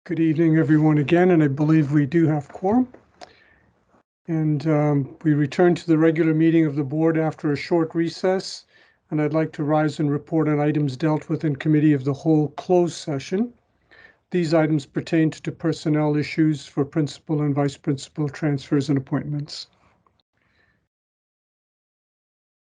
Good evening, everyone, again, and I believe we do have quorum. And we return to the regular meeting of the board after a short recess, and I'd like to rise and report on items dealt with in committee of the whole closed session. These items pertain to personnel issues for principal and vice principal transfers and appointments.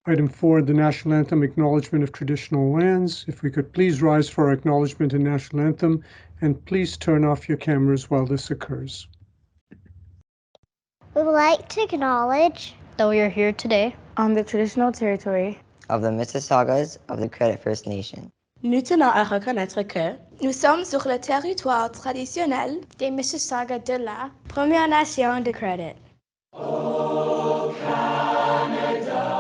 Item 4, the national anthem, acknowledgement of traditional lands. If we could please rise for our acknowledgement and national anthem, and please turn off your cameras while this occurs. We would like to acknowledge that we are here today on the traditional territory of the Mississaugas of the Credit First Nation. Nous tenons à reconnaître que nous sommes sur le territoire traditionnel des Mississaugas de la Première Nation de Credit. Oh, Canada.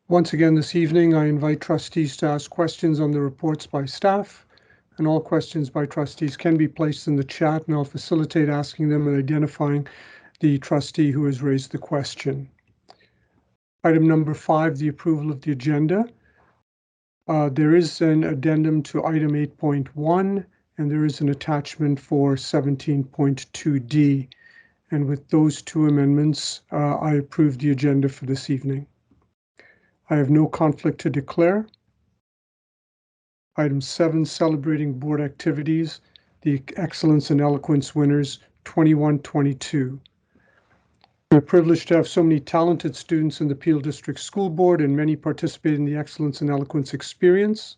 Once again this evening, I invite trustees to ask questions on the reports by staff, and all questions by trustees can be placed in the chat, and I'll facilitate asking them and identifying the trustee who has raised the question. Item number 5, the approval of the agenda. There is an addendum to item 8.1, and there is an attachment for 17.2D. And with those two amendments, I approve the agenda for this evening. I have no conflict to declare. Item 7, celebrating board activities, the Excellence in Eloquence winners 21-22. We're privileged to have so many talented students in the Peel District School Board, and many participate in the Excellence in Eloquence experience.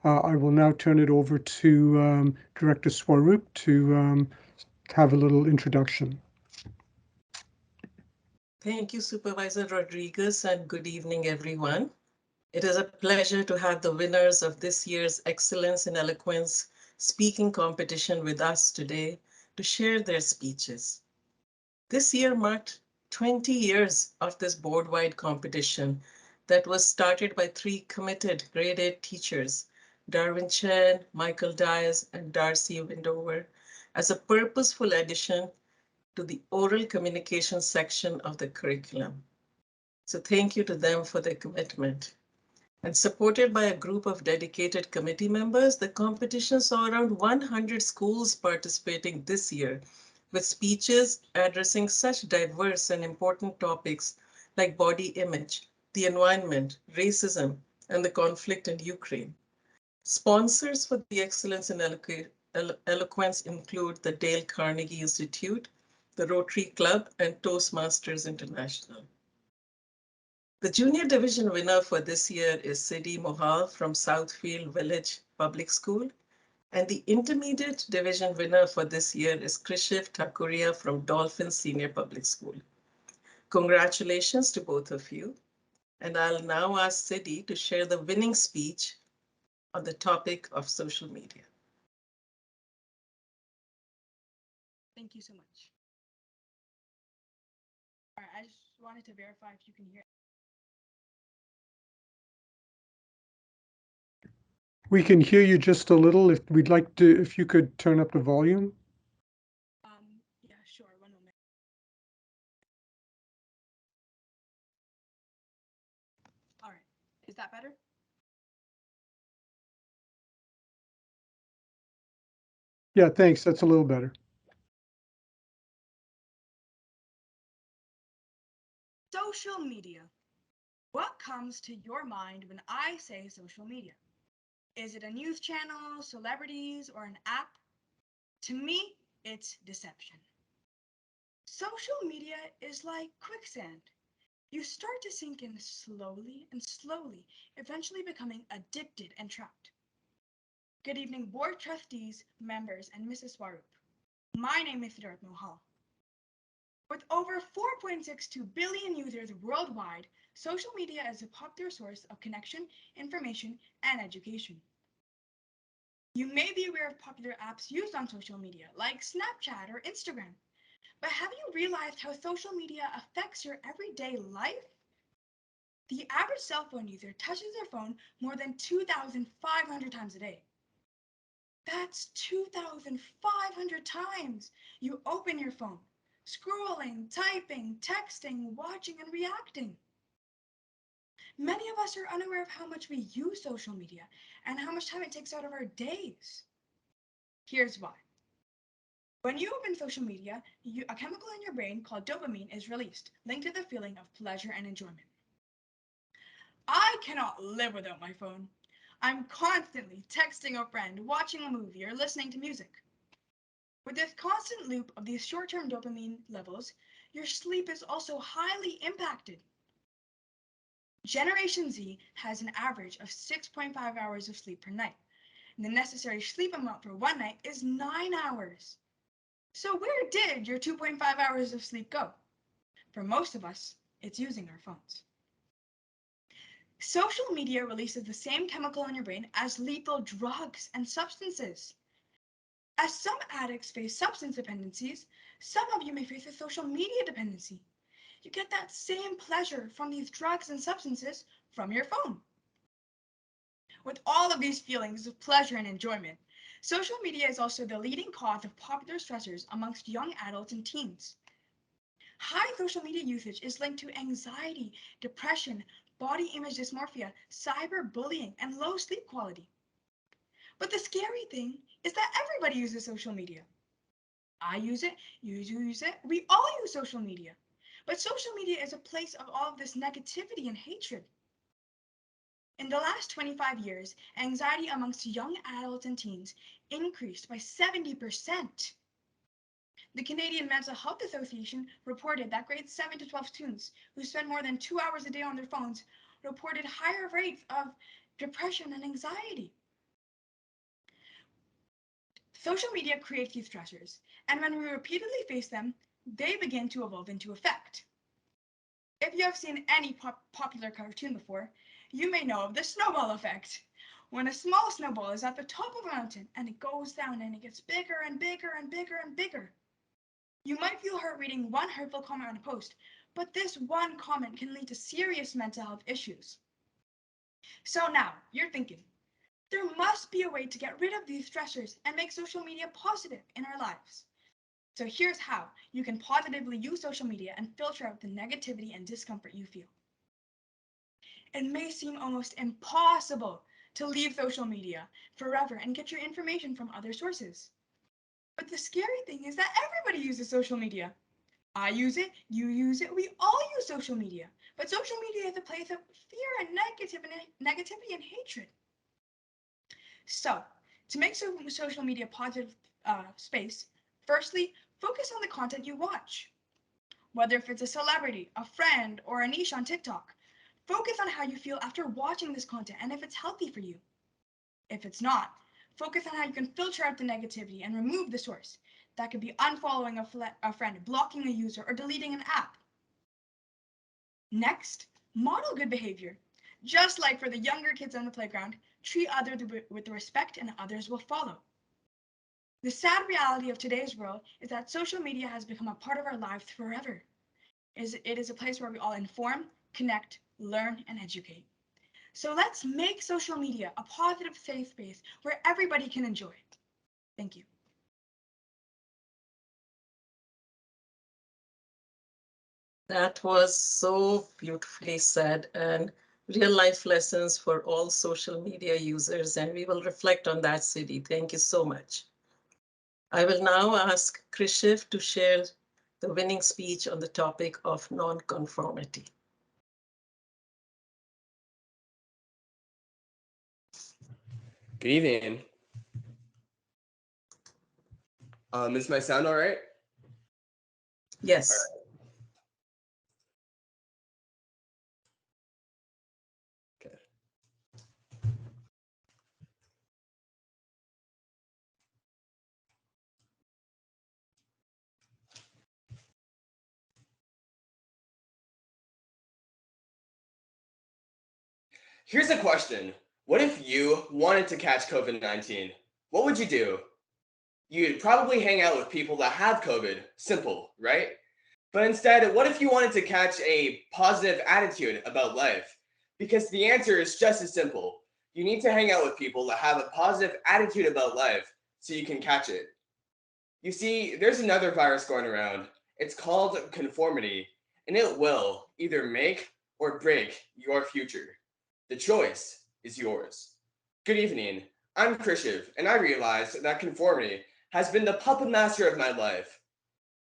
I will now turn it over to Director Swaroop to have a little introduction. Thank you, Supervisor Rodriguez, and good evening, everyone. It is a pleasure to have the winners of this year's Excellence in Eloquence speaking competition with us today to share their speeches. This year marked 20 years of this board-wide competition that was started by 3 committed grade 8 teachers, Darwin Chen, Michael Dias, and Darcy Windover, as a purposeful addition to the oral communication section of the curriculum. So thank you to them for their commitment. And supported by a group of dedicated committee members, the competition saw around 100 schools participating this year, with speeches addressing such diverse and important topics like body image, the environment, racism, and the conflict in Ukraine. Sponsors for the Excellence in Eloquence include the Dale Carnegie Institute, the Rotary Club, and Toastmasters International. The junior division winner for this year is Sidi Mohal from Southfield Village Public School, and the intermediate division winner for this year is Krishiv Thakuria from Dolphin Senior Public School. Congratulations to both of you, and I'll now ask Sidi to share the winning speech on the topic of social media. Thank you so much. All right, I just wanted to verify if you can hear. We can hear you just a little. If you could turn up the volume. Yeah, sure. 1 moment. All right, is that better? Yeah, thanks. That's a little better. Social media. What comes to your mind when I say social media? Is it a news channel, celebrities, or an app? To me, it's deception. Social media is like quicksand. You start to sink in slowly and slowly, eventually becoming addicted and trapped. Good evening, board trustees, members, and Mrs. Swaroop. My name is Siddharth Mohal. With over 4.62 billion users worldwide, social media is a popular source of connection, information, and education. You may be aware of popular apps used on social media, like Snapchat or Instagram. But have you realized how social media affects your everyday life? The average cell phone user touches their phone more than 2,500 times a day. That's 2,500 times you open your phone, scrolling, typing, texting, watching, and reacting. Many of us are unaware of how much we use social media and how much time it takes out of our days. Here's why. When you open social media, a chemical in your brain called dopamine is released, linked to the feeling of pleasure and enjoyment. I cannot live without my phone. I'm constantly texting a friend, watching a movie, or listening to music. With this constant loop of these short-term dopamine levels, your sleep is also highly impacted. Generation Z has an average of 6.5 hours of sleep per night, and the necessary sleep amount for one night is 9 hours. So where did your 2.5 hours of sleep go? For most of us, it's using our phones. Social media releases the same chemical in your brain as lethal drugs and substances. As some addicts face substance dependencies, some of you may face a social media dependency. You get that same pleasure from these drugs and substances from your phone. With all of these feelings of pleasure and enjoyment, social media is also the leading cause of popular stressors amongst young adults and teens. High social media usage is linked to anxiety, depression, body image dysmorphia, cyberbullying, and low sleep quality. But the scary thing is that everybody uses social media. I use it, you use it, we all use social media. But social media is a place of all of this negativity and hatred. In the last 25 years, anxiety amongst young adults and teens increased by 70%. The Canadian Mental Health Association reported that grades 7 to 12 students who spend more than 2 hours a day on their phones reported higher rates of depression and anxiety. Social media creates these stressors, and when we repeatedly face them, they begin to evolve into effect. If you have seen any popular cartoon before, you may know of the snowball effect. When a small snowball is at the top of a mountain and it goes down and it gets bigger and bigger and bigger and bigger. You might feel hurt reading one hurtful comment on a post, but this one comment can lead to serious mental health issues. So now, you're thinking, there must be a way to get rid of these stressors and make social media positive in our lives. So here's how you can positively use social media and filter out the negativity and discomfort you feel. It may seem almost impossible to leave social media forever and get your information from other sources. But the scary thing is that everybody uses social media. I use it, you use it, we all use social media. But social media is a place of fear and negativity and hatred. So, to make social media a positive space, firstly, focus on the content you watch. Whether if it's a celebrity, a friend, or a niche on TikTok, focus on how you feel after watching this content and if it's healthy for you. If it's not, focus on how you can filter out the negativity and remove the source. That could be unfollowing a friend, blocking a user, or deleting an app. Next, model good behavior. Just like for the younger kids on the playground, treat others with respect and others will follow. The sad reality of today's world is that social media has become a part of our lives forever. It is a place where we all inform, connect, learn, and educate. So let's make social media a positive, safe space where everybody can enjoy. Thank you. That was so beautifully said, and real life lessons for all social media users. And we will reflect on that, Siddhi. Thank you so much. I will now ask Krishiv to share the winning speech on the topic of non-conformity. Good evening. Is my sound all right? Yes. All right. Okay. Here's a question. What if you wanted to catch COVID-19? What would you do? You'd probably hang out with people that have COVID. Simple, right? But instead, what if you wanted to catch a positive attitude about life? Because the answer is just as simple. You need to hang out with people that have a positive attitude about life so you can catch it. You see, there's another virus going around. It's called conformity, and it will either make or break your future. The choice is yours. Good evening. I'm Krishiv, and I realized that conformity has been the puppet master of my life,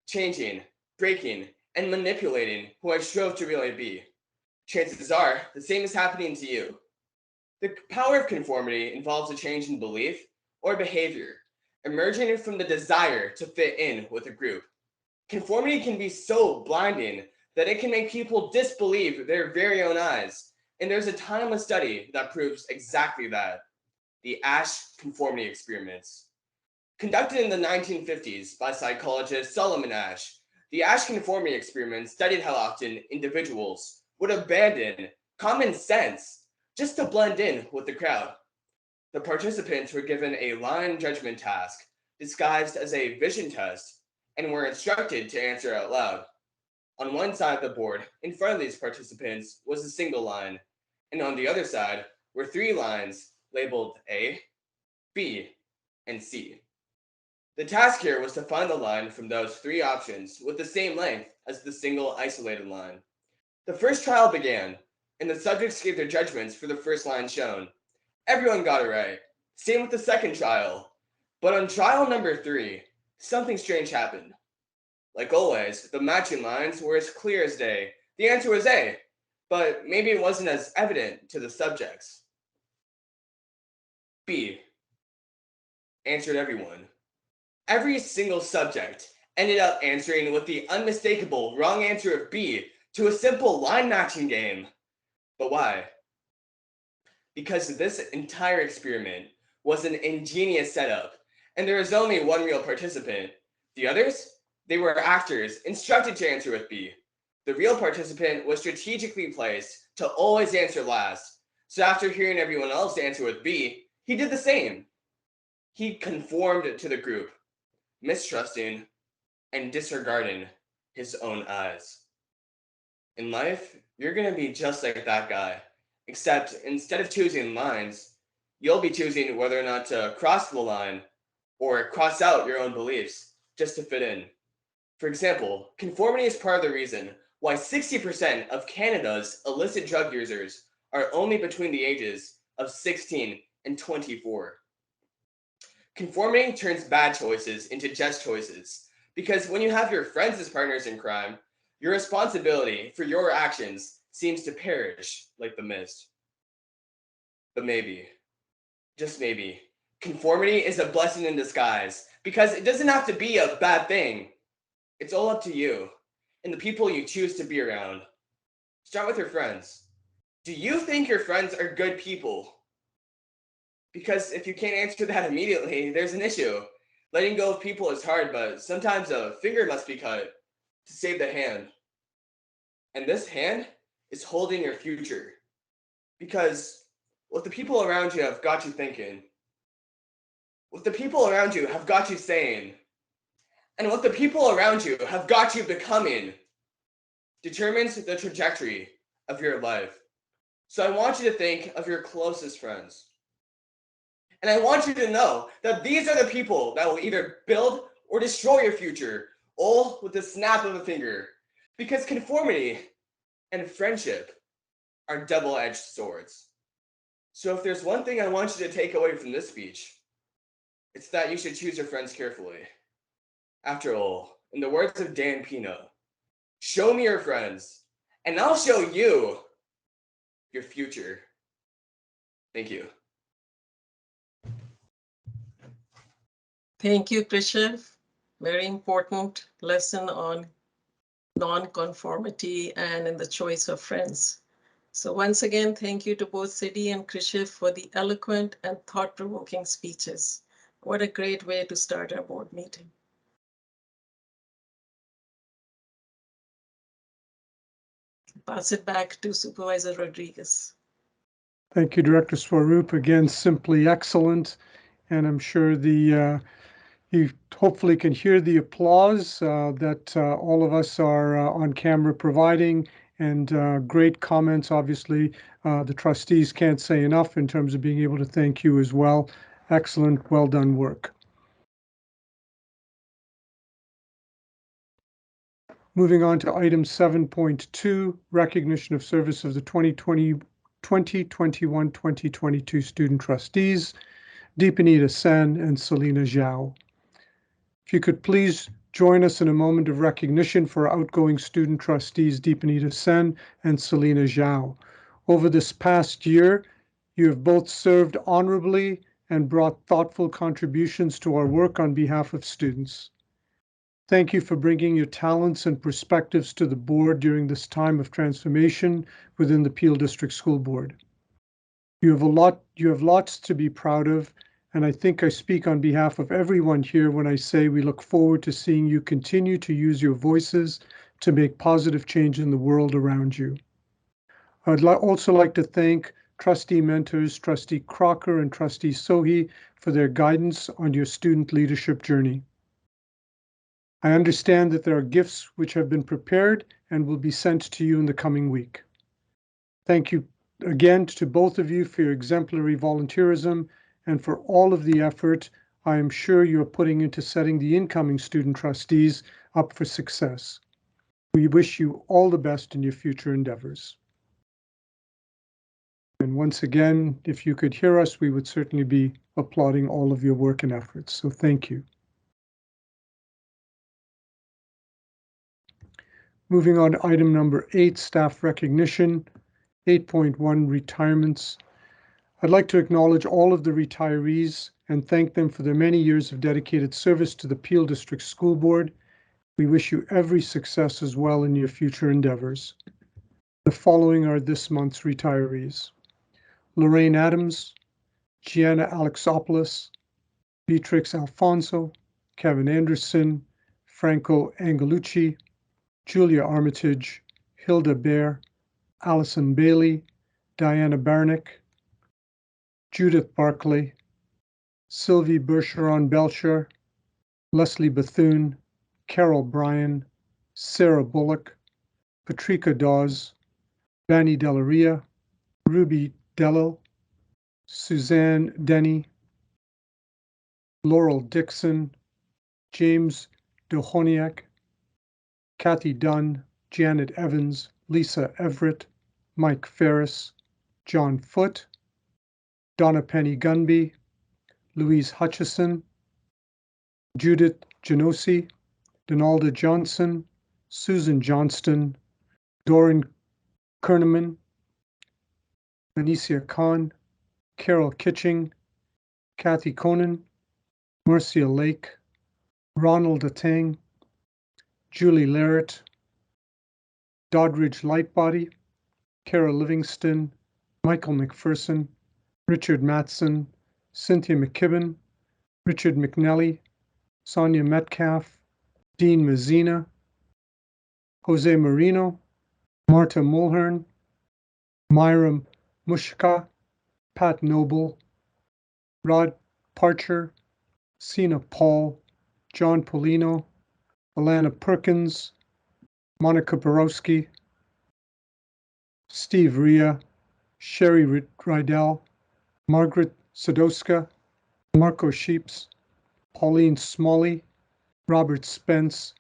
changing, breaking, and manipulating who I strove to really be. Chances are the same is happening to you. The power of conformity involves a change in belief or behavior, emerging from the desire to fit in with a group. Conformity can be so blinding that it can make people disbelieve their very own eyes. And there's a timeless study that proves exactly that. The Asch conformity experiments. Conducted in the 1950s by psychologist Solomon Asch, the Asch conformity experiment studied how often individuals would abandon common sense just to blend in with the crowd. The participants were given a line judgment task disguised as a vision test and were instructed to answer out loud. On one side of the board, in front of these participants, was a single line, and on the other side were 3 lines labeled A, B, and C. The task here was to find the line from those 3 options with the same length as the single isolated line. The first trial began, and the subjects gave their judgments for the first line shown. Everyone got it right. Same with the second trial. But on trial number 3, something strange happened. Like always, the matching lines were as clear as day. The answer was A, but maybe it wasn't as evident to the subjects. B, answered everyone. Every single subject ended up answering with the unmistakable wrong answer of B to a simple line matching game. But why? Because this entire experiment was an ingenious setup, and there was only one real participant. The others? They were actors instructed to answer with B. The real participant was strategically placed to always answer last. So after hearing everyone else answer with B, he did the same. He conformed to the group, mistrusting and disregarding his own eyes. In life, you're going to be just like that guy, except instead of choosing lines, you'll be choosing whether or not to cross the line or cross out your own beliefs just to fit in. For example, conformity is part of the reason why 60% of Canada's illicit drug users are only between the ages of 16 and 24. Conformity turns bad choices into just choices, because when you have your friends as partners in crime, your responsibility for your actions seems to perish like the mist. But maybe, just maybe, conformity is a blessing in disguise, because it doesn't have to be a bad thing. It's all up to you and the people you choose to be around. Start with your friends. Do you think your friends are good people? Because if you can't answer that immediately, there's an issue. Letting go of people is hard, but sometimes a finger must be cut to save the hand. And this hand is holding your future. Because what the people around you have got you thinking, what the people around you have got you saying, and what the people around you have got you becoming determines the trajectory of your life. So I want you to think of your closest friends. And I want you to know that these are the people that will either build or destroy your future, all with the snap of a finger. Because conformity and friendship are double-edged swords. So if there's one thing I want you to take away from this speech, it's that you should choose your friends carefully. After all, in the words of Dan Pino, show me your friends, and I'll show you your future. Thank you. Thank you, Krishev. Very important lesson on non-conformity and in the choice of friends. So once again, thank you to both Siddhi and Krishev for the eloquent and thought-provoking speeches. What a great way to start our board meeting. Pass it back to Supervisor Rodriguez. Thank you, Director Swaroop. Again, simply excellent. And I'm sure you hopefully can hear the applause that all of us are on camera providing, and great comments. Obviously, the trustees can't say enough in terms of being able to thank you as well. Excellent, well done work. Moving on to item 7.2, recognition of service of the 2021-2022 student trustees, Deepanita Sen and Selena Zhao. If you could please join us in a moment of recognition for our outgoing student trustees, Deepanita Sen and Selena Zhao. Over this past year, you have both served honorably and brought thoughtful contributions to our work on behalf of students. Thank you for bringing your talents and perspectives to the board during this time of transformation within the Peel District School Board. You have lots to be proud of, and I think I speak on behalf of everyone here when I say we look forward to seeing you continue to use your voices to make positive change in the world around you. I'd also like to thank trustee mentors, Trustee Crocker and Trustee Sohi, for their guidance on your student leadership journey. I understand that there are gifts which have been prepared and will be sent to you in the coming week. Thank you again to both of you for your exemplary volunteerism and for all of the effort I am sure you're putting into setting the incoming student trustees up for success. We wish you all the best in your future endeavors. And once again, if you could hear us, we would certainly be applauding all of your work and efforts. So thank you. Moving on to item number 8, staff recognition. 8.1, retirements. I'd like to acknowledge all of the retirees and thank them for their many years of dedicated service to the Peel District School Board. We wish you every success as well in your future endeavors. The following are this month's retirees: Lorraine Adams, Gianna Alexopoulos, Beatrix Alfonso, Kevin Anderson, Franco Angelucci, Julia Armitage, Hilda Bear, Allison Bailey, Diana Barnick, Judith Barclay, Sylvie Bergeron-Belcher, Leslie Bethune, Carol Bryan, Sarah Bullock, Patrika Dawes, Vanny Delaria, Ruby Dello, Suzanne Denny, Laurel Dixon, James Dohoniak, Kathy Dunn, Janet Evans, Lisa Everett, Mike Ferris, John Foote, Donna Penny Gunby, Louise Hutchison, Judith Genosi, Donalda Johnson, Susan Johnston, Doran Kerneman, Anicia Khan, Carol Kitching, Kathy Conan, Marcia Lake, Ronald Atang, Julie Larrett, Doddridge Lightbody, Kara Livingston, Michael McPherson, Richard Matson, Cynthia McKibben, Richard McNelly, Sonia Metcalf, Dean Mazzina, Jose Marino, Marta Mulhern, Myra Mushka, Pat Noble, Rod Parcher, Sina Paul, John Polino, Alana Perkins, Monica Borowski, Steve Ria, Sherry Rydell, Margaret Sadowska, Marco Sheeps, Pauline Smalley, Robert Spence,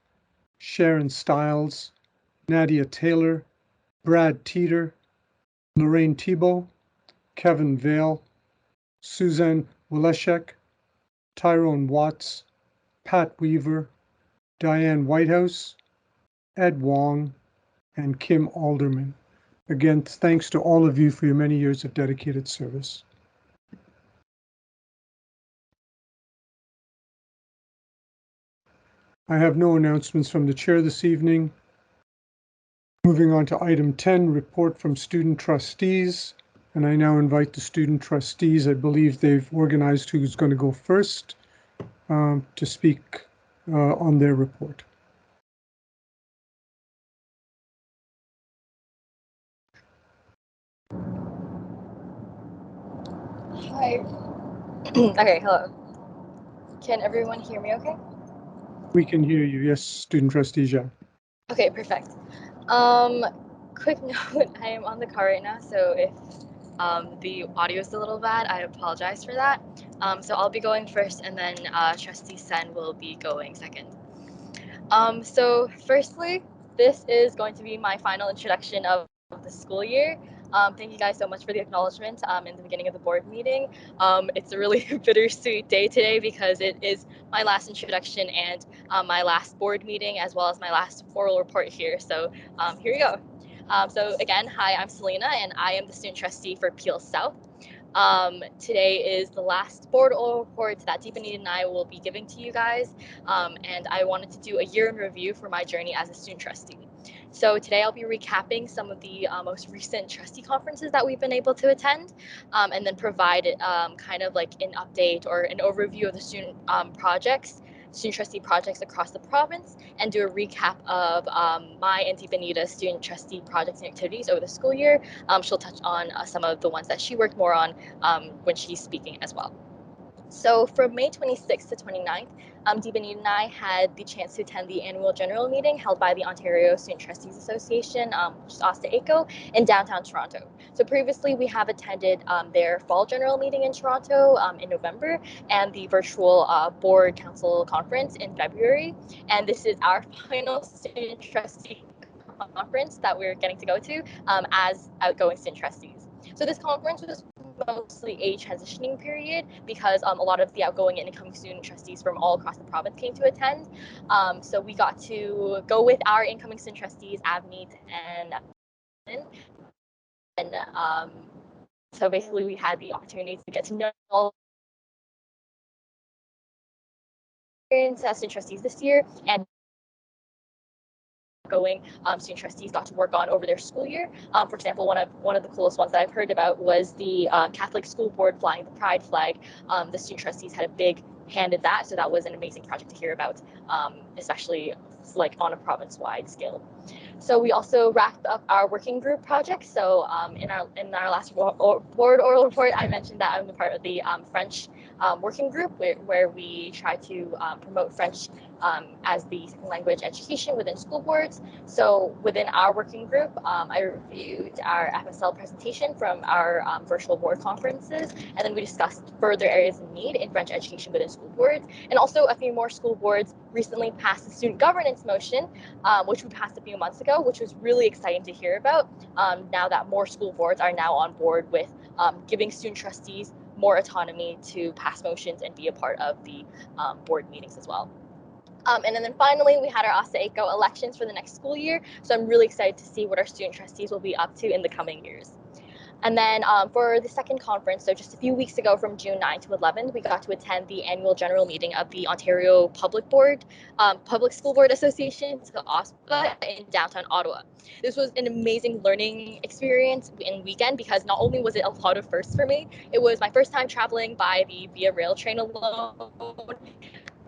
Sharon Stiles, Nadia Taylor, Brad Teeter, Lorraine Thibault, Kevin Vale, Suzanne Woleszek, Tyrone Watts, Pat Weaver, Diane Whitehouse, Ed Wong, and Kim Alderman. Again, thanks to all of you for your many years of dedicated service. I have no announcements from the chair this evening. Moving on to item 10, report from student trustees. And I now invite the student trustees, I believe they've organized who's going to go first to speak on their report. Hi. Okay, hello. Can everyone hear me okay? We can hear you. Yes, student trustee Zhang. Okay, perfect. Quick note, I am on the car right now, so if the audio is a little bad, I apologize for that. So I'll be going first, and then Trustee Sen will be going second. So firstly, this is going to be my final introduction of the school year. Thank you guys so much for the acknowledgement in the beginning of the board meeting. It's a really bittersweet day today because it is my last introduction and my last board meeting, as well as my last oral report here. So here we go. So again, hi, I'm Selena, and I am the student trustee for Peel South. Today is the last board oral report that Deepanita and I will be giving to you guys, and I wanted to do a year in review for my journey as a student trustee. So today I'll be recapping some of the most recent trustee conferences that we've been able to attend, and then provide kind of like an update or an overview of the student student trustee projects across the province, and do a recap of my and Deepanita's student trustee projects and activities over the school year. She'll touch on some of the ones that she worked more on when she's speaking as well. So from May 26th to 29th, Deepanita and I had the chance to attend the annual general meeting held by the Ontario Student Trustees Association, which is OSTA-ACO, in downtown Toronto. So previously we have attended their fall general meeting in Toronto in November, and the virtual board council conference in February. And this is our final student trustee conference that we're getting to go to as outgoing student trustees. So this conference was mostly a transitioning period because a lot of the outgoing and incoming student trustees from all across the province came to attend. So we got to go with our incoming student trustees, Avneet and so basically we had the opportunity to get to know all student trustees this year, and going student trustees got to work on over their school year. For example, one of the coolest ones that I've heard about was the Catholic school board flying the pride flag. The student trustees had a big hand in that, so that was an amazing project to hear about, especially like on a province-wide scale. So we also wrapped up our working group project. So in our last board oral report, I mentioned that I'm a part of the French working group where we try to promote French as the second language education within school boards. So within our working group, I reviewed our FSL presentation from our virtual board conferences, and then we discussed further areas of need in French education within school boards. And also a few more school boards recently passed a student governance motion, which we passed a few months ago, which was really exciting to hear about now that more school boards are now on board with giving student trustees more autonomy to pass motions and be a part of the board meetings as well. And then finally, we had our OSTA-ACO elections for the next school year. So I'm really excited to see what our student trustees will be up to in the coming years. And then for the second conference, so just a few weeks ago from June 9th to 11th, we got to attend the annual general meeting of the Ontario Public School Board Association, so OSPA, in downtown Ottawa. This was an amazing learning experience and weekend because not only was it a lot of firsts for me, it was my first time traveling by the Via Rail train alone.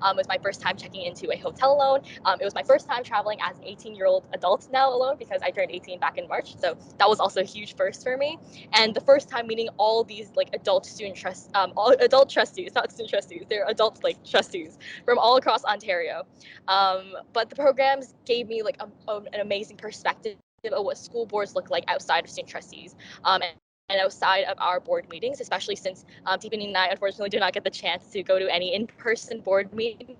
It was my first time checking into a hotel alone. It was my first time traveling as an 18-year-old adult now alone because I turned 18 back in March. So that was also a huge first for me. And the first time meeting all these like adult trustees, not student trustees, they're adult like trustees from all across Ontario. But the programs gave me like an amazing perspective of what school boards look like outside of student trustees. And outside of our board meetings, especially since Deepanita and I unfortunately do not get the chance to go to any in-person board meetings.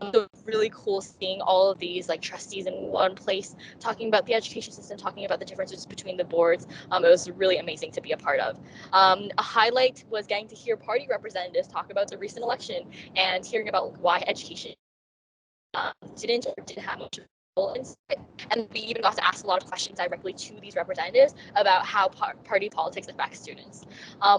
So it's really cool seeing all of these like trustees in one place talking about the education system, talking about the differences between the boards. It was really amazing to be a part of. A highlight was getting to hear party representatives talk about the recent election and hearing about why education didn't or didn't have much role in it. And we even got to ask a lot of questions directly to these representatives about how party politics affects students.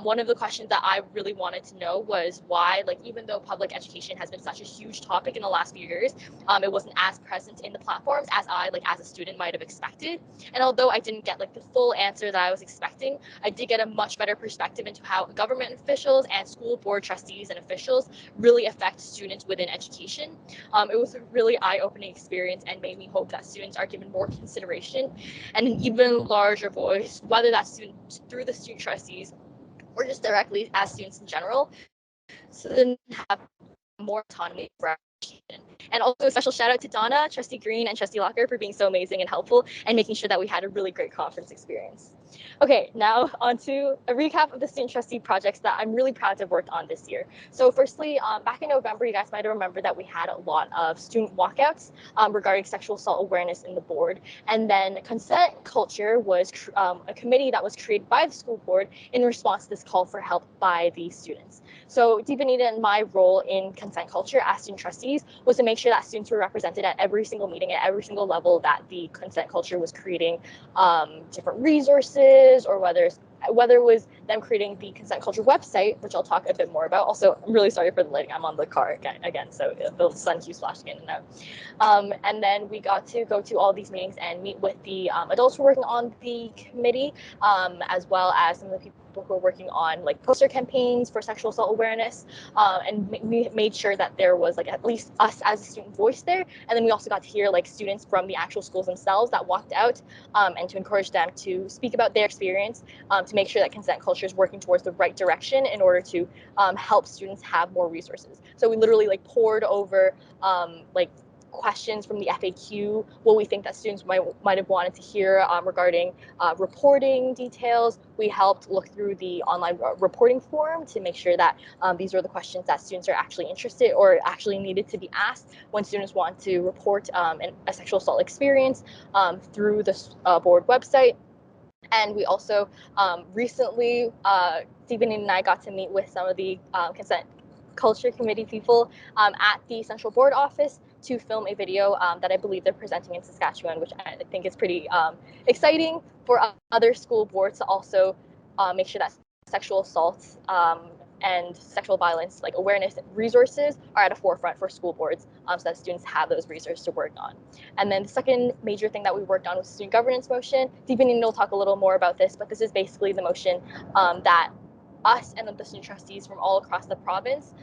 One of the questions that I really wanted to know was why, like, even though public education has been such a huge topic in the last few years, it wasn't as present in the platforms as I, like, as a student might have expected. And although I didn't get, like, the full answer that I was expecting, I did get a much better perspective into how government officials and school board trustees and officials really affect students within education. It was a really eye-opening experience and made me hope that students are given more consideration and an even larger voice, whether that's students through the student trustees or just directly as students in general, so then have more autonomy for our education. And also a special shout out to Donna, Trustee Green, and Trustee Locker for being so amazing and helpful and making sure that we had a really great conference experience. Okay, now on to a recap of the student trustee projects that I'm really proud to have worked on this year. So firstly, back in November, you guys might have remembered that we had a lot of student walkouts regarding sexual assault awareness in the board. And then consent culture was a committee that was created by the school board in response to this call for help by the students. So Deepanita and my role in consent culture as student trustees was to make sure that students were represented at every single meeting, at every single level that the consent culture was creating different resources, or whether it was them creating the consent culture website, which I'll talk a bit more about. Also, I'm really sorry for the lighting. I'm on the car again, so the sun keeps flashing in and out. And then we got to go to all these meetings and meet with the adults who were working on the committee, as well as some of the people who are working on like poster campaigns for sexual assault awareness, and we made sure that there was like at least us as a student voice there. And then we also got to hear like students from the actual schools themselves that walked out, and to encourage them to speak about their experience, to make sure that consent culture is working towards the right direction in order to help students have more resources. So we literally like poured over like questions from the FAQ, what we think that students might have wanted to hear regarding reporting details. We helped look through the online reporting forum to make sure that these are the questions that students are actually interested or actually needed to be asked when students want to report a sexual assault experience through the board website. And we also recently, Stephen and I got to meet with some of the consent culture committee people at the central board office to film a video that I believe they're presenting in Saskatchewan, which I think is pretty exciting for other school boards to also make sure that sexual assault and sexual violence like awareness resources are at a forefront for school boards, so that students have those resources to work on. And then the second major thing that we worked on was the student governance motion. Deepanita will talk a little more about this, but this is basically the motion that us and the student trustees from all across the province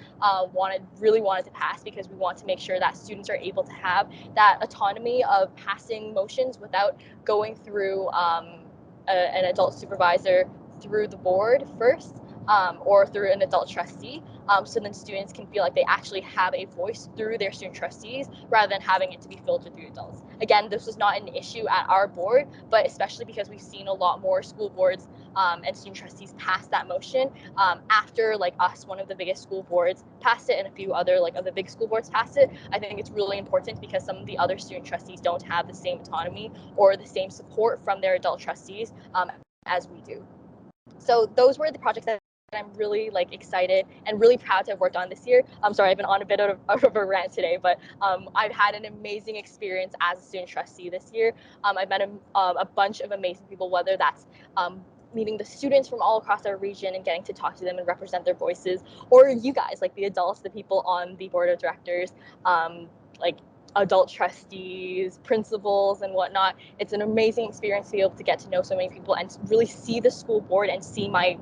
really wanted to pass, because we want to make sure that students are able to have that autonomy of passing motions without going through an adult supervisor through the board first, or through an adult trustee, so then students can feel like they actually have a voice through their student trustees rather than having it to be filtered through adults. Again, this was not an issue at our board, but especially because we've seen a lot more school boards and student trustees pass that motion after like us, one of the biggest school boards, passed it, and a few other like of the big school boards passed it. I think it's really important because some of the other student trustees don't have the same autonomy or the same support from their adult trustees as we do. So those were the projects that I'm really like excited and really proud to have worked on this year. I'm sorry, I've been on a bit of a rant today, but I've had an amazing experience as a student trustee this year. I've met a bunch of amazing people, whether that's meeting the students from all across our region and getting to talk to them and represent their voices, or you guys, like the adults, the people on the board of directors, like adult trustees, principals, and whatnot. It's an amazing experience to be able to get to know so many people and really see the school board and see my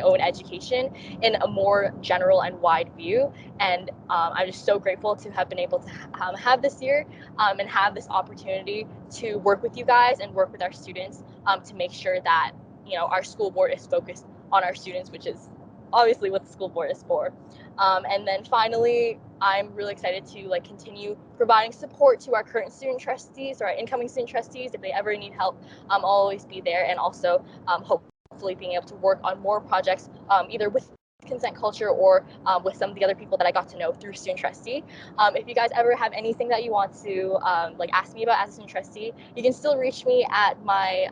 own education in a more general and wide view. And I'm just so grateful to have been able to have this year and have this opportunity to work with you guys and work with our students to make sure that our school board is focused on our students, which is obviously what the school board is for. And then finally, I'm really excited to continue providing support to our current student trustees or our incoming student trustees. If they ever need help, I'll always be there, and also hopefully being able to work on more projects either with consent culture or with some of the other people that I got to know through student trustee. If you guys ever have anything that you want to ask me about as a student trustee, you can still reach me at my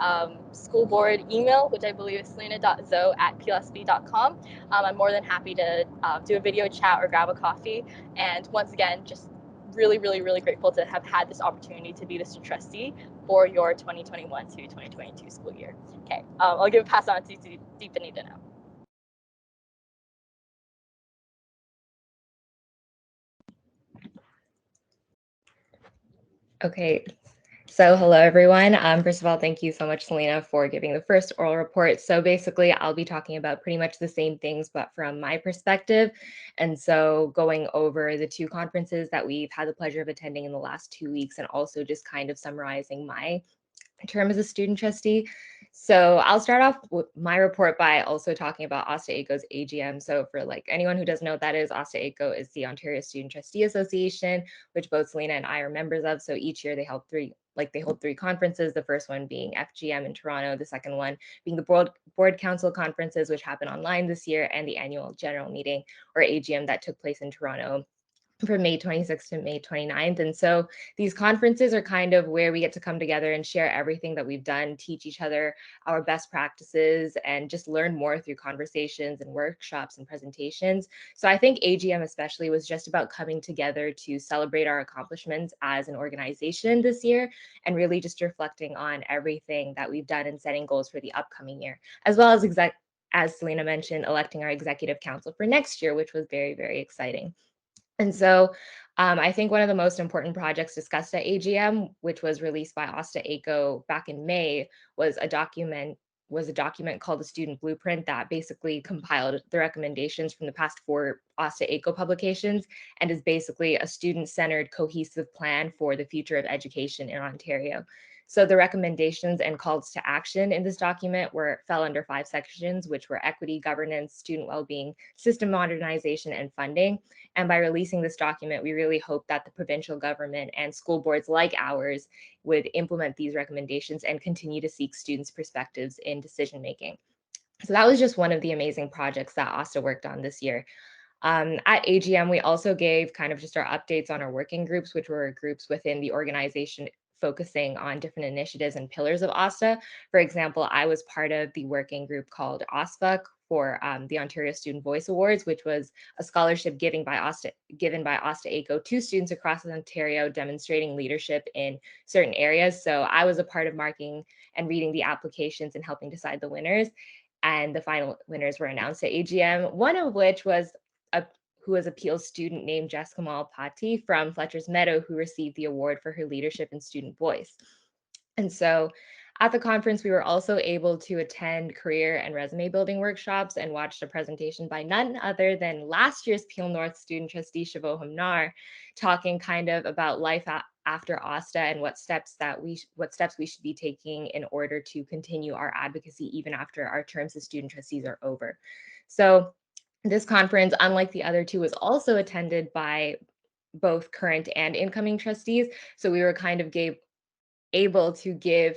school board email, which I believe is selena.zo@plsb.com. I'm more than happy to do a video chat or grab a coffee. And once again, just really, really, really grateful to have had this opportunity to be the student trustee for your 2021 to 2022 school year. Okay, I'll pass on to Deepanita now. Okay, so hello everyone. First of all, thank you so much, Selena, for giving the first oral report. So basically, I'll be talking about pretty much the same things, but from my perspective. And so going over the two conferences that we've had the pleasure of attending in the last 2 weeks, and also just kind of summarizing my term as a student trustee. So I'll start off with my report by also talking about OSTA-ACO's AGM. So for like anyone who doesn't know what that is, OSTA-ACO is the Ontario Student Trustee Association, which both Selena and I are members of. So each year they hold three conferences, the first one being FGM in Toronto, the second one being the Board Council conferences, which happened online this year, and the annual general meeting or AGM that took place in Toronto from May 26th to May 29th. And so these conferences are kind of where we get to come together and share everything that we've done, teach each other our best practices, and just learn more through conversations and workshops and presentations. So I think AGM especially was just about coming together to celebrate our accomplishments as an organization this year, and really just reflecting on everything that we've done and setting goals for the upcoming year, as well as Selena mentioned, electing our executive council for next year, which was very, very exciting. And so I think one of the most important projects discussed at AGM, which was released by OSTA-ACO back in May, was a document called the Student Blueprint that basically compiled the recommendations from the past 4 OSTA-ACO publications, and is basically a student-centered cohesive plan for the future of education in Ontario. So the recommendations and calls to action in this document fell under 5 sections, which were equity, governance, student well-being, system modernization, and funding. And by releasing this document, we really hope that the provincial government and school boards like ours would implement these recommendations and continue to seek students' perspectives in decision making. So that was just one of the amazing projects that OSTA worked on this year. At AGM, we also gave kind of just our updates on our working groups, which were groups within the organization focusing on different initiatives and pillars of OSTA. For example, I was part of the working group called OSFA for the Ontario Student Voice Awards, which was a scholarship given by OSTA-ACO to students across Ontario demonstrating leadership in certain areas. So I was a part of marking and reading the applications and helping decide the winners. And the final winners were announced at AGM, one of which was who was a Peel's student named Jessica Malpati from Fletcher's Meadow, who received the award for her leadership in student voice. And so at the conference, we were also able to attend career and resume building workshops and watched a presentation by none other than last year's Peel North student trustee, Shavo Hamnar, talking kind of about life after OSTA and what steps we should be taking in order to continue our advocacy even after our terms as student trustees are over. So this conference, unlike the other two, was also attended by both current and incoming trustees. So we were kind of able to give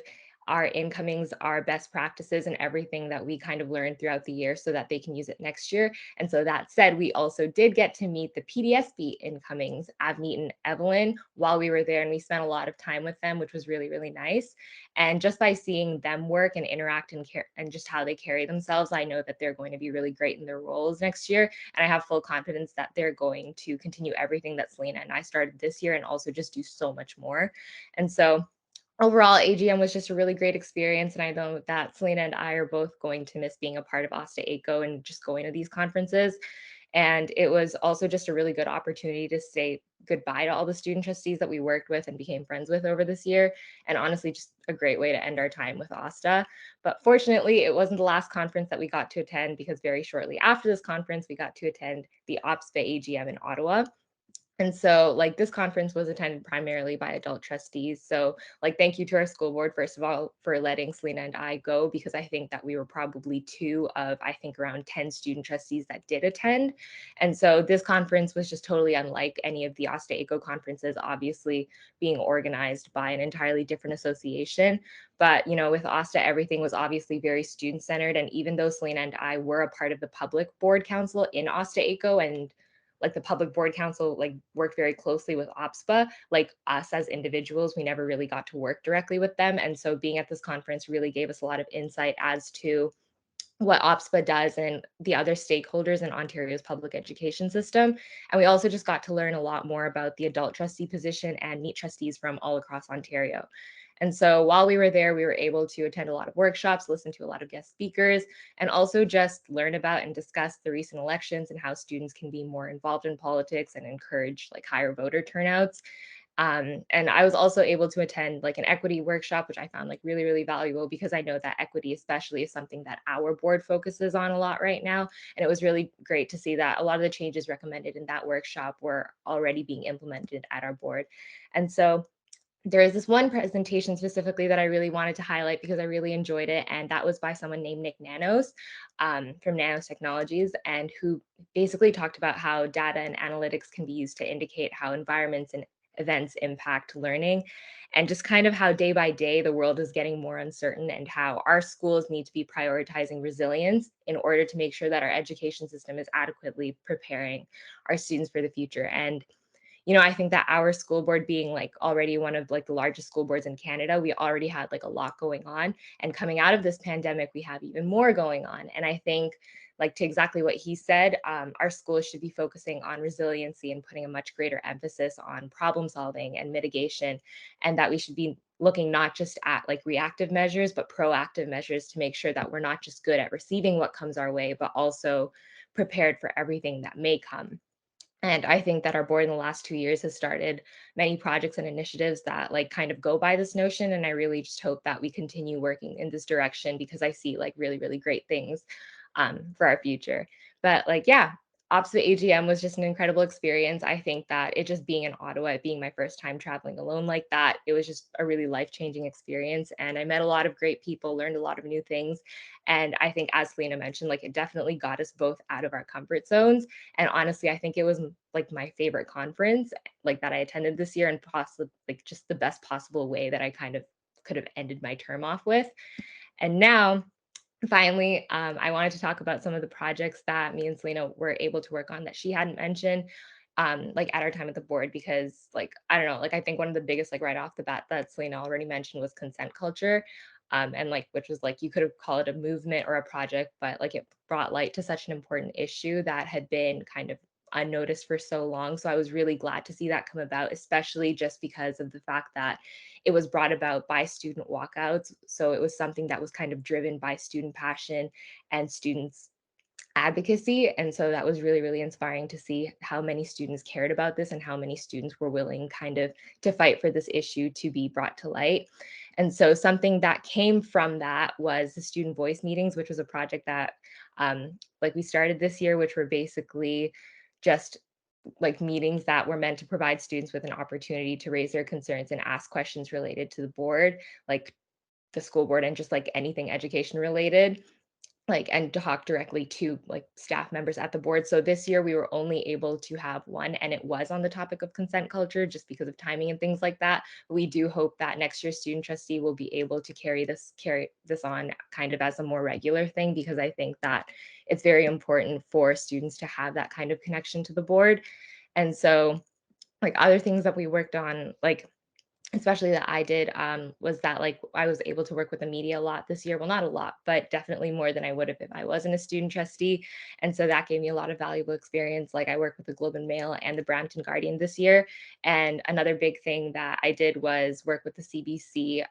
our incomings our best practices and everything that we kind of learned throughout the year so that they can use it next year. And so that said, we also did get to meet the PDSB incomings, Avneet and Evelyn, while we were there, and we spent a lot of time with them, which was really, really nice. And just by seeing them work and interact and just how they carry themselves, I know that they're going to be really great in their roles next year. And I have full confidence that they're going to continue everything that Selena and I started this year and also just do so much more. And so overall, AGM was just a really great experience, and I know that Selena and I are both going to miss being a part of OSTA-ACO and just going to these conferences. And it was also just a really good opportunity to say goodbye to all the student trustees that we worked with and became friends with over this year. And honestly, just a great way to end our time with OSTA. But fortunately, it wasn't the last conference that we got to attend, because very shortly after this conference, we got to attend the OPSPA AGM in Ottawa. And so like this conference was attended primarily by adult trustees. So like, thank you to our school board, first of all, for letting Selena and I go, because I think that we were probably 2 of, I think, around 10 student trustees that did attend. And so this conference was just totally unlike any of the OSTA-ACO conferences, obviously being organized by an entirely different association. But, you know, with OSTA, everything was obviously very student-centered. And even though Selena and I were a part of the public board council in OSTA-ACO, and like the public board council like worked very closely with OPSPA, like us as individuals, we never really got to work directly with them. And so being at this conference really gave us a lot of insight as to what OPSPA does and the other stakeholders in Ontario's public education system. And we also just got to learn a lot more about the adult trustee position and meet trustees from all across Ontario. And so while we were there, we were able to attend a lot of workshops, listen to a lot of guest speakers, and also just learn about and discuss the recent elections and how students can be more involved in politics and encourage like higher voter turnouts. And I was also able to attend like an equity workshop, which I found like really, really valuable because I know that equity especially is something that our board focuses on a lot right now. And it was really great to see that a lot of the changes recommended in that workshop were already being implemented at our board. And so there is this one presentation specifically that I really wanted to highlight because I really enjoyed it. And that was by someone named Nick Nanos from Nanos Technologies, and who basically talked about how data and analytics can be used to indicate how environments and events impact learning, and just kind of how day by day the world is getting more uncertain, and how our schools need to be prioritizing resilience in order to make sure that our education system is adequately preparing our students for the future. And I think that our school board being like already one of like the largest school boards in Canada, we already had like a lot going on. And coming out of this pandemic, we have even more going on. And I think, like to exactly what he said, our schools should be focusing on resiliency and putting a much greater emphasis on problem solving and mitigation, and that we should be looking not just at like reactive measures, but proactive measures to make sure that we're not just good at receiving what comes our way, but also prepared for everything that may come. And I think that our board in the last 2 years has started many projects and initiatives that like kind of go by this notion. And I really just hope that we continue working in this direction because I see like really, really great things for our future. But like, yeah, OPSA AGM was just an incredible experience. I think that it just being in Ottawa, it being my first time traveling alone like that, it was just a really life-changing experience. And I met a lot of great people, learned a lot of new things. And I think, as Selena mentioned, like it definitely got us both out of our comfort zones. And honestly, I think it was like my favorite conference like that I attended this year, and possibly like just the best possible way that I kind of could have ended my term off with. And now finally, I wanted to talk about some of the projects that me and Selena were able to work on that she hadn't mentioned, like at our time at the board, because like, I don't know, like I think one of the biggest, like right off the bat that Selena already mentioned was consent culture. And like, which was like, you could have called it a movement or a project, but like it brought light to such an important issue that had been kind of unnoticed for so long. So I was really glad to see that come about, especially just because of the fact that it was brought about by student walkouts. So it was something that was kind of driven by student passion and students advocacy. And so that was really, really inspiring to see how many students cared about this and how many students were willing kind of to fight for this issue to be brought to light. And so something that came from that was the student voice meetings, which was a project that like we started this year, which were basically just like meetings that were meant to provide students with an opportunity to raise their concerns and ask questions related to the board, like the school board, and just like anything education related, like, and talk directly to like staff members at the board. So this year we were only able to have one, and it was on the topic of consent culture just because of timing and things like that. We do hope that next year's student trustee will be able to carry this on kind of as a more regular thing, because I think that it's very important for students to have that kind of connection to the board. And so like other things that we worked on, like especially that I did, was that like I was able to work with the media a lot this year. Well, not a lot, but definitely more than I would have if I wasn't a student trustee. And so that gave me a lot of valuable experience. Like I worked with the Globe and Mail and the Brampton Guardian this year. And another big thing that I did was work with the CBC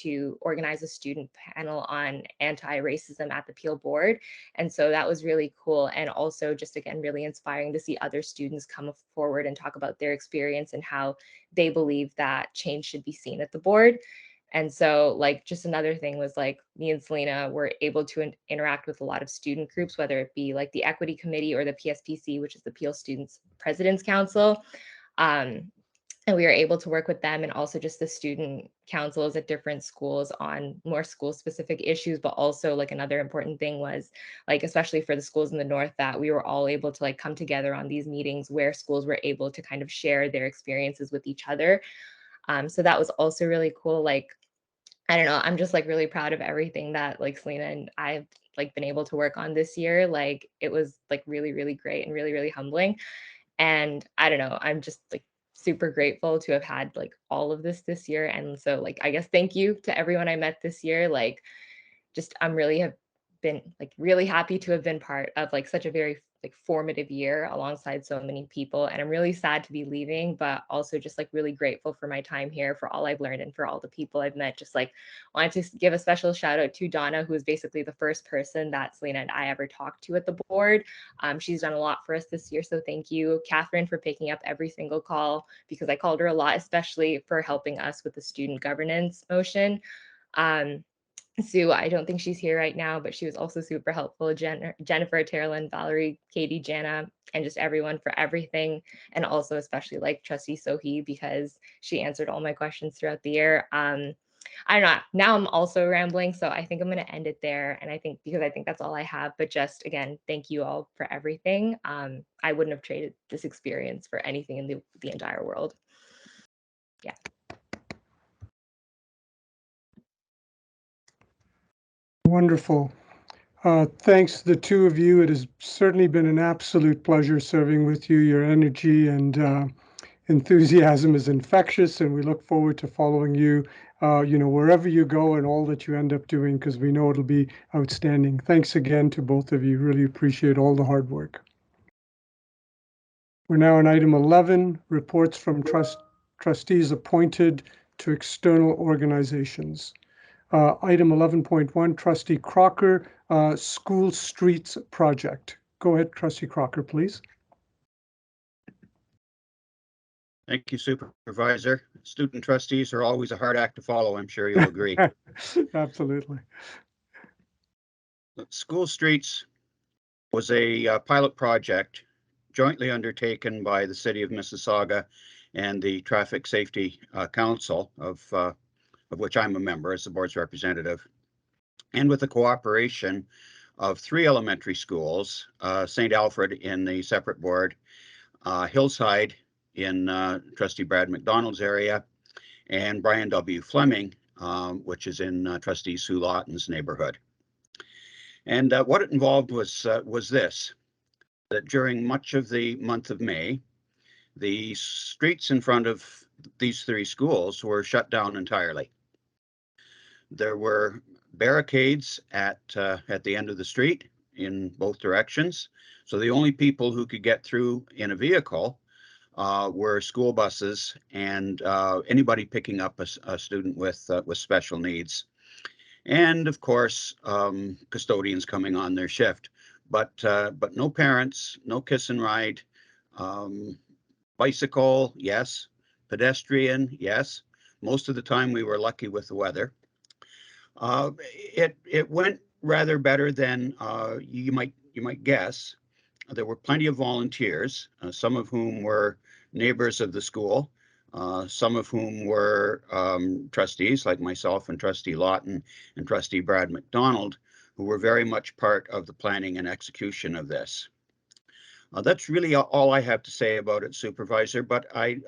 to organize a student panel on anti-racism at the Peel board. And so that was really cool. And also just again, really inspiring to see other students come forward and talk about their experience and how they believe that change should be seen at the board. And so like just another thing was like me and Selena were able to interact with a lot of student groups, whether it be like the equity committee or the PSPC, which is the Peel Students President's Council. And we were able to work with them, and also just the student councils at different schools on more school specific issues. But also like another important thing was like, especially for the schools in the north, that we were all able to like come together on these meetings where schools were able to kind of share their experiences with each other. So that was also really cool. Like, I don't know, I'm just like really proud of everything that like Selena and I've like been able to work on this year. Like it was like really, really great and really, really humbling. And I don't know, I'm just like super grateful to have had like all of this year. And so like, I guess thank you to everyone I met this year. Like just I'm really have been like really happy to have been part of like such a very like formative year alongside so many people. And I'm really sad to be leaving, but also just like really grateful for my time here, for all I've learned and for all the people I've met. Just like wanted to give a special shout out to Donna, who was basically the first person that Selena and I ever talked to at the board. She's done a lot for us this year, so thank you. Catherine for picking up every single call, because I called her a lot, especially for helping us with the student governance motion. Sue, I don't think she's here right now, but she was also super helpful. Jennifer, Terrell, Valerie, Katie, Jana, and just everyone for everything. And also especially like Trustee Sohi, because she answered all my questions throughout the year. I don't know, now I'm also rambling, so I think I'm going to end it there. And I think, because I think that's all I have, but just again, thank you all for everything. I wouldn't have traded this experience for anything in the entire world. Yeah. Wonderful. Thanks to the two of you. It has certainly been an absolute pleasure serving with you. Your energy and enthusiasm is infectious, and we look forward to following you, wherever you go and all that you end up doing, because we know it'll be outstanding. Thanks again to both of you. Really appreciate all the hard work. We're now on item 11, reports from trustees appointed to external organizations. Item 11.1, Trustee Crocker, School Streets Project. Go ahead, Trustee Crocker, please. Thank you, Supervisor. Student trustees are always a hard act to follow, I'm sure you'll agree. Absolutely. School Streets was a pilot project jointly undertaken by the City of Mississauga and the Traffic Safety Council, of which I'm a member as the board's representative, and with the cooperation of 3 elementary schools, St. Alfred in the separate board, Hillside in Trustee Brad McDonald's area, and Brian W. Fleming, which is in Trustee Sue Lawton's neighborhood. And what it involved was this, that during much of the month of May, the streets in front of these 3 schools were shut down entirely. There were barricades at the end of the street in both directions. So the only people who could get through in a vehicle were school buses and anybody picking up a student with special needs. And of course, custodians coming on their shift, but no parents, no kiss and ride. Bicycle, yes. Pedestrian, yes. Most of the time we were lucky with the weather. It went rather better than you might guess. There were plenty of volunteers, some of whom were neighbors of the school, some of whom were trustees like myself and Trustee Lawton and Trustee Brad McDonald, who were very much part of the planning and execution of this. That's really all I have to say about it, Supervisor, but I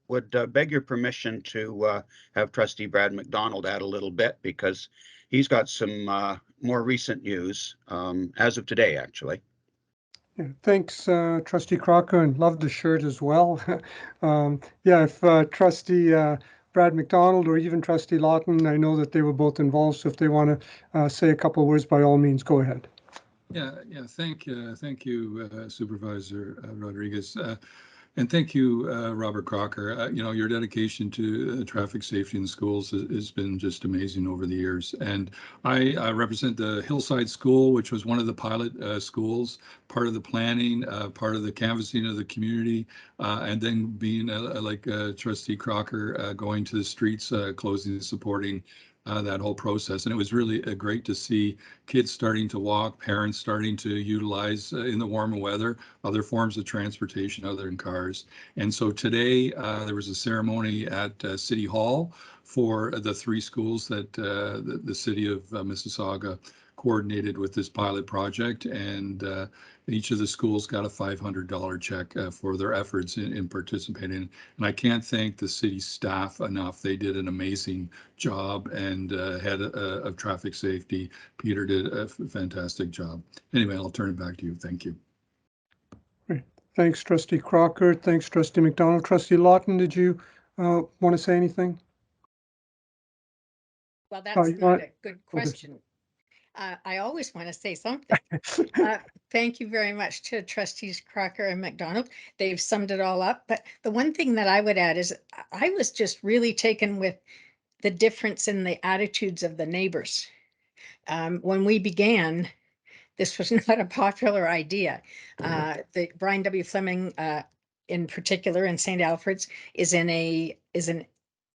would beg your permission to have Trustee Brad McDonald add a little bit, because he's got some more recent news as of today, actually. Yeah, thanks, Trustee Crocker, and love the shirt as well. Yeah, if Trustee Brad McDonald or even Trustee Lawton, I know that they were both involved, so if they want to say a couple of words, by all means, go ahead. Yeah, thank you, Supervisor Rodriguez. And thank you, Robert Crocker. Your dedication to traffic safety in schools has been just amazing over the years. And I represent the Hillside School, which was one of the pilot schools, part of the planning, part of the canvassing of the community, and then being like Trustee Crocker, going to the streets, closing and supporting that whole process. And it was really great to see kids starting to walk, parents starting to utilize in the warmer weather other forms of transportation other than cars. And so today there was a ceremony at City Hall for the 3 schools that the city of Mississauga coordinated with this pilot project, and each of the schools got a $500 check for their efforts in participating. And I can't thank the city staff enough. They did an amazing job, and head of traffic safety, Peter, did a fantastic job. Anyway, I'll turn it back to you. Thank you. Great. Thanks, Trustee Crocker. Thanks, Trustee McDonald. Trustee Lawton, did you want to say anything? Well, that's not a good question. I always want to say something. Thank you very much to trustees Crocker and McDonald. They've summed it all up. But the one thing that I would add is I was just really taken with the difference in the attitudes of the neighbors. When we began, this was not a popular idea. The Brian W. Fleming, in particular, in St. Alfred's, is an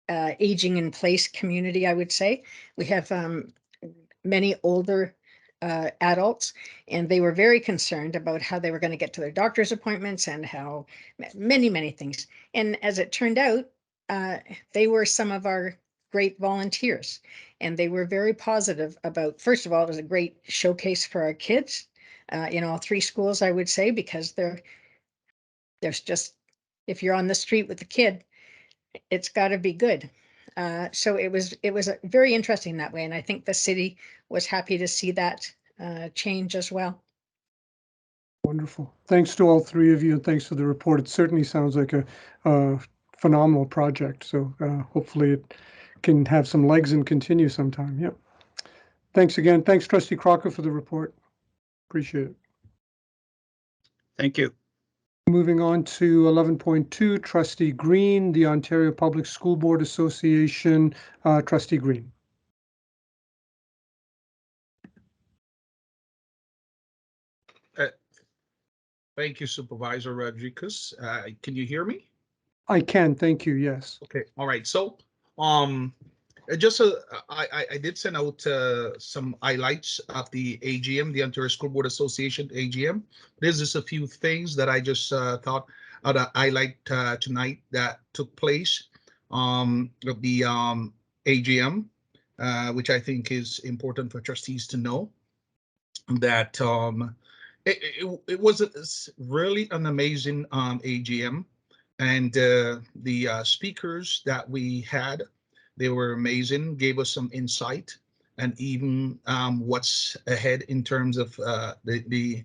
aging in place community. I would say we have many older adults, and they were very concerned about how they were going to get to their doctor's appointments and how many things. And as it turned out, they were some of our great volunteers, and they were very positive about, first of all, it was a great showcase for our kids in all three schools, I would say, because there's just, if you're on the street with the kid, it's got to be good. So it was very interesting that way, and I think the city was happy to see that change as well. Wonderful. Thanks to all three of you, and thanks for the report. It certainly sounds like a phenomenal project. So hopefully it can have some legs and continue sometime. Yeah. Thanks again. Thanks, Trustee Crocker, for the report. Appreciate it. Thank you. Moving on to 11.2, Trustee Green, the Ontario Public School Board Association. Trustee Green. Thank you, Supervisor Rodriguez. Can you hear me? I can, thank you, yes. Okay, all right. So, I did send out some highlights of the AGM, the Ontario School Board Association AGM. There's just a few things that I just thought I'd highlight tonight that took place of the AGM, which I think is important for trustees to know. That it was really an amazing AGM, and the speakers that we had, they were amazing, gave us some insight, and even what's ahead in terms of the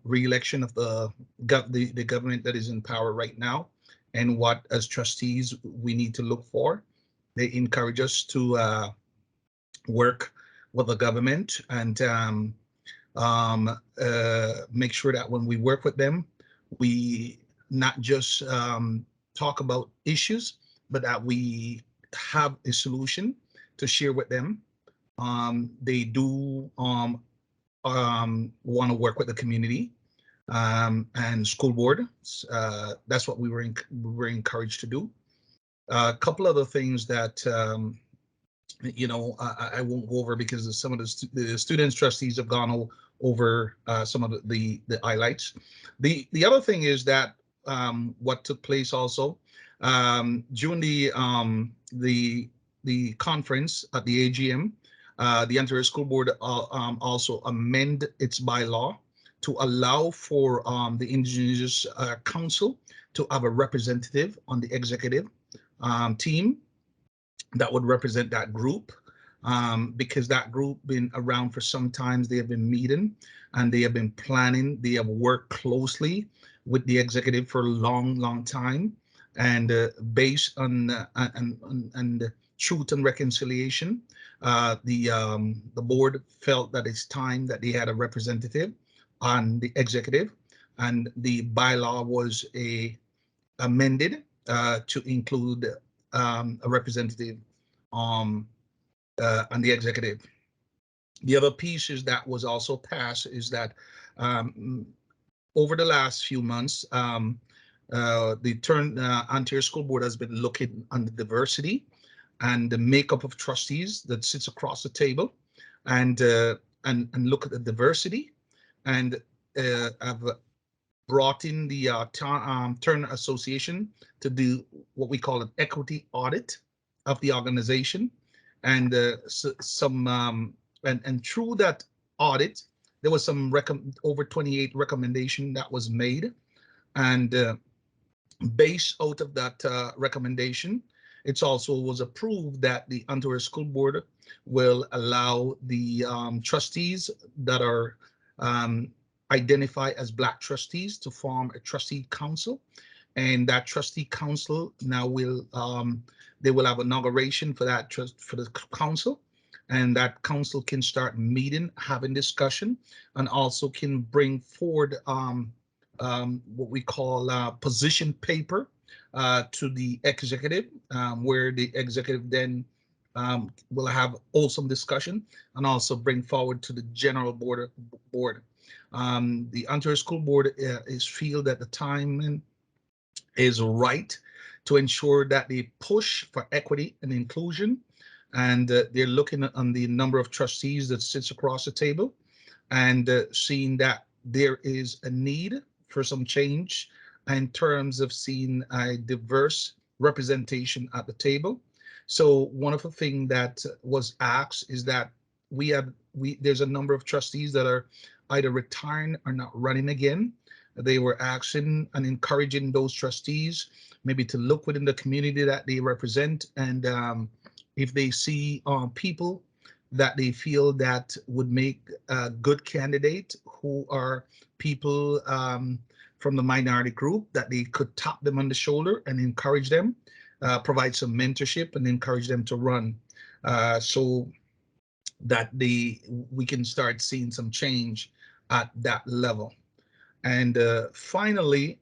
re-election of the government that is in power right now, and what as trustees we need to look for. They encourage us to work with the government and make sure that when we work with them, we not just talk about issues, but that we have a solution to share with them. They do want to work with the community and school board. That's what we were encouraged to do. A couple other things that I won't go over because some of the students trustees have gone over some of the highlights. The other thing is that what took place also during the conference at the AGM, the Ontario School Board also amend its bylaw to allow for the Indigenous Council to have a representative on the executive team that would represent that group, because that group been around for some time. They have been meeting and they have been planning. They have worked closely with the executive for a long time, and based on and truth and reconciliation, the board felt that it's time that they had a representative on the executive, and the bylaw was amended to include a representative on the executive. The other piece is that was also passed is that over the last few months, the Ontario School Board has been looking on the diversity and the makeup of trustees that sits across the table, and look at the diversity, and have brought in the Turner Association to do what we call an equity audit of the organization, and and through that audit, there was some over 28 recommendation that was made, and based out of that recommendation, it also was approved that the Ontario School Board will allow the trustees that are identify as Black trustees to form a trustee council, and that trustee council now will they will have inauguration for that for the council, and that council can start meeting, having discussion, and also can bring forward what we call position paper to the executive, where the executive then will have wholesome discussion and also bring forward to the general board. The Ontario School Board is feel that the time is right to ensure that they push for equity and inclusion, and they're looking on the number of trustees that sits across the table and seeing that there is a need for some change in terms of seeing a diverse representation at the table. So one of the things that was asked is that there's a number of trustees that are either retiring or not running again. They were asking and encouraging those trustees maybe to look within the community that they represent, and if they see people that they feel that would make a good candidate who are people from the minority group, that they could tap them on the shoulder and encourage them, provide some mentorship and encourage them to run, so that we can start seeing some change at that level. And finally,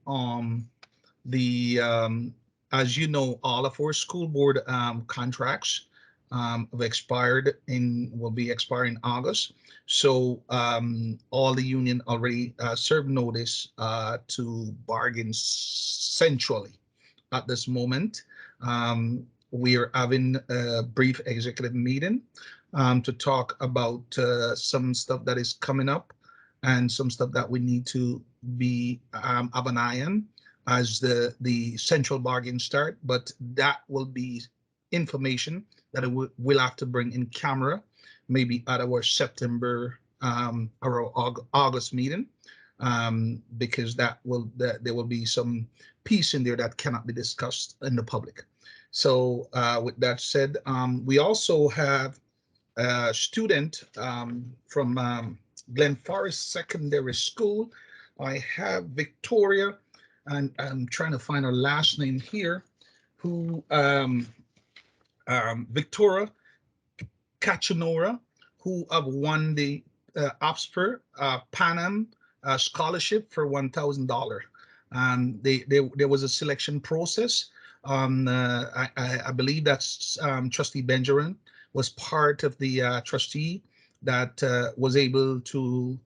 the as you know, all of our school board contracts have expired will be expiring August. So all the union already served notice to bargain centrally at this moment. We are having a brief executive meeting to talk about some stuff that is coming up and some stuff that we need to be have an eye on as the central bargain start. But that will be information that we'll have to bring in camera, maybe at our September or August meeting, because there will be some piece in there that cannot be discussed in the public. So with that said, we also have a student from Glen Forest Secondary School. I have Victoria, and I'm trying to find her last name here, who Victoria Cachanora, who have won the Oxford Pan Am scholarship for $1,000. There was a selection process. I believe that's Trustee Benjamin was part of the trustee that was able to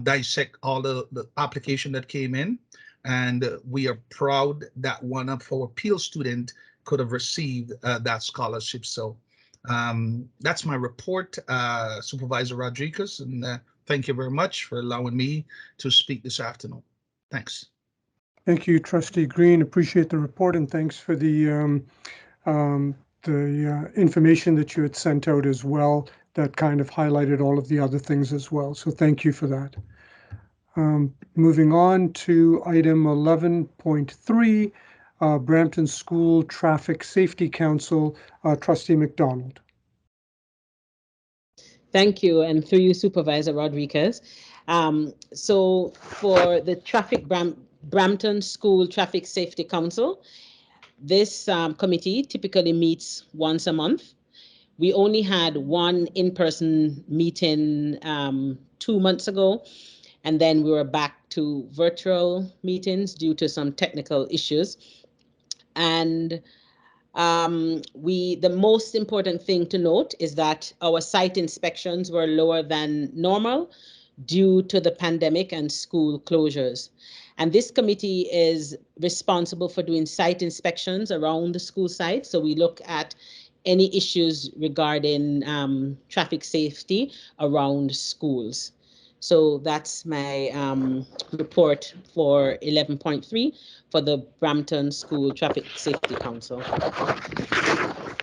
dissect all the application that came in. And we are proud that one of our Peel student could have received that scholarship. So that's my report, Supervisor Rodriguez, and thank you very much for allowing me to speak this afternoon. Thanks. Thank you, Trustee Green. Appreciate the report, and thanks for the information that you had sent out as well that kind of highlighted all of the other things as well. So thank you for that. Moving on to item 11.3, Brampton School Traffic Safety Council, Trustee McDonald. Thank you, and through you, Supervisor Rodriguez. So for the Brampton School Traffic Safety Council, this committee typically meets once a month. We only had one in-person meeting 2 months ago, and then we were back to virtual meetings due to some technical issues. And the most important thing to note is that our site inspections were lower than normal due to the pandemic and school closures. And this committee is responsible for doing site inspections around the school site. So we look at any issues regarding traffic safety around schools. So that's my report for 11.3 for the Brampton School Traffic Safety Council.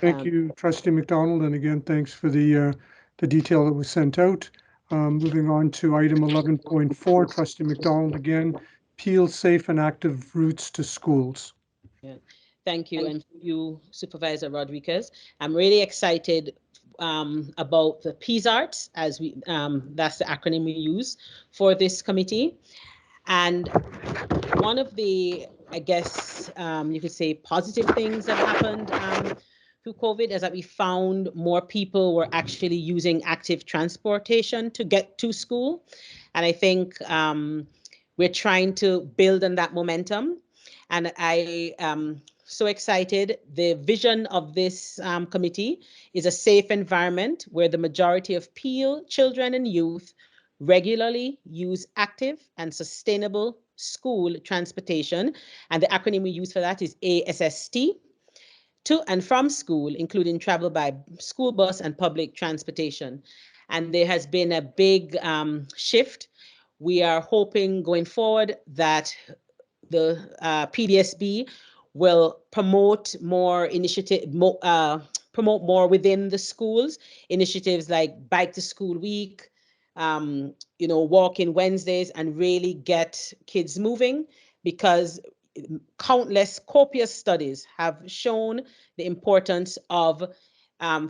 Thank you, Trustee McDonald, and again, thanks for the detail that was sent out. Moving on to item 11.4, Trustee McDonald again, Peel Safe and Active Routes to Schools. Yeah. Thank you, and you, Supervisor Rodriguez. I'm really excited about the PSARTs, as that's the acronym we use for this committee. And one of the, I guess you could say, positive things that happened through COVID is that we found more people were actually using active transportation to get to school. And I think we're trying to build on that momentum. And I am so excited. The vision of this committee is a safe environment where the majority of Peel children and youth regularly use active and sustainable school transportation. And the acronym we use for that is ASST. To and from school, including travel by school bus and public transportation. And there has been a big shift. We are hoping going forward that the PDSB will promote more promote more within the schools, initiatives like Bike to School Week, Walk-in Wednesdays, and really get kids moving, because countless copious studies have shown the importance of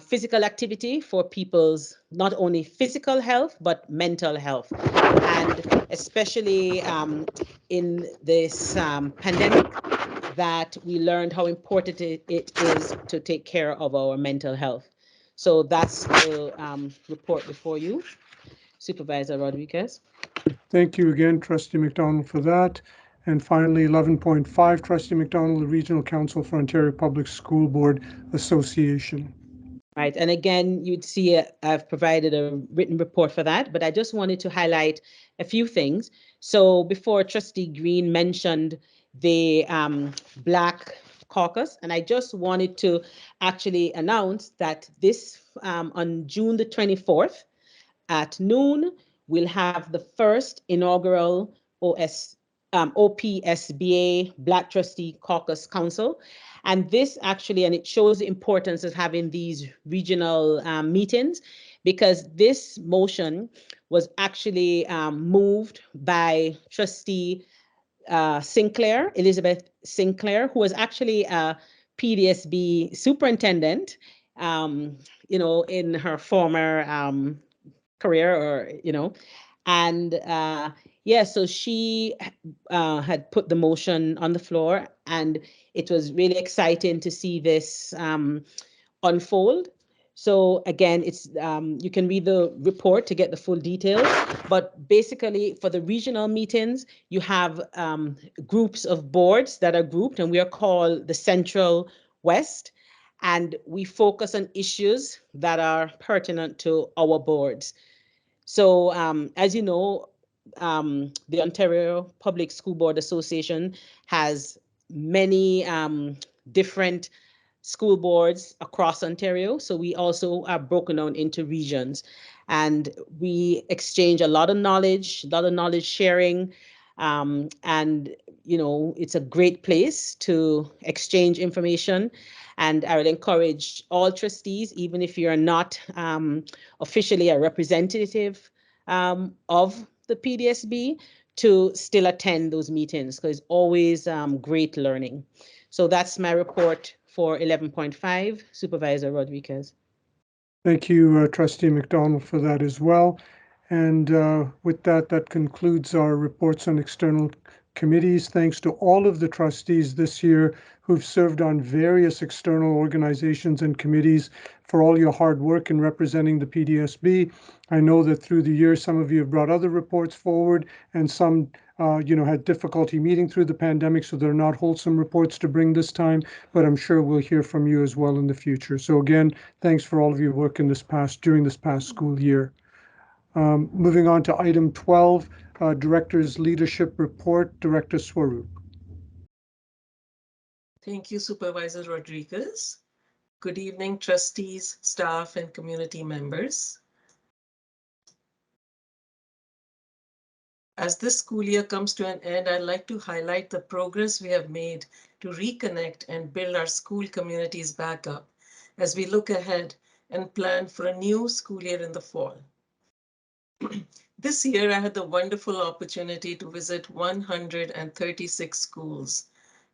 physical activity for people's not only physical health, but mental health. And especially in this pandemic, that we learned how important it is to take care of our mental health. So that's the report before you, Supervisor Rodriguez. Thank you again, Trustee McDonald, for that. And finally, 11.5, Trustee McDonald, the Regional Council for Ontario Public School Board Association. Right, and again, you'd see I've provided a written report for that, but I just wanted to highlight a few things. So before, Trustee Green mentioned the Black Caucus, and I just wanted to actually announce that this on June the 24th at noon, we'll have the first inaugural OPSBA Black Trustee Caucus Council. And this actually, and it shows the importance of having these regional meetings, because this motion was actually moved by Trustee Sinclair, Elizabeth Sinclair, who was actually a PDSB superintendent, in her former career, and so she had put the motion on the floor, and it was really exciting to see this unfold. So again, it's you can read the report to get the full details, but basically for the regional meetings, you have groups of boards that are grouped, and we are called the Central West, and we focus on issues that are pertinent to our boards. So as you know, the Ontario Public School Board Association has many different school boards across Ontario. So we also are broken down into regions, and we exchange a lot of knowledge sharing. And, it's a great place to exchange information. And I would encourage all trustees, even if you're not officially a representative of the PDSB, to still attend those meetings, because it's always great learning. So that's my report for 11.5. Supervisor Rodriguez. Thank you, Trustee McDonald, for that as well. And with that, that concludes our reports on external committees. Thanks to all of the trustees this year who've served on various external organizations and committees for all your hard work in representing the PDSB. I know that through the year, some of you have brought other reports forward, and some had difficulty meeting through the pandemic, so they're not wholesome reports to bring this time, but I'm sure we'll hear from you as well in the future. So again, thanks for all of your work during this past school year. Moving on to item 12, Director's Leadership Report, Director Swaroop. Thank you, Supervisor Rodriguez. Good evening, trustees, staff, and community members. As this school year comes to an end, I'd like to highlight the progress we have made to reconnect and build our school communities back up as we look ahead and plan for a new school year in the fall. This year, I had the wonderful opportunity to visit 136 schools,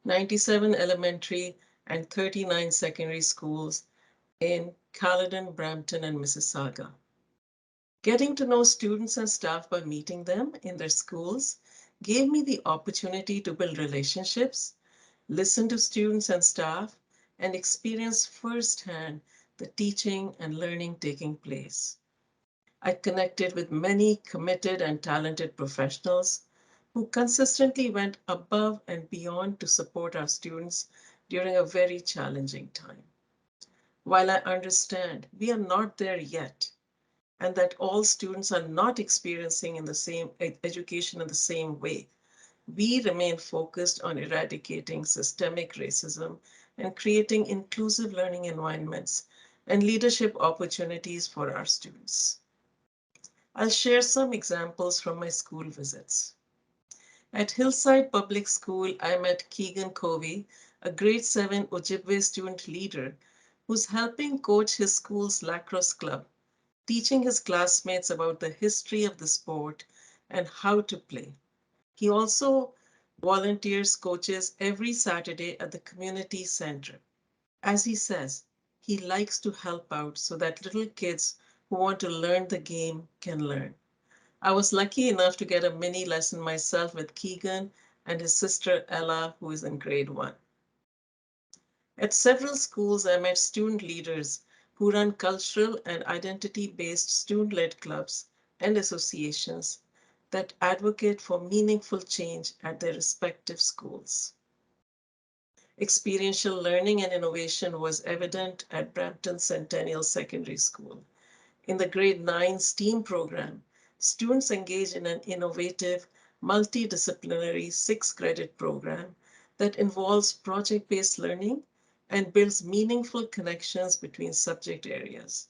97 elementary and 39 secondary schools in Caledon, Brampton, and Mississauga. Getting to know students and staff by meeting them in their schools gave me the opportunity to build relationships, listen to students and staff, and experience firsthand the teaching and learning taking place. I connected with many committed and talented professionals who consistently went above and beyond to support our students during a very challenging time. While I understand we are not there yet, and that all students are not experiencing in the same education in the same way, we remain focused on eradicating systemic racism and creating inclusive learning environments and leadership opportunities for our students. I'll share some examples from my school visits. At Hillside Public School, I met Keegan Covey, a grade 7 Ojibwe student leader who's helping coach his school's lacrosse club, teaching his classmates about the history of the sport and how to play. He also volunteers coaches every Saturday at the community center. As he says, he likes to help out so that little kids who want to learn the game can learn. I was lucky enough to get a mini lesson myself with Keegan and his sister Ella, who is in grade 1. At several schools, I met student leaders who run cultural and identity-based student-led clubs and associations that advocate for meaningful change at their respective schools. Experiential learning and innovation was evident at Brampton Centennial Secondary School. In the grade 9 STEAM program, students engage in an innovative, multidisciplinary 6-credit program that involves project-based learning and builds meaningful connections between subject areas.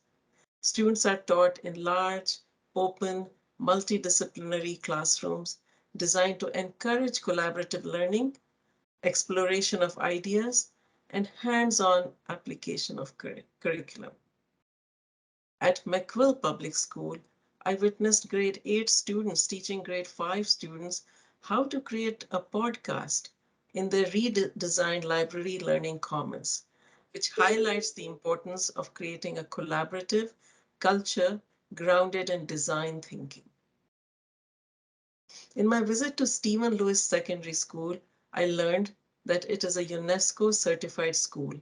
Students are taught in large, open, multidisciplinary classrooms designed to encourage collaborative learning, exploration of ideas, and hands-on application of curriculum. At McQuill Public School, I witnessed grade 8 students teaching grade 5 students how to create a podcast in their redesigned library Learning Commons, which highlights the importance of creating a collaborative culture grounded in design thinking. In my visit to Stephen Lewis Secondary School, I learned that it is a UNESCO certified school,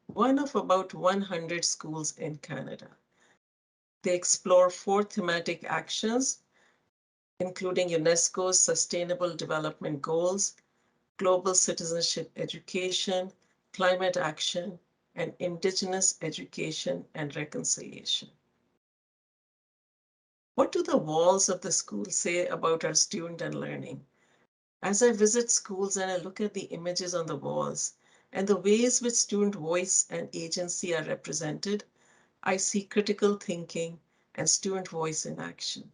one of about 100 schools in Canada. They explore 4 thematic actions, including UNESCO's Sustainable Development Goals, global citizenship education, climate action, and Indigenous education and reconciliation. What do the walls of the school say about our student and learning? As I visit schools and I look at the images on the walls and the ways which student voice and agency are represented, I see critical thinking and student voice in action.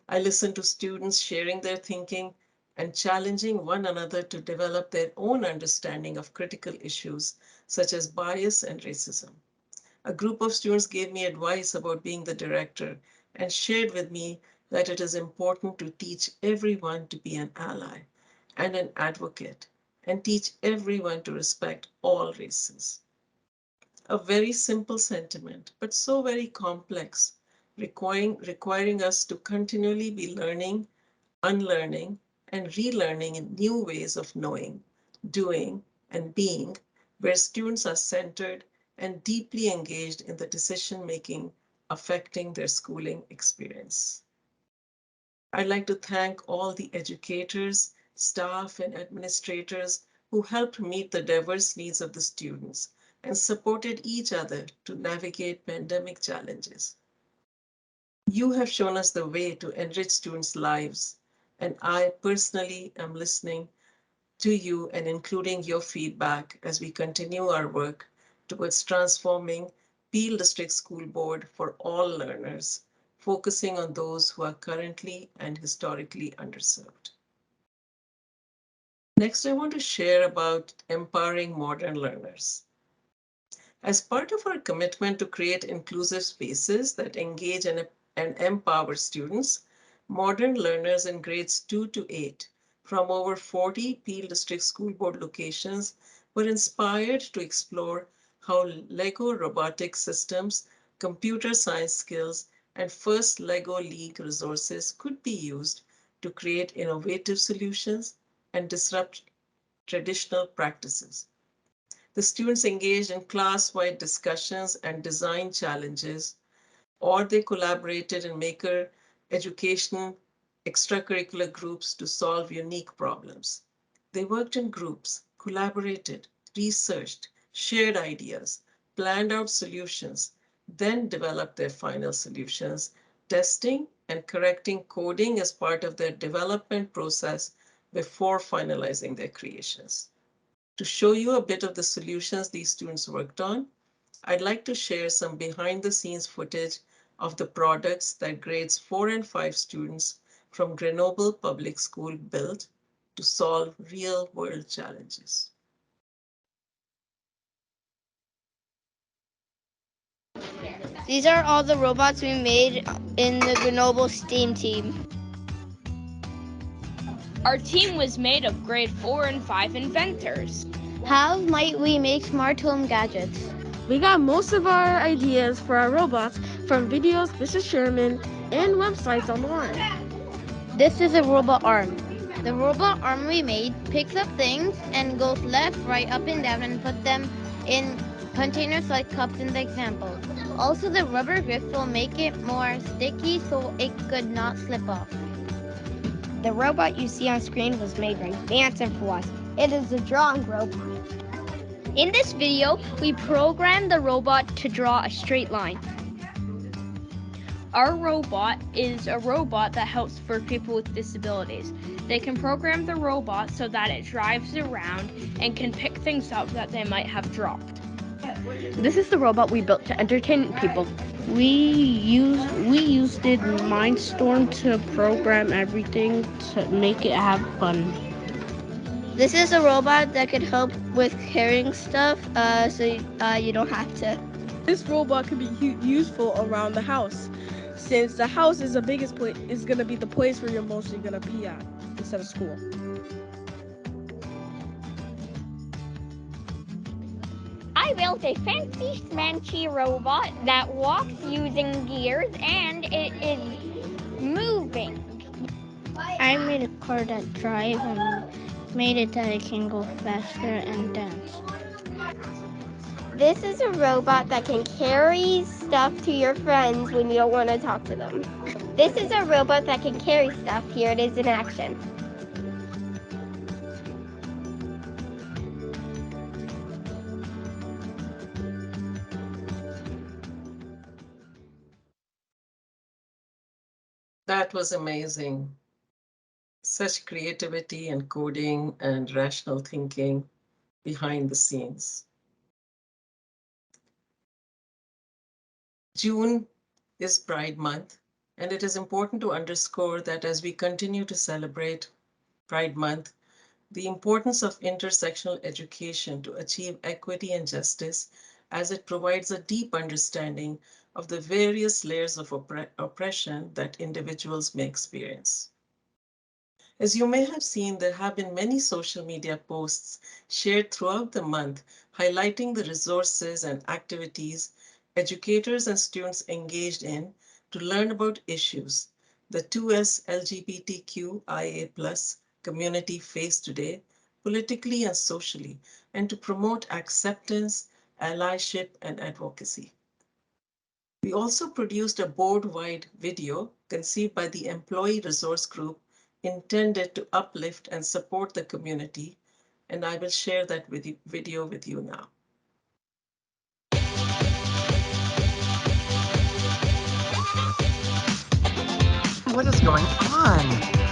I listen to students sharing their thinking and challenging one another to develop their own understanding of critical issues such as bias and racism. A group of students gave me advice about being the director and shared with me that it is important to teach everyone to be an ally and an advocate and teach everyone to respect all races. A very simple sentiment, but so very complex, requiring us to continually be learning, unlearning, and relearning in new ways of knowing, doing, and being, where students are centered and deeply engaged in the decision-making affecting their schooling experience. I'd like to thank all the educators, staff, and administrators who helped meet the diverse needs of the students and supported each other to navigate pandemic challenges. You have shown us the way to enrich students' lives, and I personally am listening to you and including your feedback as we continue our work towards transforming Peel District School Board for all learners, focusing on those who are currently and historically underserved. Next, I want to share about empowering modern learners. As part of our commitment to create inclusive spaces that engage and empower students, modern learners in grades 2 to 8 from over 40 Peel District School Board locations were inspired to explore how Lego robotic systems, computer science skills, and first Lego League resources could be used to create innovative solutions and disrupt traditional practices. The students engaged in class-wide discussions and design challenges, or they collaborated in maker educational extracurricular groups to solve unique problems. They worked in groups, collaborated, researched, shared ideas, planned out solutions, then developed their final solutions, testing and correcting coding as part of their development process before finalizing their creations. To show you a bit of the solutions these students worked on, I'd like to share some behind the scenes footage of the products that grades 4 and 5 students from Grenoble Public School built to solve real world challenges. These are all the robots we made in the Grenoble STEAM team. Our team was made of grade 4 and 5 inventors. How might we make smart home gadgets? We got most of our ideas for our robots from videos Mrs. Sherman and websites online. This is a robot arm. The robot arm we made picks up things and goes left, right, up, and down and put them in containers like cups in the example. Also, the rubber grips will make it more sticky so it could not slip off. The robot you see on screen was made by Vance and Fawaz. It is a drawing robot. In this video, we programmed the robot to draw a straight line. Our robot is a robot that helps for people with disabilities. They can program the robot so that it drives around and can pick things up that they might have dropped. This is the robot we built to entertain people. We used it in Mindstorm to program everything to make it have fun. This is a robot that could help with carrying stuff, so you don't have to. This robot could be useful around the house, since the house is the biggest place, is gonna be the place where you're mostly gonna be at instead of school. I built a fancy smanchy robot that walks using gears and it is moving. I made a car that drives and made it that it can go faster and dance. This is a robot that can carry stuff to your friends when you don't want to talk to them. This is a robot that can carry stuff. Here it is in action. That was amazing. Such creativity and coding and rational thinking behind the scenes. June is Pride Month, and it is important to underscore that as we continue to celebrate Pride Month, the importance of intersectional education to achieve equity and justice, as it provides a deep understanding of the various layers of oppression that individuals may experience. As you may have seen, there have been many social media posts shared throughout the month highlighting the resources and activities educators and students engaged in to learn about issues the 2S LGBTQIA+ community face today, politically and socially, and to promote acceptance, allyship, and advocacy. We also produced a board-wide video conceived by the Employee Resource Group intended to uplift and support the community, and I will share that video with you now. What is going on?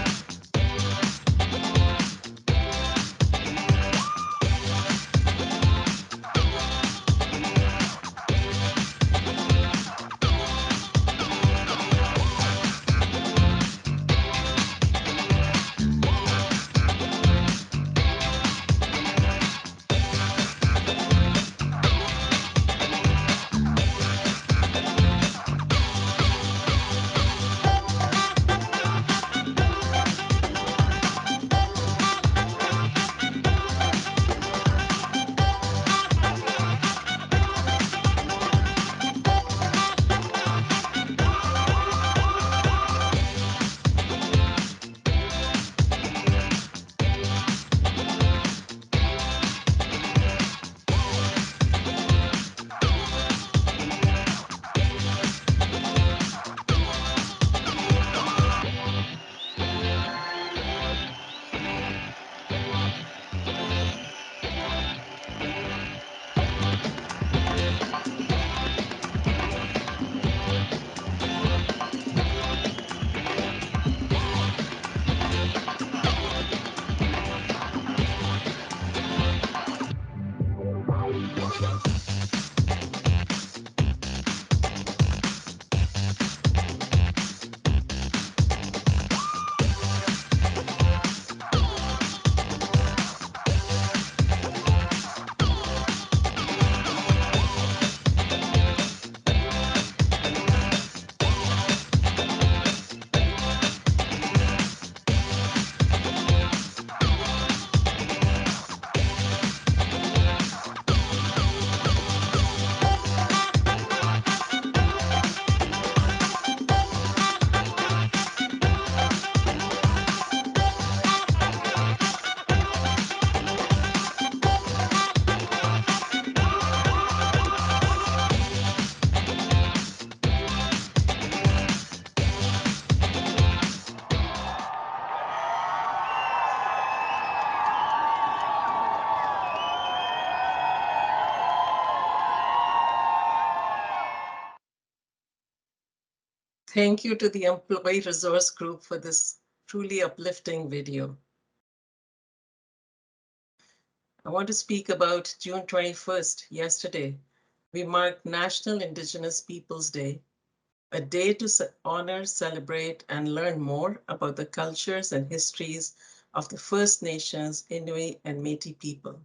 Thank you to the Employee Resource Group for this truly uplifting video. I want to speak about June 21st, yesterday. We marked National Indigenous Peoples Day, a day to honor, celebrate, and learn more about the cultures and histories of the First Nations, Inuit, and Métis people.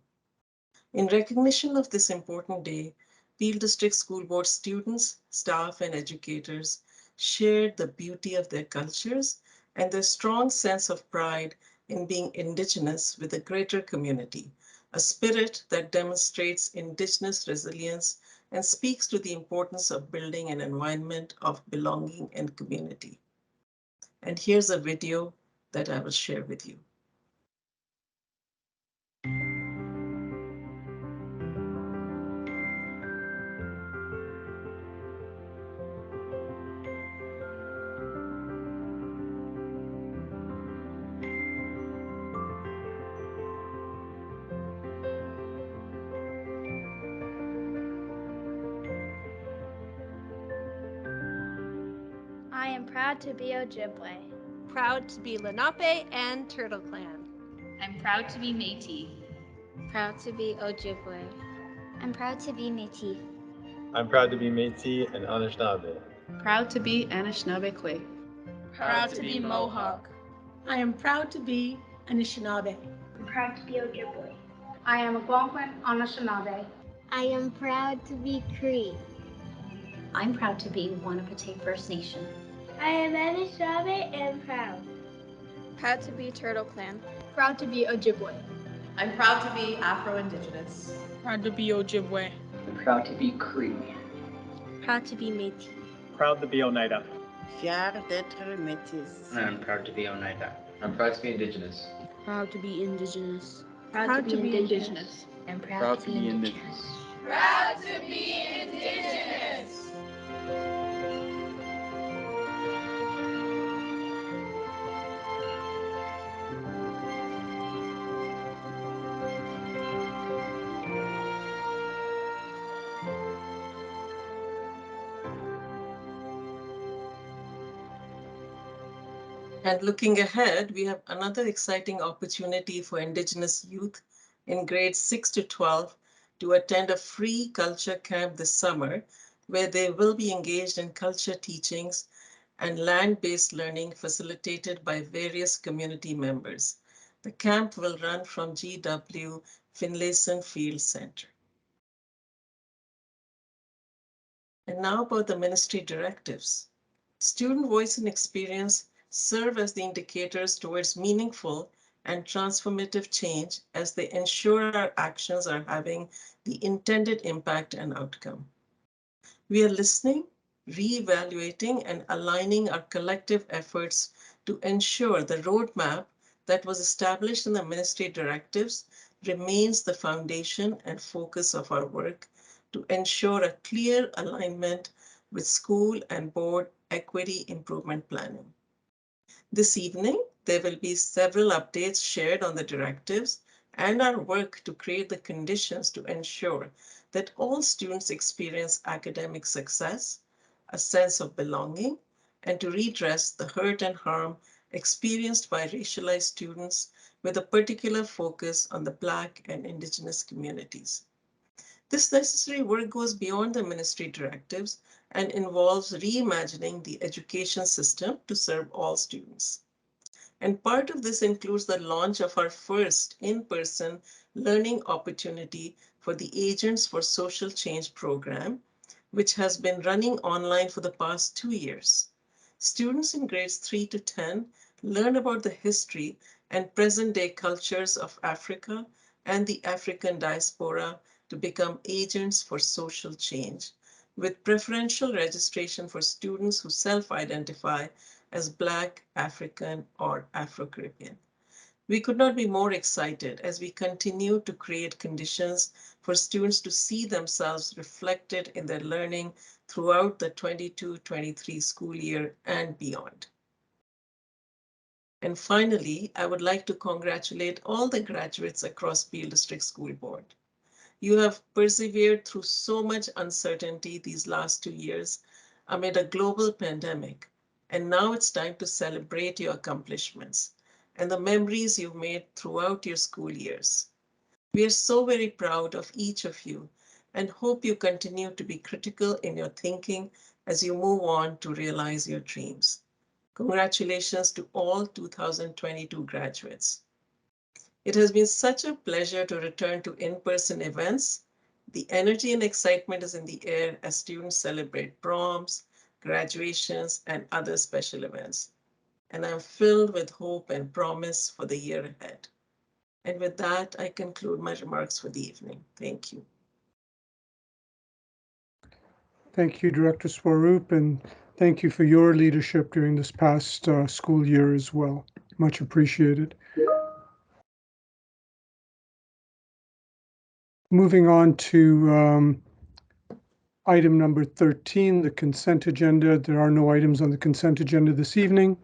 In recognition of this important day, Peel District School Board students, staff, and educators shared the beauty of their cultures and their strong sense of pride in being Indigenous with a greater community, a spirit that demonstrates Indigenous resilience and speaks to the importance of building an environment of belonging and community. And here's a video that I will share with you. I am proud to be Ojibwe. Proud to be Lenape and Turtle Clan. I'm proud to be Métis. Proud to be Ojibwe. I'm proud to be Métis. I'm proud to be Métis and Anishinaabe. Proud to be Anishinaabe. Proud to be Mohawk. I am proud to be Anishinaabe. I'm proud to be Ojibwe. I am Algonquin Anishinaabe. I am proud to be Cree. I'm proud to be Wanapate First Nation. I am Anishinaabe and proud. Proud to be Turtle Clan. Proud to be Ojibwe. I'm proud to be Afro-Indigenous. Proud to be Ojibwe. I'm proud to be Cree. Proud to be Métis. Proud to be Oneida. Fier d'être métis. I'm proud to be Oneida. I'm proud to be Indigenous. Proud to be Indigenous. Proud to be Indigenous. I'm Proud to be Indigenous. Proud to be Indigenous. And looking ahead, we have another exciting opportunity for Indigenous youth in grades 6 to 12 to attend a free culture camp this summer, where they will be engaged in culture teachings and land-based learning facilitated by various community members. The camp will run from GW Finlayson Field Center. And now about the ministry directives. Student voice and experience serve as the indicators towards meaningful and transformative change as they ensure our actions are having the intended impact and outcome. We are listening, reevaluating, and aligning our collective efforts to ensure the roadmap that was established in the ministry directives remains the foundation and focus of our work to ensure a clear alignment with school and board equity improvement planning. This evening, there will be several updates shared on the directives and our work to create the conditions to ensure that all students experience academic success, a sense of belonging, and to redress the hurt and harm experienced by racialized students with a particular focus on the Black and Indigenous communities. This necessary work goes beyond the ministry directives and involves reimagining the education system to serve all students. And part of this includes the launch of our first in-person learning opportunity for the Agents for Social Change program, which has been running online for the past 2 years. Students in grades 3 to 10 learn about the history and present-day cultures of Africa and the African diaspora to become agents for social change, with preferential registration for students who self-identify as Black, African, or Afro-Caribbean. We could not be more excited as we continue to create conditions for students to see themselves reflected in their learning throughout the 22-23 school year and beyond. And finally, I would like to congratulate all the graduates across Peel District School Board. You have persevered through so much uncertainty these last 2 years amid a global pandemic, And now it's time to celebrate your accomplishments and the memories you've made throughout your school years. We are so very proud of each of you and hope you continue to be critical in your thinking as you move on to realize your dreams. Congratulations to all 2022 graduates. It has been such a pleasure to return to in-person events. The energy and excitement is in the air as students celebrate proms, graduations, and other special events. And I'm filled with hope and promise for the year ahead. And with that, I conclude my remarks for the evening. Thank you. Thank you, Director Swaroop, and thank you for your leadership during this past school year as well. Much appreciated. Moving on to item number 13, the consent agenda. There are no items on the consent agenda this evening.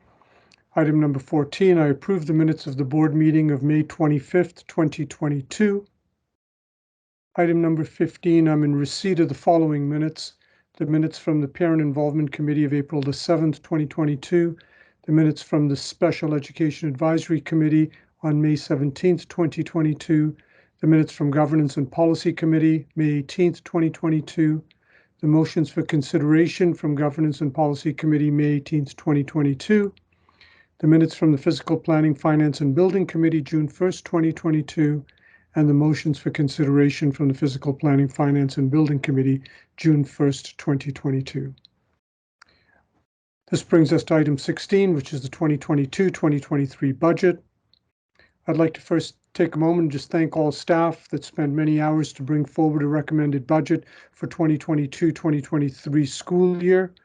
Item number 14, I approve the minutes of the board meeting of May 25th, 2022. Item number 15, I'm in receipt of the following minutes. The minutes from the Parent Involvement Committee of April the 7th, 2022. The minutes from the Special Education Advisory Committee on May 17th, 2022. The minutes from Governance and Policy Committee, May 18th, 2022. The motions for consideration from Governance and Policy Committee, May 18th, 2022. The minutes from the Physical Planning, Finance and Building Committee, June 1st, 2022. And the motions for consideration from the Physical Planning, Finance and Building Committee, June 1st, 2022. This brings us to item 16, which is the 2022-2023 budget. I'd like to first take a moment and just thank all staff that spent many hours to bring forward a recommended budget for 2022-2023 school year.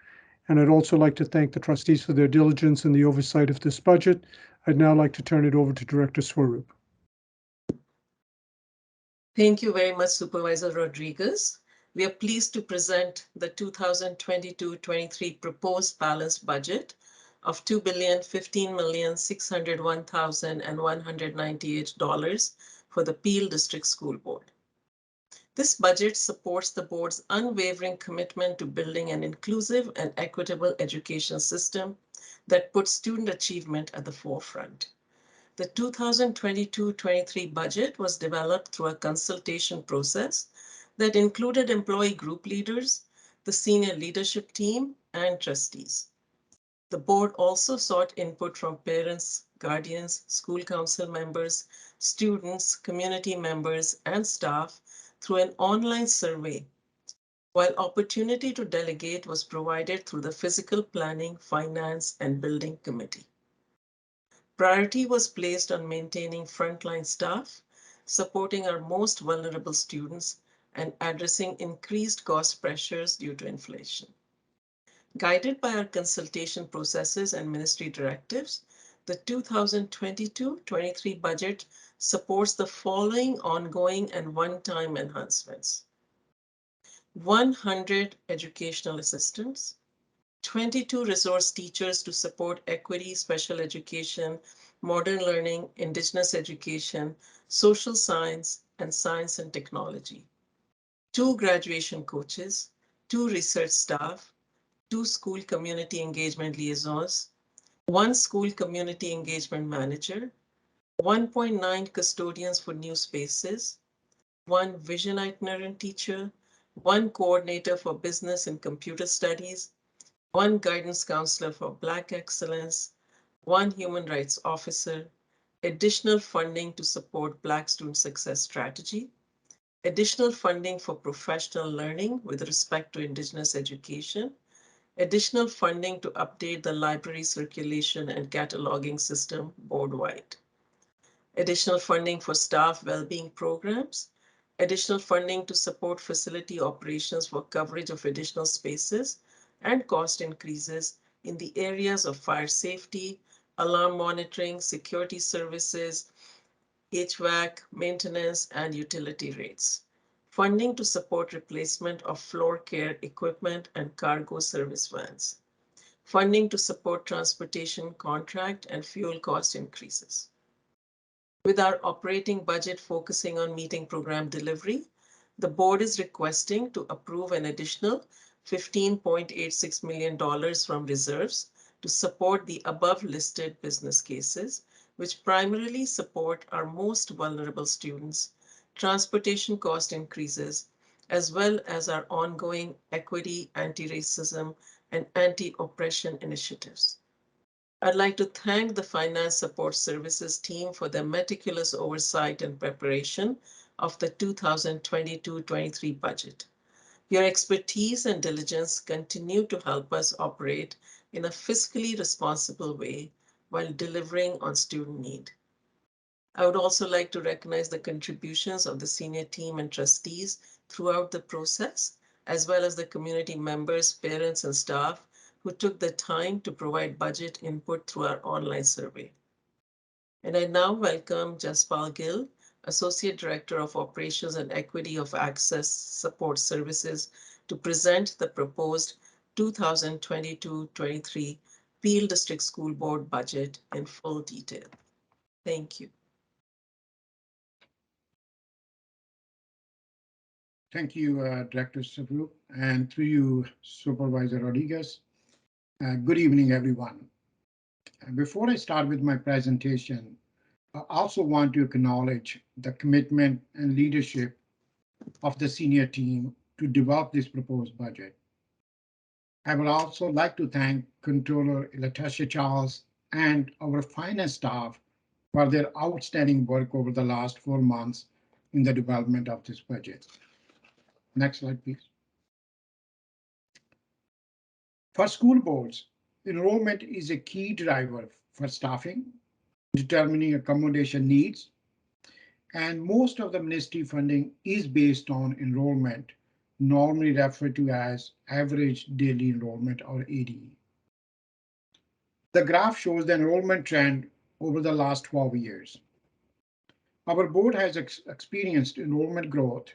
And I'd also like to thank the trustees for their diligence in the oversight of this budget. I'd now like to turn it over to Director Swaroop. Thank you very much, Supervisor Rodriguez. We are pleased to present the 2022-23 proposed balanced budget of $2,015,601,198 for the Peel District School Board. This budget supports the board's unwavering commitment to building an inclusive and equitable education system that puts student achievement at the forefront. The 2022-23 budget was developed through a consultation process that included employee group leaders, the senior leadership team, and trustees. The board also sought input from parents, guardians, school council members, students, community members, and staff through an online survey, while opportunity to delegate was provided through the Physical Planning, Finance, and Building Committee. Priority was placed on maintaining frontline staff, supporting our most vulnerable students, and addressing increased cost pressures due to inflation. Guided by our consultation processes and ministry directives, the 2022-23 budget supports the following ongoing and one-time enhancements: 100 educational assistants, 22 resource teachers to support equity, special education, modern learning, Indigenous education, social science, and science and technology, 2 graduation coaches, 2 research staff, 2 school community engagement liaisons, 1 school community engagement manager, 1.9 custodians for new spaces, 1 vision itinerant teacher, 1 coordinator for business and computer studies, 1 guidance counselor for Black excellence, 1 human rights officer, additional funding to support Black student success strategy, additional funding for professional learning with respect to Indigenous education, additional funding to update the library circulation and cataloging system board-wide, additional funding for staff well-being programs, additional funding to support facility operations for coverage of additional spaces, and cost increases in the areas of fire safety, alarm monitoring, security services, HVAC, maintenance, and utility rates. Funding to support replacement of floor care equipment and cargo service vans. Funding to support transportation contract and fuel cost increases. With our operating budget focusing on meeting program delivery, the board is requesting to approve an additional $15.86 million from reserves to support the above listed business cases, which primarily support our most vulnerable students, transportation cost increases, as well as our ongoing equity, anti-racism, and anti-oppression initiatives. I'd like to thank the Finance Support Services team for their meticulous oversight and preparation of the 2022-23 budget. Your expertise and diligence continue to help us operate in a fiscally responsible way while delivering on student need. I would also like to recognize the contributions of the senior team and trustees throughout the process, as well as the community members, parents, and staff who took the time to provide budget input through our online survey. And I now welcome Jaspal Gill, Associate Director of Operations and Equity of Access Support Services, to present the proposed 2022-23 Peel District School Board budget in full detail. Thank you. Thank you, Director Sabru, and through you, Supervisor Rodriguez. Good evening, everyone. Before I start with my presentation, I also want to acknowledge the commitment and leadership of the senior team to develop this proposed budget. I would also like to thank Controller Latasha Charles and our finance staff for their outstanding work over the last 4 months in the development of this budget. Next slide, please. For school boards, enrollment is a key driver for staffing, determining accommodation needs, and most of the ministry funding is based on enrollment, normally referred to as average daily enrollment or ADE. The graph shows the enrollment trend over the last 12 years. Our board has experienced enrollment growth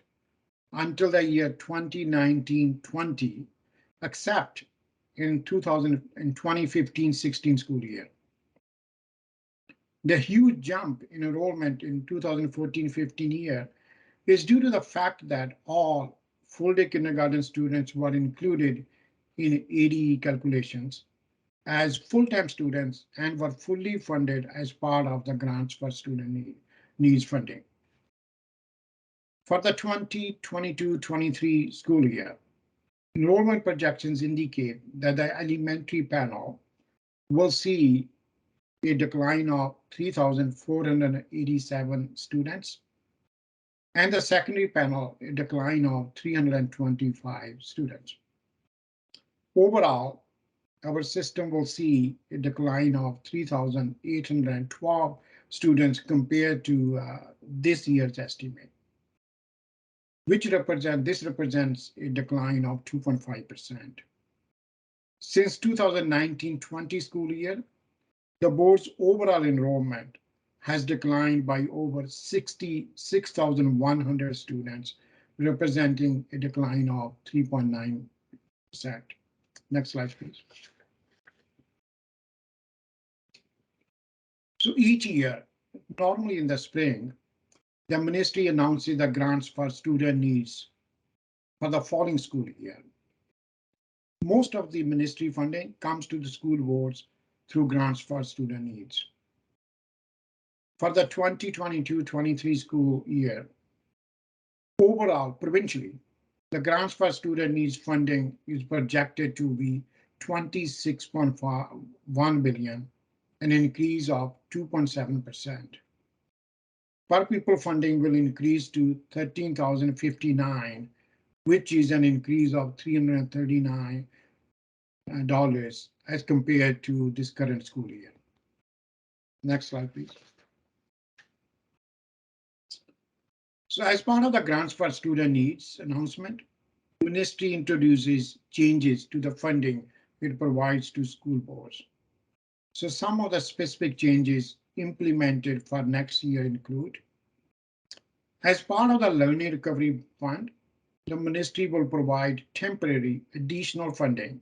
until the year 2019-20, except in 2015-16 school year. The huge jump in enrollment in 2014-15 year is due to the fact that all full-day kindergarten students were included in ADE calculations as full-time students and were fully funded as part of the grants for student needs funding. For the 2022-23 school year, enrollment projections indicate that the elementary panel will see a decline of 3,487 students, and the secondary panel a decline of 325 students. Overall, our system will see a decline of 3,812 students compared to this year's estimate, which represents a decline of 2.5%. Since 2019-20 school year, the board's overall enrollment has declined by over 66,100 students, representing a decline of 3.9%. Next slide, please. So each year, normally in the spring, the ministry announces the grants for student needs for the following school year. Most of the ministry funding comes to the school boards through grants for student needs. For the 2022-23 school year, overall, provincially, the grants for student needs funding is projected to be 26.1 billion, an increase of 2.7%. Per pupil funding will increase to 13,059, which is an increase of $339 as compared to this current school year. Next slide, please. So as part of the grants for student needs announcement, the ministry introduces changes to the funding it provides to school boards. So some of the specific changes implemented for next year include, as part of the Learning Recovery Fund, the ministry will provide temporary additional funding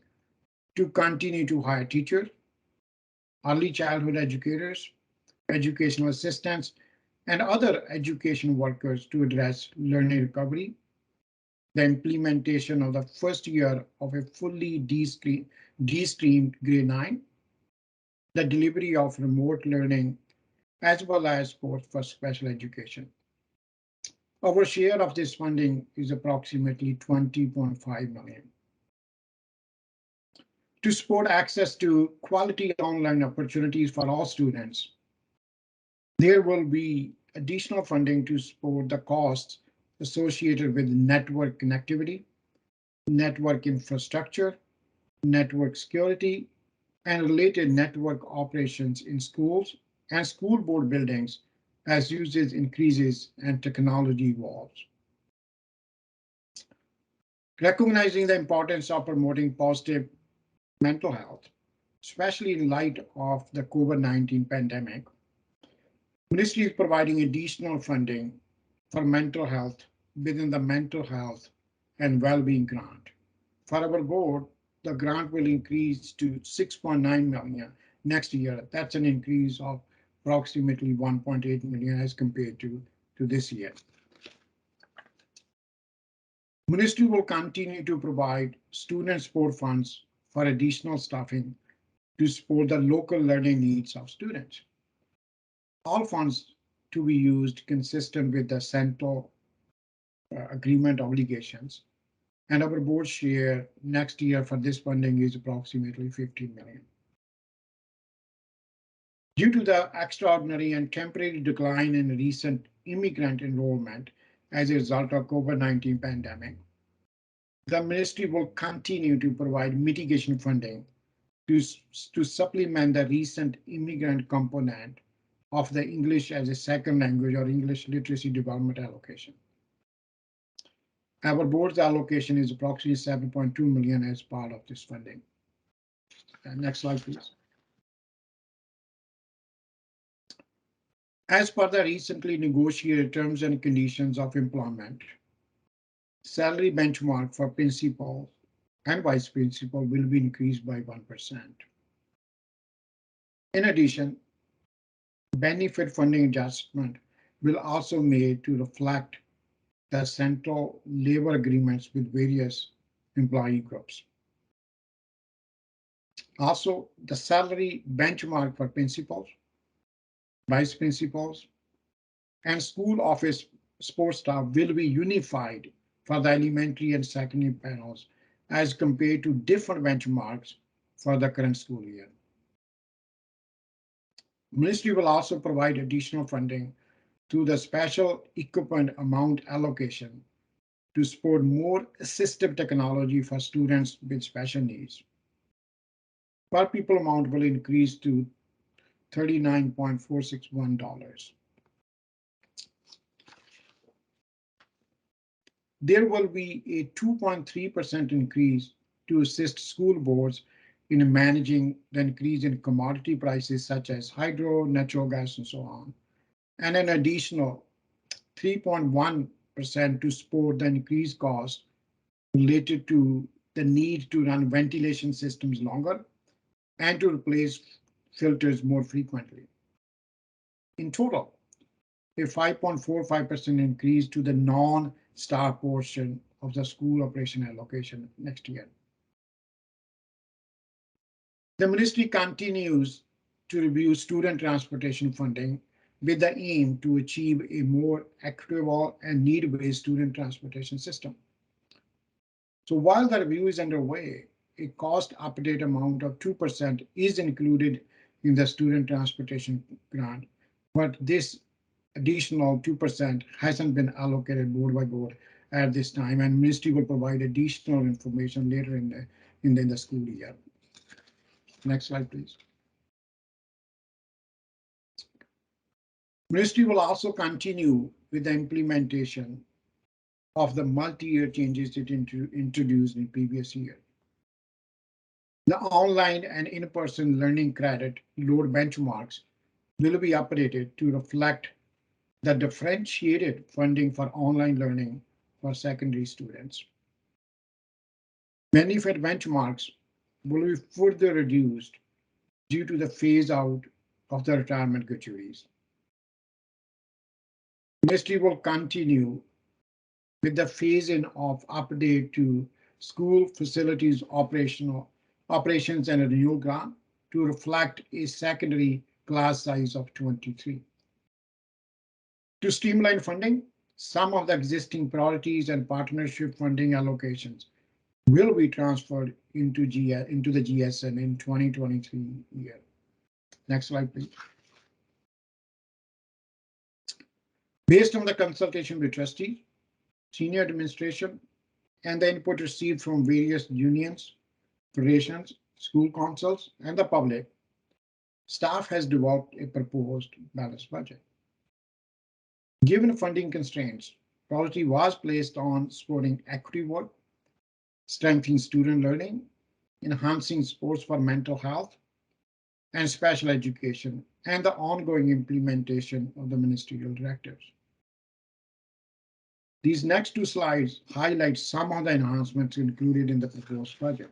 to continue to hire teachers, early childhood educators, educational assistants, and other education workers to address learning recovery, the implementation of the first year of a fully de-streamed grade 9, the delivery of remote learning, as well as sports for special education. Our share of this funding is approximately 20.5 million. To support access to quality online opportunities for all students, there will be additional funding to support the costs associated with network connectivity, network infrastructure, network security, and related network operations in schools and school board buildings as usage increases and technology evolves. Recognizing the importance of promoting positive mental health, especially in light of the COVID-19 pandemic, Ministry is providing additional funding for mental health within the mental health and well-being grant. For our board, the grant will increase to 6.9 million next year. That's an increase of approximately 1.8 million as compared to this year. Ministry will continue to provide student support funds for additional staffing to support the local learning needs of students. All funds to be used consistent with the central agreement obligations, and our board share next year for this funding is approximately 15 million. Due to the extraordinary and temporary decline in recent immigrant enrollment as a result of COVID-19 pandemic, the ministry will continue to provide mitigation funding to supplement the recent immigrant component of the English as a second language or English literacy development allocation. Our board's allocation is approximately 7.2 million as part of this funding. Next slide, please. As per the recently negotiated terms and conditions of employment, salary benchmark for principal and vice principal will be increased by 1%. In addition, benefit funding adjustment will also made to reflect the central labor agreements with various employee groups. Also, the salary benchmark for principals, vice principals, and school office sports staff will be unified for the elementary and secondary panels as compared to different benchmarks for the current school year. Ministry will also provide additional funding to the special equipment amount allocation to support more assistive technology for students with special needs. Per pupil amount will increase to $39.461. There will be a 2.3% increase to assist school boards in managing the increase in commodity prices such as hydro, natural gas, and so on, and an additional 3.1% to support the increased cost related to the need to run ventilation systems longer and to replace filters more frequently. In total, a 5.45% increase to the non-staff portion of the school operation allocation next year. The ministry continues to review student transportation funding with the aim to achieve a more equitable and need-based student transportation system. So while the review is underway, a cost update amount of 2% is included in the student transportation grant, but this additional 2% hasn't been allocated board by board at this time, and ministry will provide additional information later in the school year. Next slide, please. Ministry will also continue with the implementation of the multi-year changes it introduced in previous year. The online and in-person learning credit load benchmarks will be updated to reflect the differentiated funding for online learning for secondary students. Benefit benchmarks will be further reduced due to the phase out of the retirement gratuities. Ministry will continue with the phase-in of update to school facilities operations and a renewal grant to reflect a secondary class size of 23. To streamline funding, some of the existing priorities and partnership funding allocations will be transferred into the GSN in 2023 year. Next slide, please. Based on the consultation with trustees, senior administration, and the input received from various unions, federations, school councils, and the public, staff has developed a proposed balanced budget. Given funding constraints, priority was placed on supporting equity work, strengthening student learning, enhancing sports for mental health, and special education, and the ongoing implementation of the ministerial directives. These next two slides highlight some of the enhancements included in the proposed budget.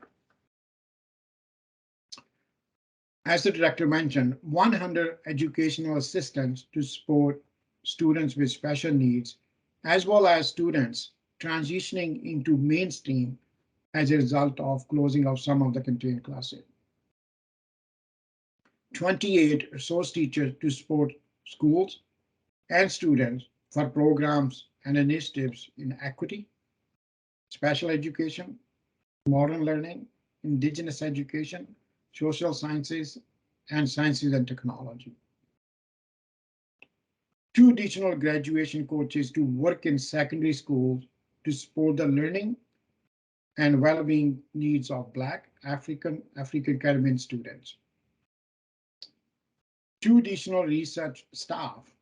As the director mentioned, 100 educational assistants to support students with special needs, as well as students transitioning into mainstream as a result of closing of some of the contained classes. 28 resource teachers to support schools and students for programs and initiatives in equity, special education, modern learning, indigenous education, social sciences, and sciences and technology. 2 additional graduation coaches to work in secondary schools to support the learning and well-being needs of Black, African Caribbean students. 2 additional research staff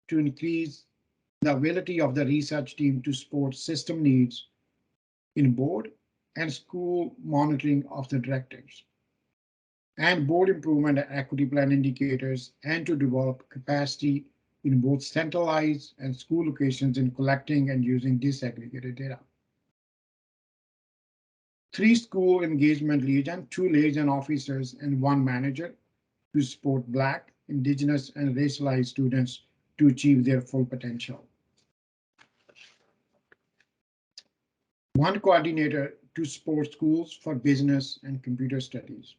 to increase the ability of the research team to support system needs in board and school monitoring of the directives, and board improvement and equity plan indicators, and to develop capacity in both centralized and school locations in collecting and using disaggregated data. 3 school engagement liaison, 2 liaison officers, and 1 manager to support Black, Indigenous, and racialized students to achieve their full potential. 1 coordinator to support schools for business and computer studies.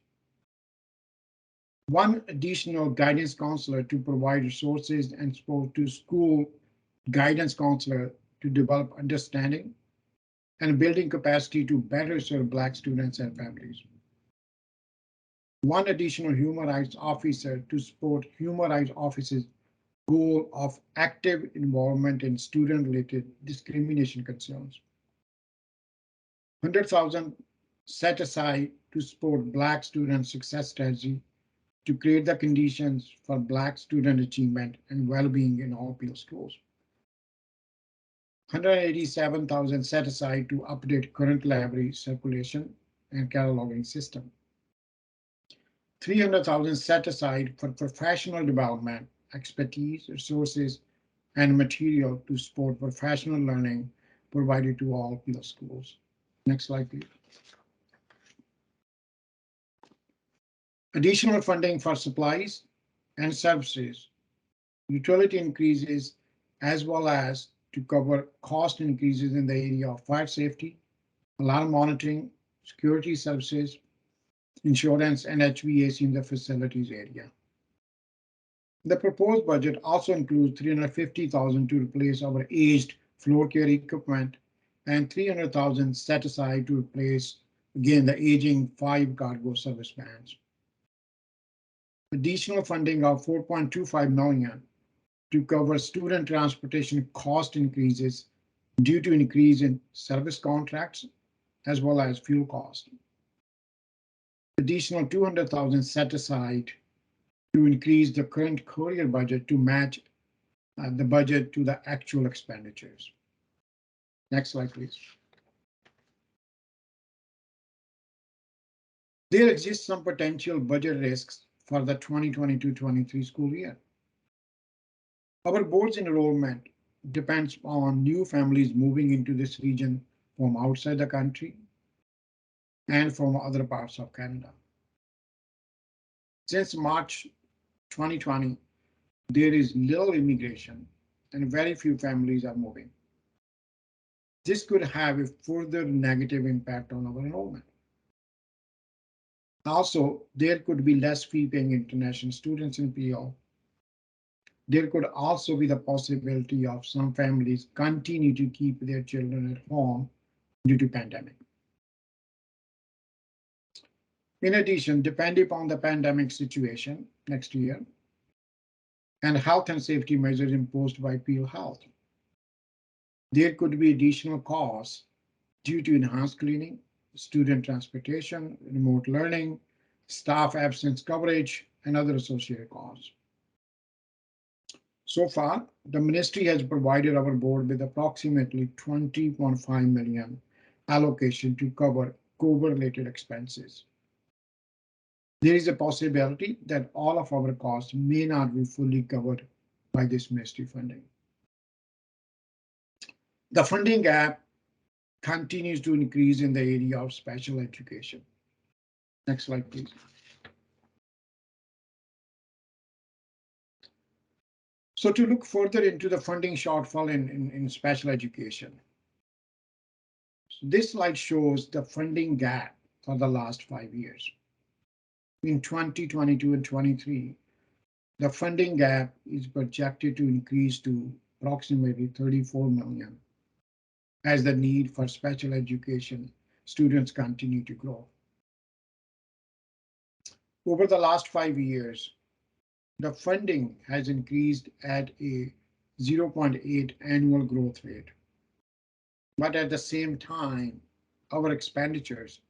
1 additional guidance counselor to provide resources and support to school guidance counselor to develop understanding and building capacity to better serve Black students and families. 1 additional human rights officer to support human rights office's goal of active involvement in student-related discrimination concerns. 100,000 set aside to support Black student success strategy to create the conditions for Black student achievement and well-being in all Peelschools. 187,000 set aside to update current library circulation and cataloging system. 300,000 set aside for professional development, expertise, resources, and material to support professional learning provided to all Peelschools. Next slide, please. Additional funding for supplies and services, utility increases, as well as to cover cost increases in the area of fire safety, alarm monitoring, security services, insurance, and HVAC in the facilities area. The proposed budget also includes $350,000 to replace our aged floor care equipment and $300,000 set aside to replace, again, the aging 5 cargo service vans. Additional funding of $4.25 million to cover student transportation cost increases due to increase in service contracts as well as fuel cost. Additional $200,000 set aside to increase the current courier budget to match the budget to the actual expenditures. Next slide, please. There exists some potential budget risks for the 2022-23 school year. Our board's enrollment depends on new families moving into this region from outside the country and from other parts of Canada. Since March 2020, there is little immigration and very few families are moving. This could have a further negative impact on our enrollment. Also, there could be less fee-paying international students in PO. There could also be the possibility of some families continue to keep their children at home due to pandemic. In addition, depending upon the pandemic situation next year and health and safety measures imposed by Peel Health, there could be additional costs due to enhanced cleaning, student transportation, remote learning, staff absence coverage, and other associated costs. So far, the ministry has provided our board with approximately 20.5 million allocation to cover COVID-related expenses. There is a possibility that all of our costs may not be fully covered by this ministry funding. The funding gap continues to increase in the area of special education. Next slide, please. So to look further into the funding shortfall in special education, so this slide shows the funding gap for the last 5 years. In 2022 and 23, the funding gap is projected to increase to approximately 34 million as the need for special education students continue to grow. Over the last 5 years, the funding has increased at a 0.8 annual growth rate. But at the same time, our expenditures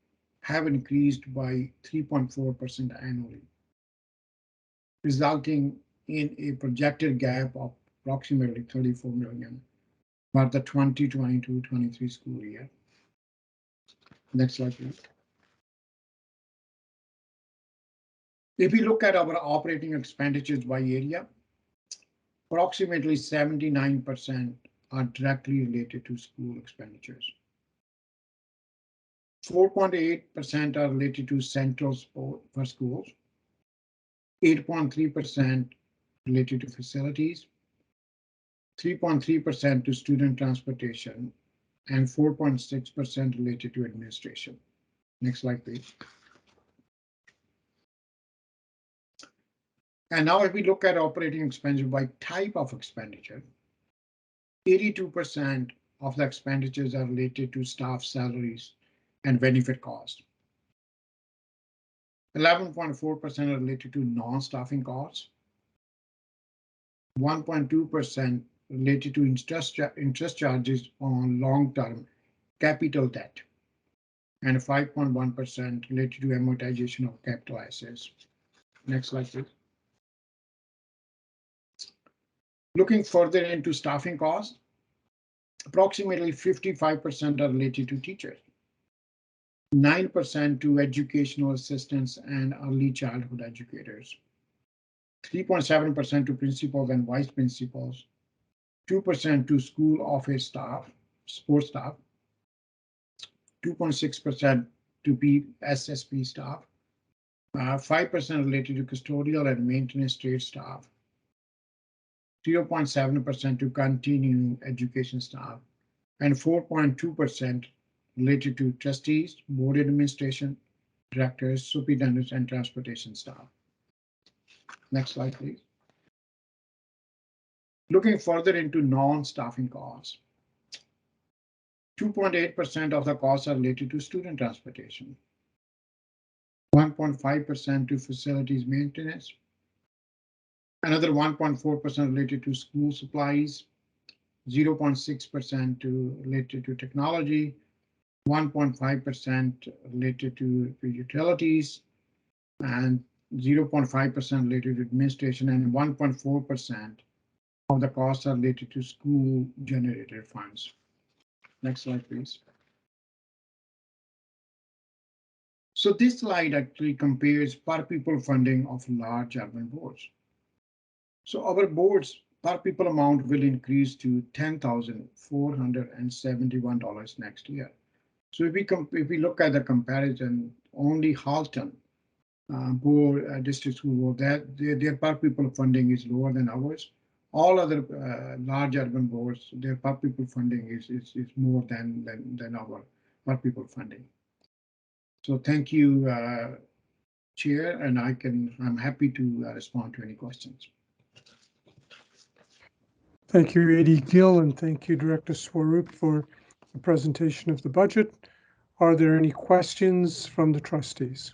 have increased by 3.4% annually, resulting in a projected gap of approximately 34 million for the 2022-23 school year. Next slide, please. If we look at our operating expenditures by area, approximately 79% are directly related to school expenditures. 4.8% are related to central support for schools, 8.3% related to facilities, 3.3% to student transportation, and 4.6% related to administration. Next slide, please. And now if we look at operating expenditure by type of expenditure, 82% of the expenditures are related to staff salaries and benefit costs. 11.4% are related to non-staffing costs. 1.2% related to interest charges on long-term capital debt, and 5.1% related to amortization of capital assets. Next slide, please. Looking further into staffing costs, approximately 55% are related to teachers, 9% to educational assistants and early childhood educators, 3.7% to principals and vice principals, 2% to school office staff, support staff, 2.6% to SSP staff, 5% related to custodial and maintenance trade staff, 0.7% to continuing education staff, and 4.2% related to trustees, board administration, directors, superintendents, and transportation staff. Next slide, please. Looking further into non-staffing costs, 2.8% of the costs are related to student transportation, 1.5% to facilities maintenance, another 1.4% related to school supplies, 0.6% related to technology, 1.5% related to utilities, and 0.5% related to administration, and 1.4% of the costs are related to school generated funds. Next slide, please. So this slide actually compares per pupil funding of large urban boards. So our board's per pupil amount will increase to $10,471 next year. So if we look at the comparison, only Halton board, district school board, that their per pupil funding is lower than ours. All other large urban boards, their per pupil funding is more than our per pupil funding. So thank you, Chair, and I'm happy to respond to any questions. Thank you, AD Gill, and thank you, Director Swaroop, for the presentation of the budget. Are there any questions from the trustees?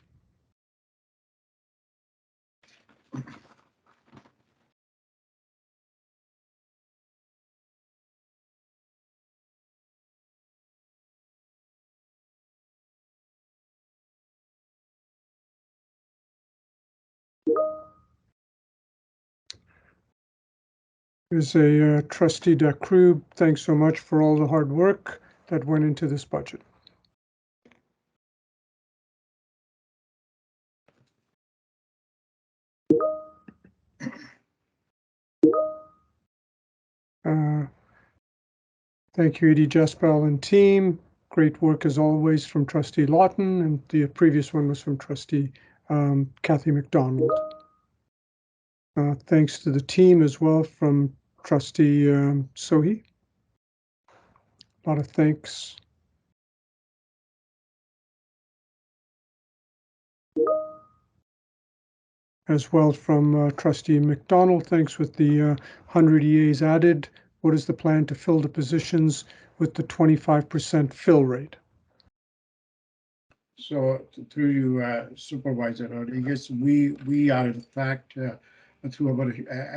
There's a trustee Dakrub. Thanks so much for all the hard work that went into this budget. Thank you, AD Jespel and team. Great work as always from Trustee Lawton, and the previous one was from Trustee Kathy McDonald. Thanks to the team as well from Trustee Sohi. A lot of thanks. As well from Trustee McDonald. Thanks with the 100 EAs added. What is the plan to fill the positions with the 25% fill rate? So through you, Supervisor Rodriguez, we are in fact through our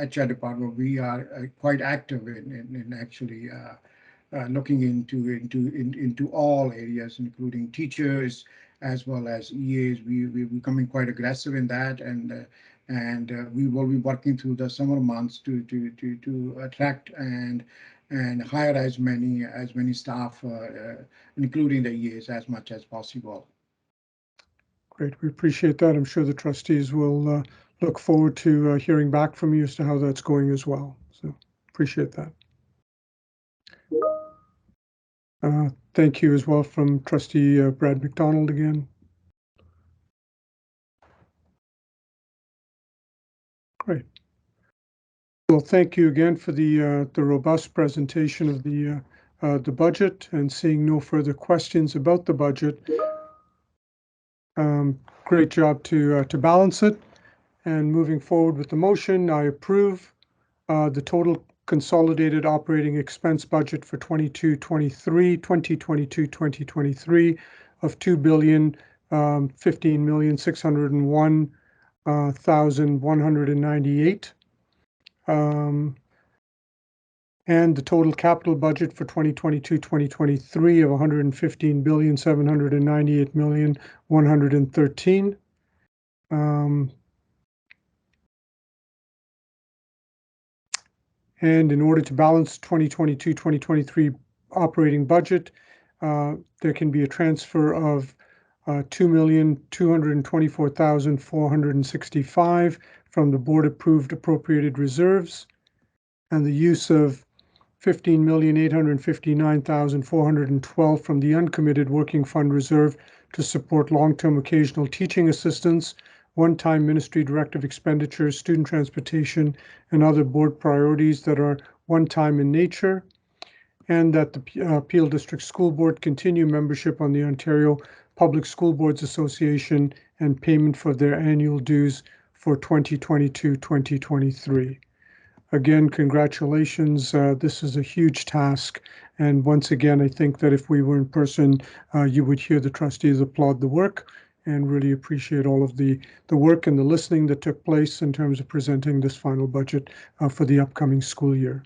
HR department, we are quite active in actually looking into all areas, including teachers as well as EAs. We're becoming quite aggressive in that, and we will be working through the summer months to attract and hire as many staff, including the EAs, as much as possible. Great, we appreciate that. I'm sure the trustees will look forward to hearing back from you as to how that's going as well. So appreciate that. Thank you as well from Trustee Brad McDonald again. Great. Well, thank you again for the robust presentation of the budget, and seeing no further questions about the budget. Great job to balance it. And moving forward with the motion, I approve the total consolidated operating expense budget for 2022-2023 of $2,015,601,198. And the total capital budget for 2022-2023 of $115,798,113. And in order to balance 2022-2023 operating budget, there can be a transfer of $2,224,465 from the board-approved appropriated reserves, and the use of $15,859,412 from the uncommitted working fund reserve to support long-term occasional teaching assistance, one-time ministry directive expenditures, student transportation, and other board priorities that are one-time in nature, and that the Peel District School Board continue membership on the Ontario Public School Boards Association and payment for their annual dues for 2022-2023. Again, congratulations. This is a huge task. And once again, I think that if we were in person, you would hear the trustees applaud the work and really appreciate all of the work and the listening that took place in terms of presenting this final budget for the upcoming school year.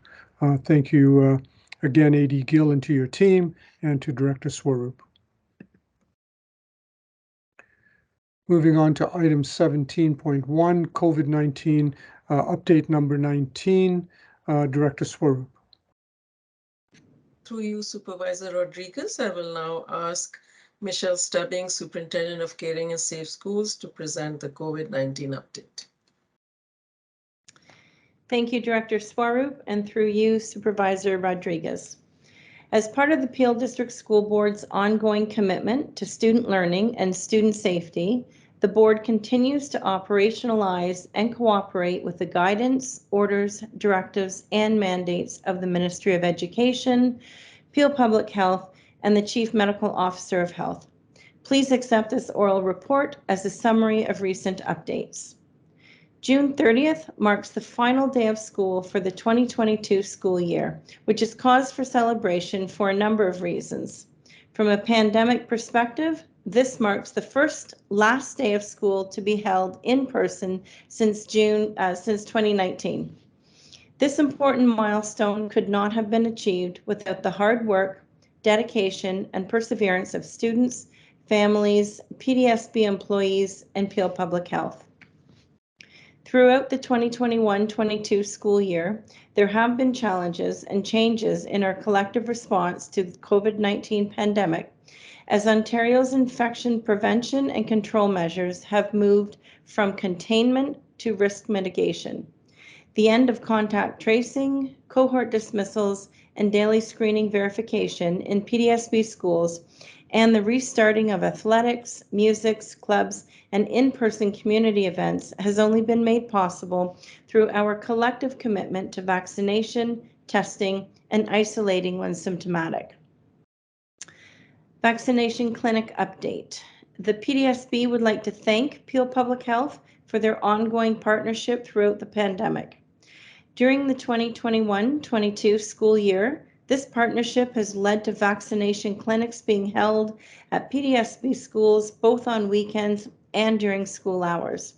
Thank you again, AD Gill, and to your team, and to Director Swaroop. Moving on to item 17.1, COVID-19 update number 19, Director Swaroop. Through you, Supervisor Rodriguez, I will now ask Michelle Stubbing, Superintendent of Caring and Safe Schools, to present the COVID-19 update. Thank you, Director Swaroop, and through you, Supervisor Rodriguez. As part of the Peel District School Board's ongoing commitment to student learning and student safety, the board continues to operationalize and cooperate with the guidance, orders, directives, and mandates of the Ministry of Education, Peel Public Health, and the Chief Medical Officer of Health. Please accept this oral report as a summary of recent updates. June 30th marks the final day of school for the 2022 school year, which is cause for celebration for a number of reasons. From a pandemic perspective, this marks the last day of school to be held in person since 2019. This important milestone could not have been achieved without the hard work, dedication, and perseverance of students, families, PDSB employees, and Peel Public Health. Throughout the 2021-22 school year, there have been challenges and changes in our collective response to the COVID-19 pandemic, as Ontario's infection prevention and control measures have moved from containment to risk mitigation. The end of contact tracing, cohort dismissals, and daily screening verification in PDSB schools, and the restarting of athletics, music, clubs, and in-person community events has only been made possible through our collective commitment to vaccination, testing, and isolating when symptomatic. Vaccination clinic update. The PDSB would like to thank Peel Public Health for their ongoing partnership throughout the pandemic. During the 2021-22 school year, this partnership has led to vaccination clinics being held at PDSB schools both on weekends and during school hours.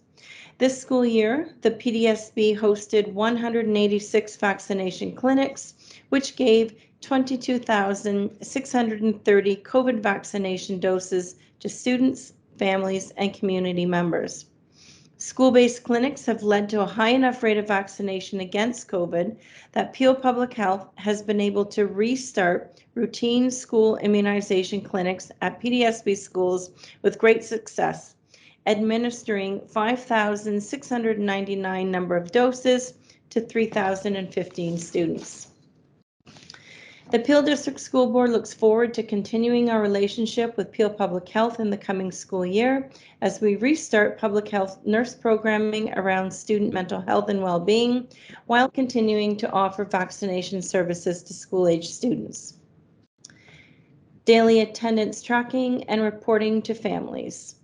This school year, the PDSB hosted 186 vaccination clinics, which gave 22,630 COVID vaccination doses to students, families, and community members. School-based clinics have led to a high enough rate of vaccination against COVID that Peel Public Health has been able to restart routine school immunization clinics at PDSB schools with great success, administering 5,699 number of doses to 3,015 students. The Peel District School Board looks forward to continuing our relationship with Peel Public Health in the coming school year as we restart public health nurse programming around student mental health and well-being while continuing to offer vaccination services to school-age students. Daily attendance tracking and reporting to families.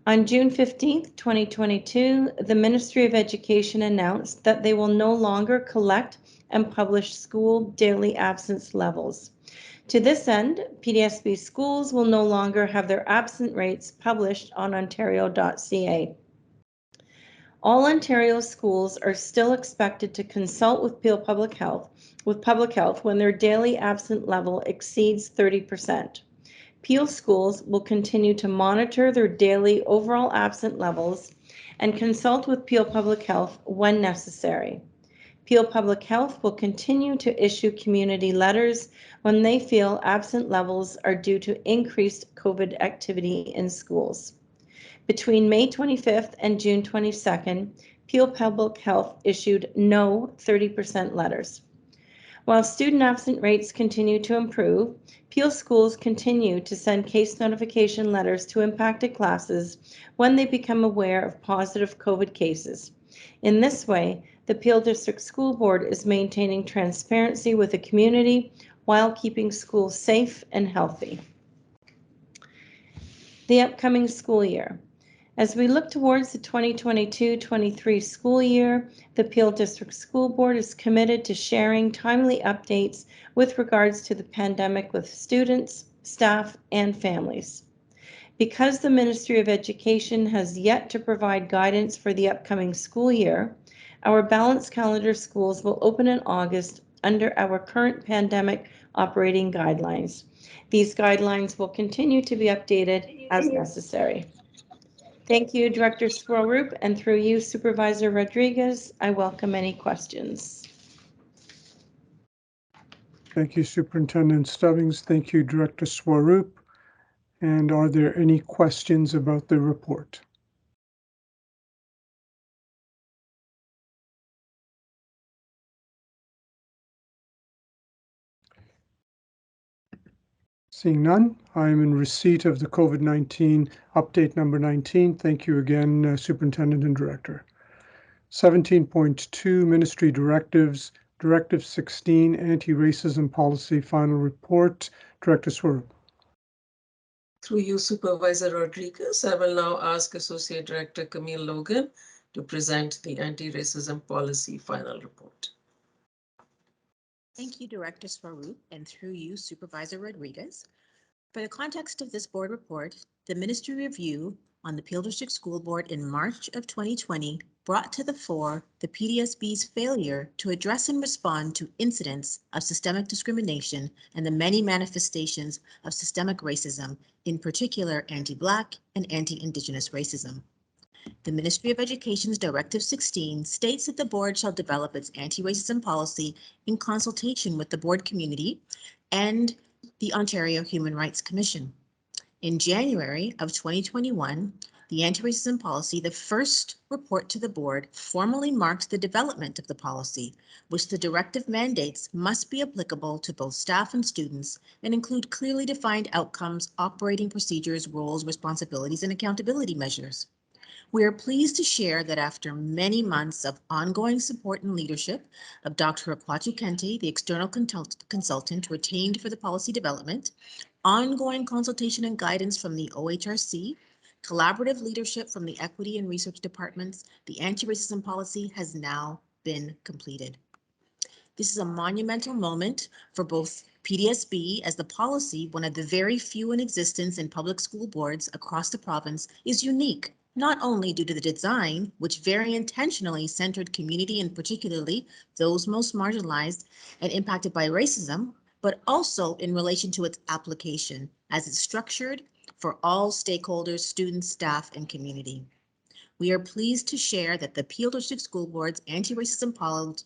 On June 15th, 2022, the Ministry of Education announced that they will no longer collect and publish school daily absence levels. To this end, PDSB schools will no longer have their absent rates published on ontario.ca. All Ontario schools are still expected to consult with Peel Public Health when their daily absent level exceeds 30%. Peel schools will continue to monitor their daily overall absent levels and consult with Peel Public Health when necessary. Peel Public Health will continue to issue community letters when they feel absent levels are due to increased COVID activity in schools. Between May 25th and June 22nd, Peel Public Health issued no 30% letters. While student absent rates continue to improve, Peel schools continue to send case notification letters to impacted classes when they become aware of positive COVID cases. In this way, the Peel District School Board is maintaining transparency with the community while keeping schools safe and healthy. The upcoming school year. As we look towards the 2022-23 school year, the Peel District School Board is committed to sharing timely updates with regards to the pandemic with students, staff, and families. Because the Ministry of Education has yet to provide guidance for the upcoming school year, our balanced calendar schools will open in August under our current pandemic operating guidelines. These guidelines will continue to be updated as necessary. Thank you, Director Swaroop, and through you, Supervisor Rodriguez, I welcome any questions. Thank you, Superintendent Stubbings. Thank you, Director Swaroop. And are there any questions about the report? Seeing none, I am in receipt of the COVID-19 update number 19. Thank you again, Superintendent and Director. 17.2 Ministry Directives, Directive 16 Anti-Racism Policy Final Report. Director Swaroop. Through you, Supervisor Rodriguez, I will now ask Associate Director Camille Logan to present the anti-racism policy final report. Thank you, Director Swaroop, and through you, Supervisor Rodriguez. For the context of this board report, the ministry review on the Peel District School Board in March of 2020 brought to the fore the PDSB's failure to address and respond to incidents of systemic discrimination and the many manifestations of systemic racism, in particular anti-Black and anti-Indigenous racism. The Ministry of Education's Directive 16 states that the board shall develop its anti-racism policy in consultation with the board community and the Ontario Human Rights Commission. In January of 2021, the anti-racism policy, the first report to the board, formally marked the development of the policy, which the directive mandates must be applicable to both staff and students and include clearly defined outcomes, operating procedures, roles, responsibilities, and accountability measures. We are pleased to share that after many months of ongoing support and leadership of Dr. Akwatu Kente, the external consultant retained for the policy development, ongoing consultation and guidance from the OHRC, collaborative leadership from the Equity and Research Departments, the anti-racism policy has now been completed. This is a monumental moment for both PDSB as the policy, one of the very few in existence in public school boards across the province, is unique, not only due to the design, which very intentionally centered community and particularly those most marginalized and impacted by racism, but also in relation to its application as it's structured for all stakeholders, students, staff, and community. We are pleased to share that the Peel District School Board's anti-racism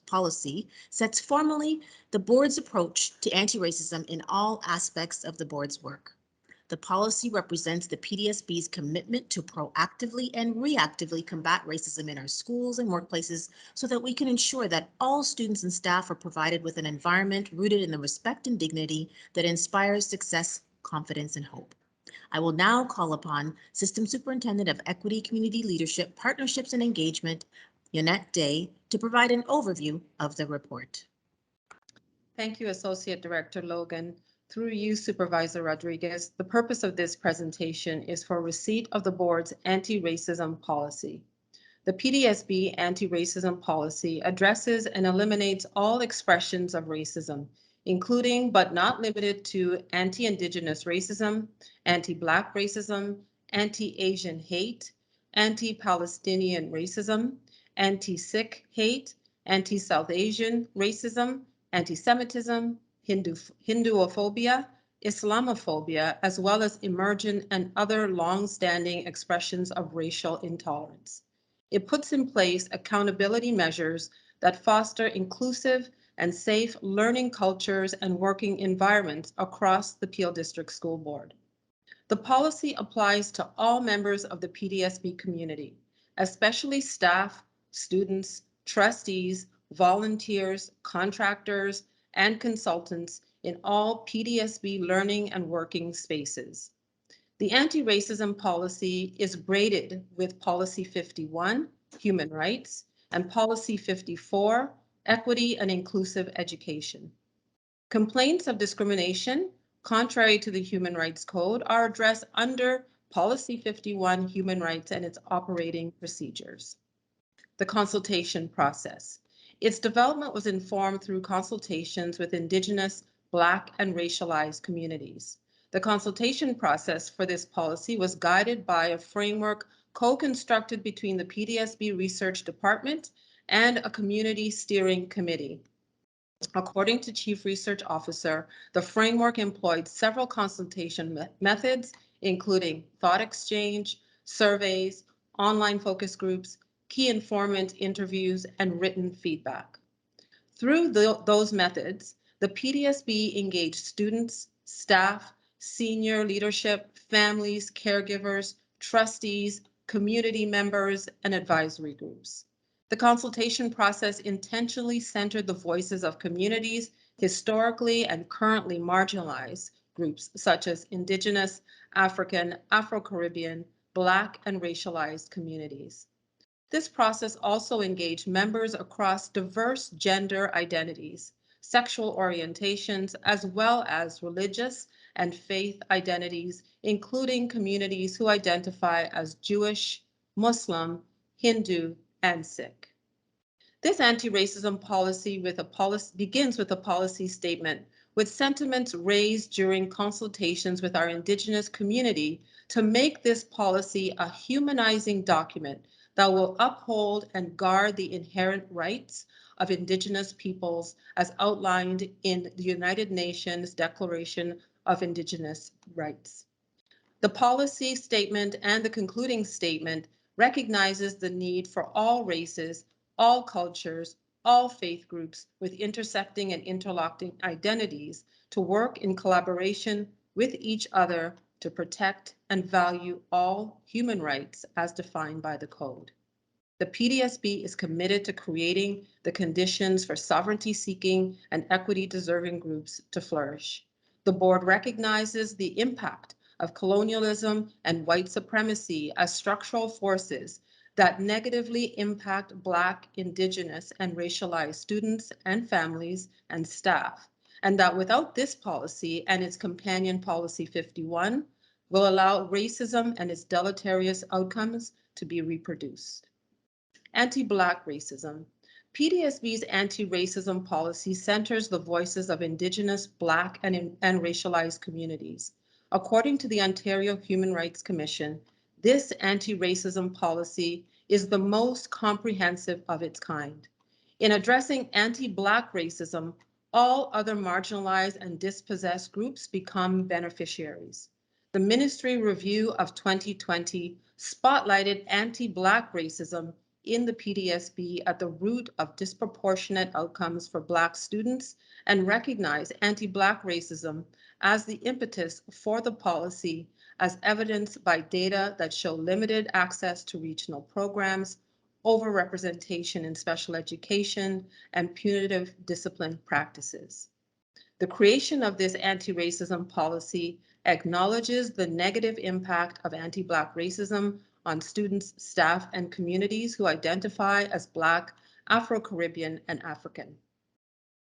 policy sets formally the board's approach to anti-racism in all aspects of the board's work. The policy represents the PDSB's commitment to proactively and reactively combat racism in our schools and workplaces so that we can ensure that all students and staff are provided with an environment rooted in the respect and dignity that inspires success, confidence, and hope. I will now call upon System Superintendent of Equity, Community Leadership, Partnerships and Engagement, Yonette Day, to provide an overview of the report. Thank you, Associate Director Logan. Through you, Supervisor Rodriguez, the purpose of this presentation is for receipt of the board's anti-racism policy. The PDSB anti-racism policy addresses and eliminates all expressions of racism, including but not limited to anti-Indigenous racism, anti-Black racism, anti-Asian hate, anti-Palestinian racism, anti-Sikh hate, anti-South Asian racism, anti-Semitism, Hinduophobia, Islamophobia, as well as emergent and other long-standing expressions of racial intolerance. It puts in place accountability measures that foster inclusive and safe learning cultures and working environments across the Peel District School Board. The policy applies to all members of the PDSB community, especially staff, students, trustees, volunteers, contractors, and consultants in all PDSB learning and working spaces. The anti-racism policy is braided with Policy 51, Human Rights, and Policy 54, Equity and Inclusive Education. Complaints of discrimination, contrary to the Human Rights Code, are addressed under Policy 51, Human Rights and its operating procedures. The consultation process. Its development was informed through consultations with Indigenous, Black, and racialized communities. The consultation process for this policy was guided by a framework co-constructed between the PDSB Research Department and a community steering committee. According to Chief Research Officer, the framework employed several consultation methods, including thought exchange, surveys, online focus groups, key informant interviews, and written feedback. Through those methods, the PDSB engaged students, staff, senior leadership, families, caregivers, trustees, community members, and advisory groups. The consultation process intentionally centered the voices of communities historically and currently marginalized groups such as Indigenous, African, Afro-Caribbean, Black, and racialized communities. This process also engaged members across diverse gender identities, sexual orientations, as well as religious and faith identities, including communities who identify as Jewish, Muslim, Hindu, and Sikh. This anti-racism policy begins with a policy statement with sentiments raised during consultations with our Indigenous community to make this policy a humanizing document that will uphold and guard the inherent rights of Indigenous peoples as outlined in the United Nations Declaration of Indigenous Rights. The policy statement and the concluding statement recognizes the need for all races, all cultures, all faith groups with intersecting and interlocking identities to work in collaboration with each other to protect and value all human rights as defined by the Code. The PDSB is committed to creating the conditions for sovereignty-seeking and equity-deserving groups to flourish. The board recognizes the impact of colonialism and white supremacy as structural forces that negatively impact Black, Indigenous, and racialized students and families and staff, and that without this policy and its companion policy 51, will allow racism and its deleterious outcomes to be reproduced. Anti-Black racism. PDSB's anti-racism policy centers the voices of Indigenous, Black, and racialized communities. According to the Ontario Human Rights Commission, this anti-racism policy is the most comprehensive of its kind. In addressing anti-Black racism, all other marginalized and dispossessed groups become beneficiaries. The Ministry Review of 2020 spotlighted anti-Black racism in the PDSB at the root of disproportionate outcomes for Black students and recognize anti-Black racism as the impetus for the policy, as evidenced by data that show limited access to regional programs, overrepresentation in special education, and punitive discipline practices. The creation of this anti-racism policy acknowledges the negative impact of anti-Black racism on students, staff, and communities who identify as Black, Afro-Caribbean, and African.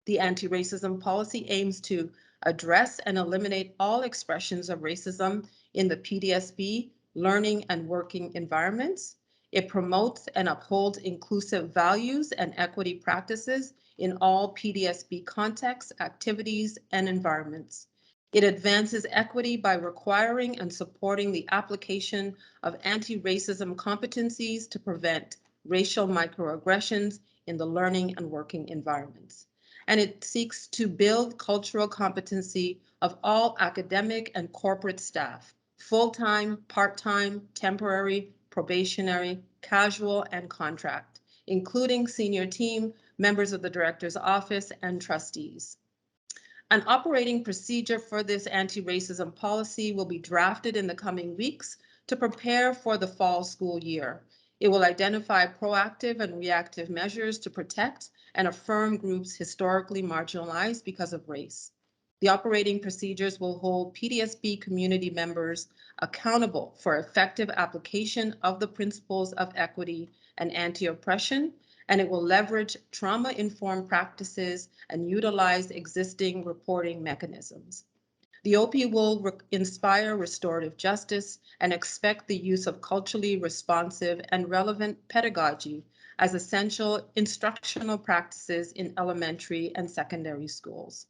The anti-racism policy aims to address and eliminate all expressions of racism in the PDSB learning and working environments. It promotes and upholds inclusive values and equity practices in all PDSB contexts, activities, and environments. It advances equity by requiring and supporting the application of anti-racism competencies to prevent racial microaggressions in the learning and working environments. And it seeks to build cultural competency of all academic and corporate staff, full-time, part-time, temporary, probationary, casual, and contract, including senior team, members of the director's office, and trustees. An operating procedure for this anti-racism policy will be drafted in the coming weeks to prepare for the fall school year. It will identify proactive and reactive measures to protect and affirm groups historically marginalized because of race. The operating procedures will hold PDSB community members accountable for effective application of the principles of equity and anti-oppression, and it will leverage trauma-informed practices and utilize existing reporting mechanisms. The OP will inspire restorative justice and expect the use of culturally responsive and relevant pedagogy as essential instructional practices in elementary and secondary schools.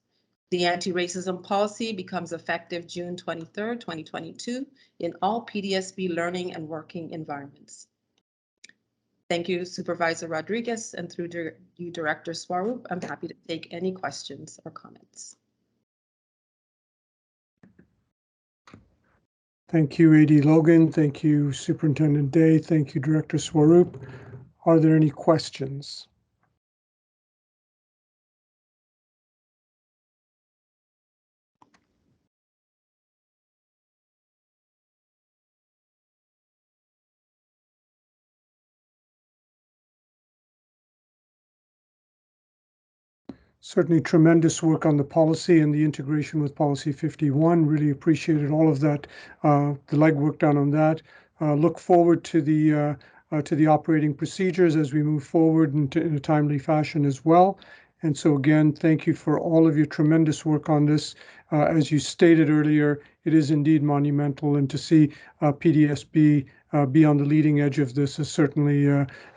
The anti-racism policy becomes effective June 23, 2022 in all PDSB learning and working environments. Thank you, Supervisor Rodriguez, and through you, Director Swaroop, I'm happy to take any questions or comments. Thank you, AD Logan. Thank you, Superintendent Day. Thank you, Director Swaroop. Are there any questions? Certainly tremendous work on the policy and the integration with Policy 51. Really appreciated all of that, the legwork done on that. Look forward to the operating procedures as we move forward in a timely fashion as well. And so again, thank you for all of your tremendous work on this. As you stated earlier, it is indeed monumental, and to see PDSB be on the leading edge of this is certainly,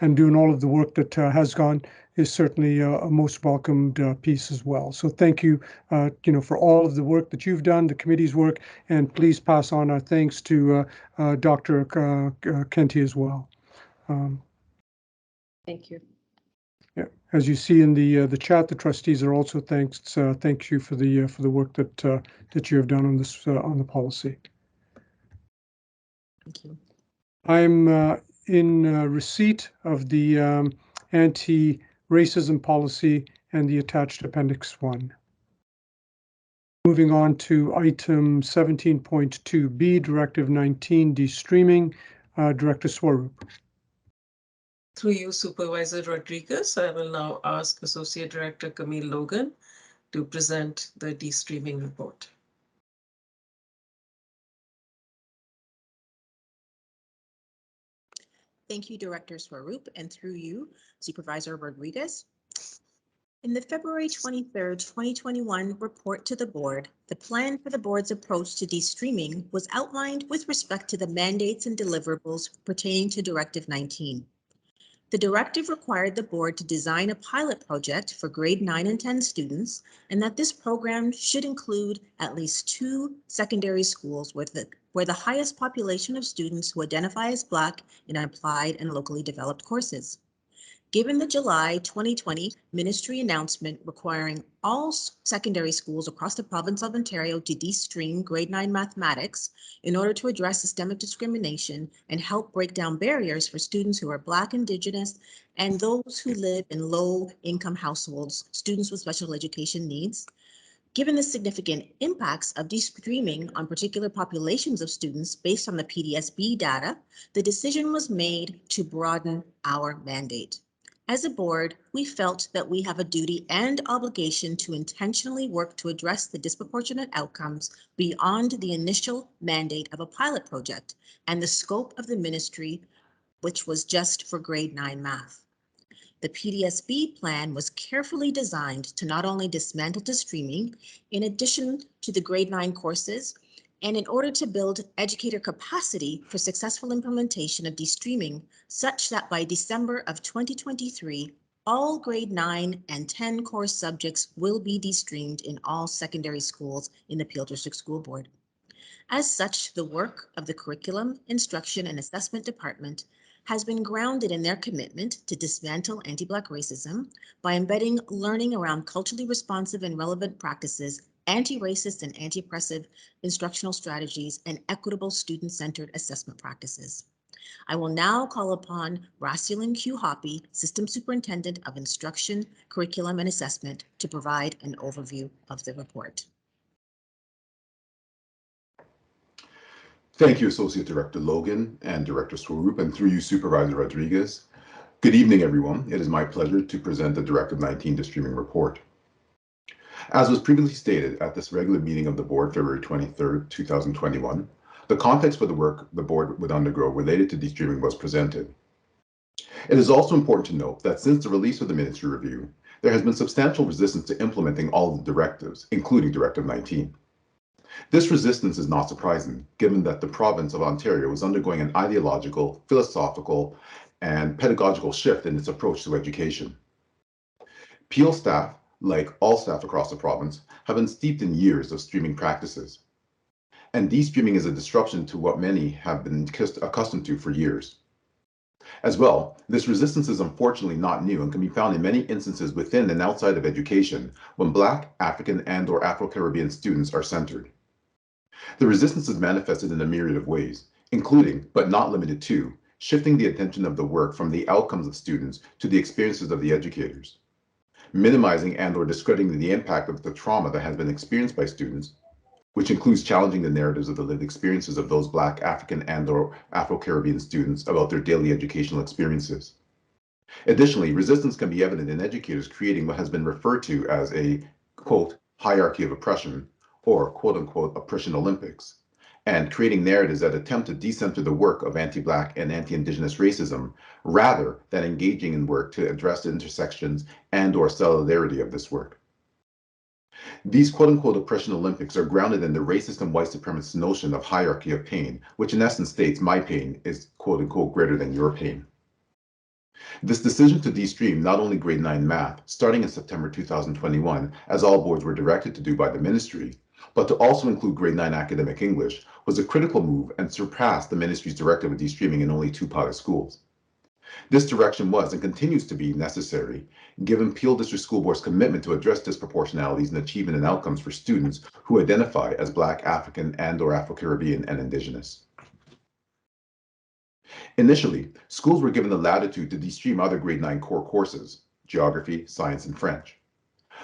and doing all of the work that has gone, is certainly a most welcomed piece as well. So thank you, for all of the work that you've done, the committee's work, and please pass on our thanks to Dr. Kenty as well. Thank you. Yeah, as you see in the chat, the trustees are also thank you for the work that you have done on this on the policy. Thank you. I'm in receipt of the anti-racism policy and the attached Appendix 1. Moving on to item 17.2B, Directive 19, de-streaming. Director Swaroop. Through you, Supervisor Rodriguez, I will now ask Associate Director Camille Logan to present the de-streaming report. Thank you, Director Swaroop, and through you, Supervisor Rodriguez. In the February 23rd, 2021 report to the board, the plan for the board's approach to de-streaming was outlined with respect to the mandates and deliverables pertaining to Directive 19. The directive required the board to design a pilot project for grade 9 and 10 students, and that this program should include at least 2 secondary schools where the highest population of students who identify as Black in applied and locally developed courses. Given the July 2020 ministry announcement requiring all secondary schools across the province of Ontario to de-stream grade 9 mathematics in order to address systemic discrimination and help break down barriers for students who are Black, Indigenous, and those who live in low-income households, students with special education needs, given the significant impacts of de-streaming on particular populations of students based on the PDSB data, the decision was made to broaden our mandate. As a board, we felt that we have a duty and obligation to intentionally work to address the disproportionate outcomes beyond the initial mandate of a pilot project and the scope of the ministry, which was just for grade 9 math. The PDSB plan was carefully designed to not only dismantle de-streaming, in addition to the grade 9 courses, and in order to build educator capacity for successful implementation of de-streaming, such that by December of 2023, all grade 9 and 10 course subjects will be de-streamed in all secondary schools in the Peel District School Board. As such, the work of the Curriculum, Instruction and Assessment Department has been grounded in their commitment to dismantle anti-Black racism by embedding learning around culturally responsive and relevant practices, anti-racist and anti-oppressive instructional strategies, and equitable student-centered assessment practices. I will now call upon Rasulin Q. Hoppy, System Superintendent of Instruction, Curriculum and Assessment, to provide an overview of the report. Thank you, Associate Director Logan and Director Swaroop, and through you, Supervisor Rodriguez. Good evening, everyone. It is my pleasure to present the Directive 19 de-streaming report. As was previously stated at this regular meeting of the board, February 23rd, 2021, the context for the work the board would undergo related to de-streaming was presented. It is also important to note that since the release of the ministry review, there has been substantial resistance to implementing all of the directives, including Directive 19. This resistance is not surprising, given that the province of Ontario is undergoing an ideological, philosophical, and pedagogical shift in its approach to education. Peel staff, like all staff across the province, have been steeped in years of streaming practices. And de-streaming is a disruption to what many have been accustomed to for years. As well, this resistance is unfortunately not new and can be found in many instances within and outside of education when Black, African, and/or Afro-Caribbean students are centered. The resistance is manifested in a myriad of ways, including, but not limited to, shifting the attention of the work from the outcomes of students to the experiences of the educators, minimizing and/or discrediting the impact of the trauma that has been experienced by students, which includes challenging the narratives of the lived experiences of those Black, African, and/or Afro-Caribbean students about their daily educational experiences. Additionally, resistance can be evident in educators creating what has been referred to as a, quote, hierarchy of oppression, or quote unquote oppression Olympics, and creating narratives that attempt to decenter the work of anti-Black and anti-Indigenous racism, rather than engaging in work to address the intersections and/or solidarity of this work. These quote-unquote oppression Olympics are grounded in the racist and white supremacist notion of hierarchy of pain, which in essence states my pain is quote-unquote greater than your pain. This decision to de-stream not only grade 9 math, starting in September 2021, as all boards were directed to do by the ministry, but to also include grade 9 academic English, was a critical move and surpassed the ministry's directive of de-streaming in only 2 pilot schools. This direction was and continues to be necessary, given Peel District School Board's commitment to address disproportionalities in achievement and outcomes for students who identify as Black, African, and/or Afro-Caribbean and Indigenous. Initially, schools were given the latitude to de-stream other grade 9 core courses, geography, science, and French.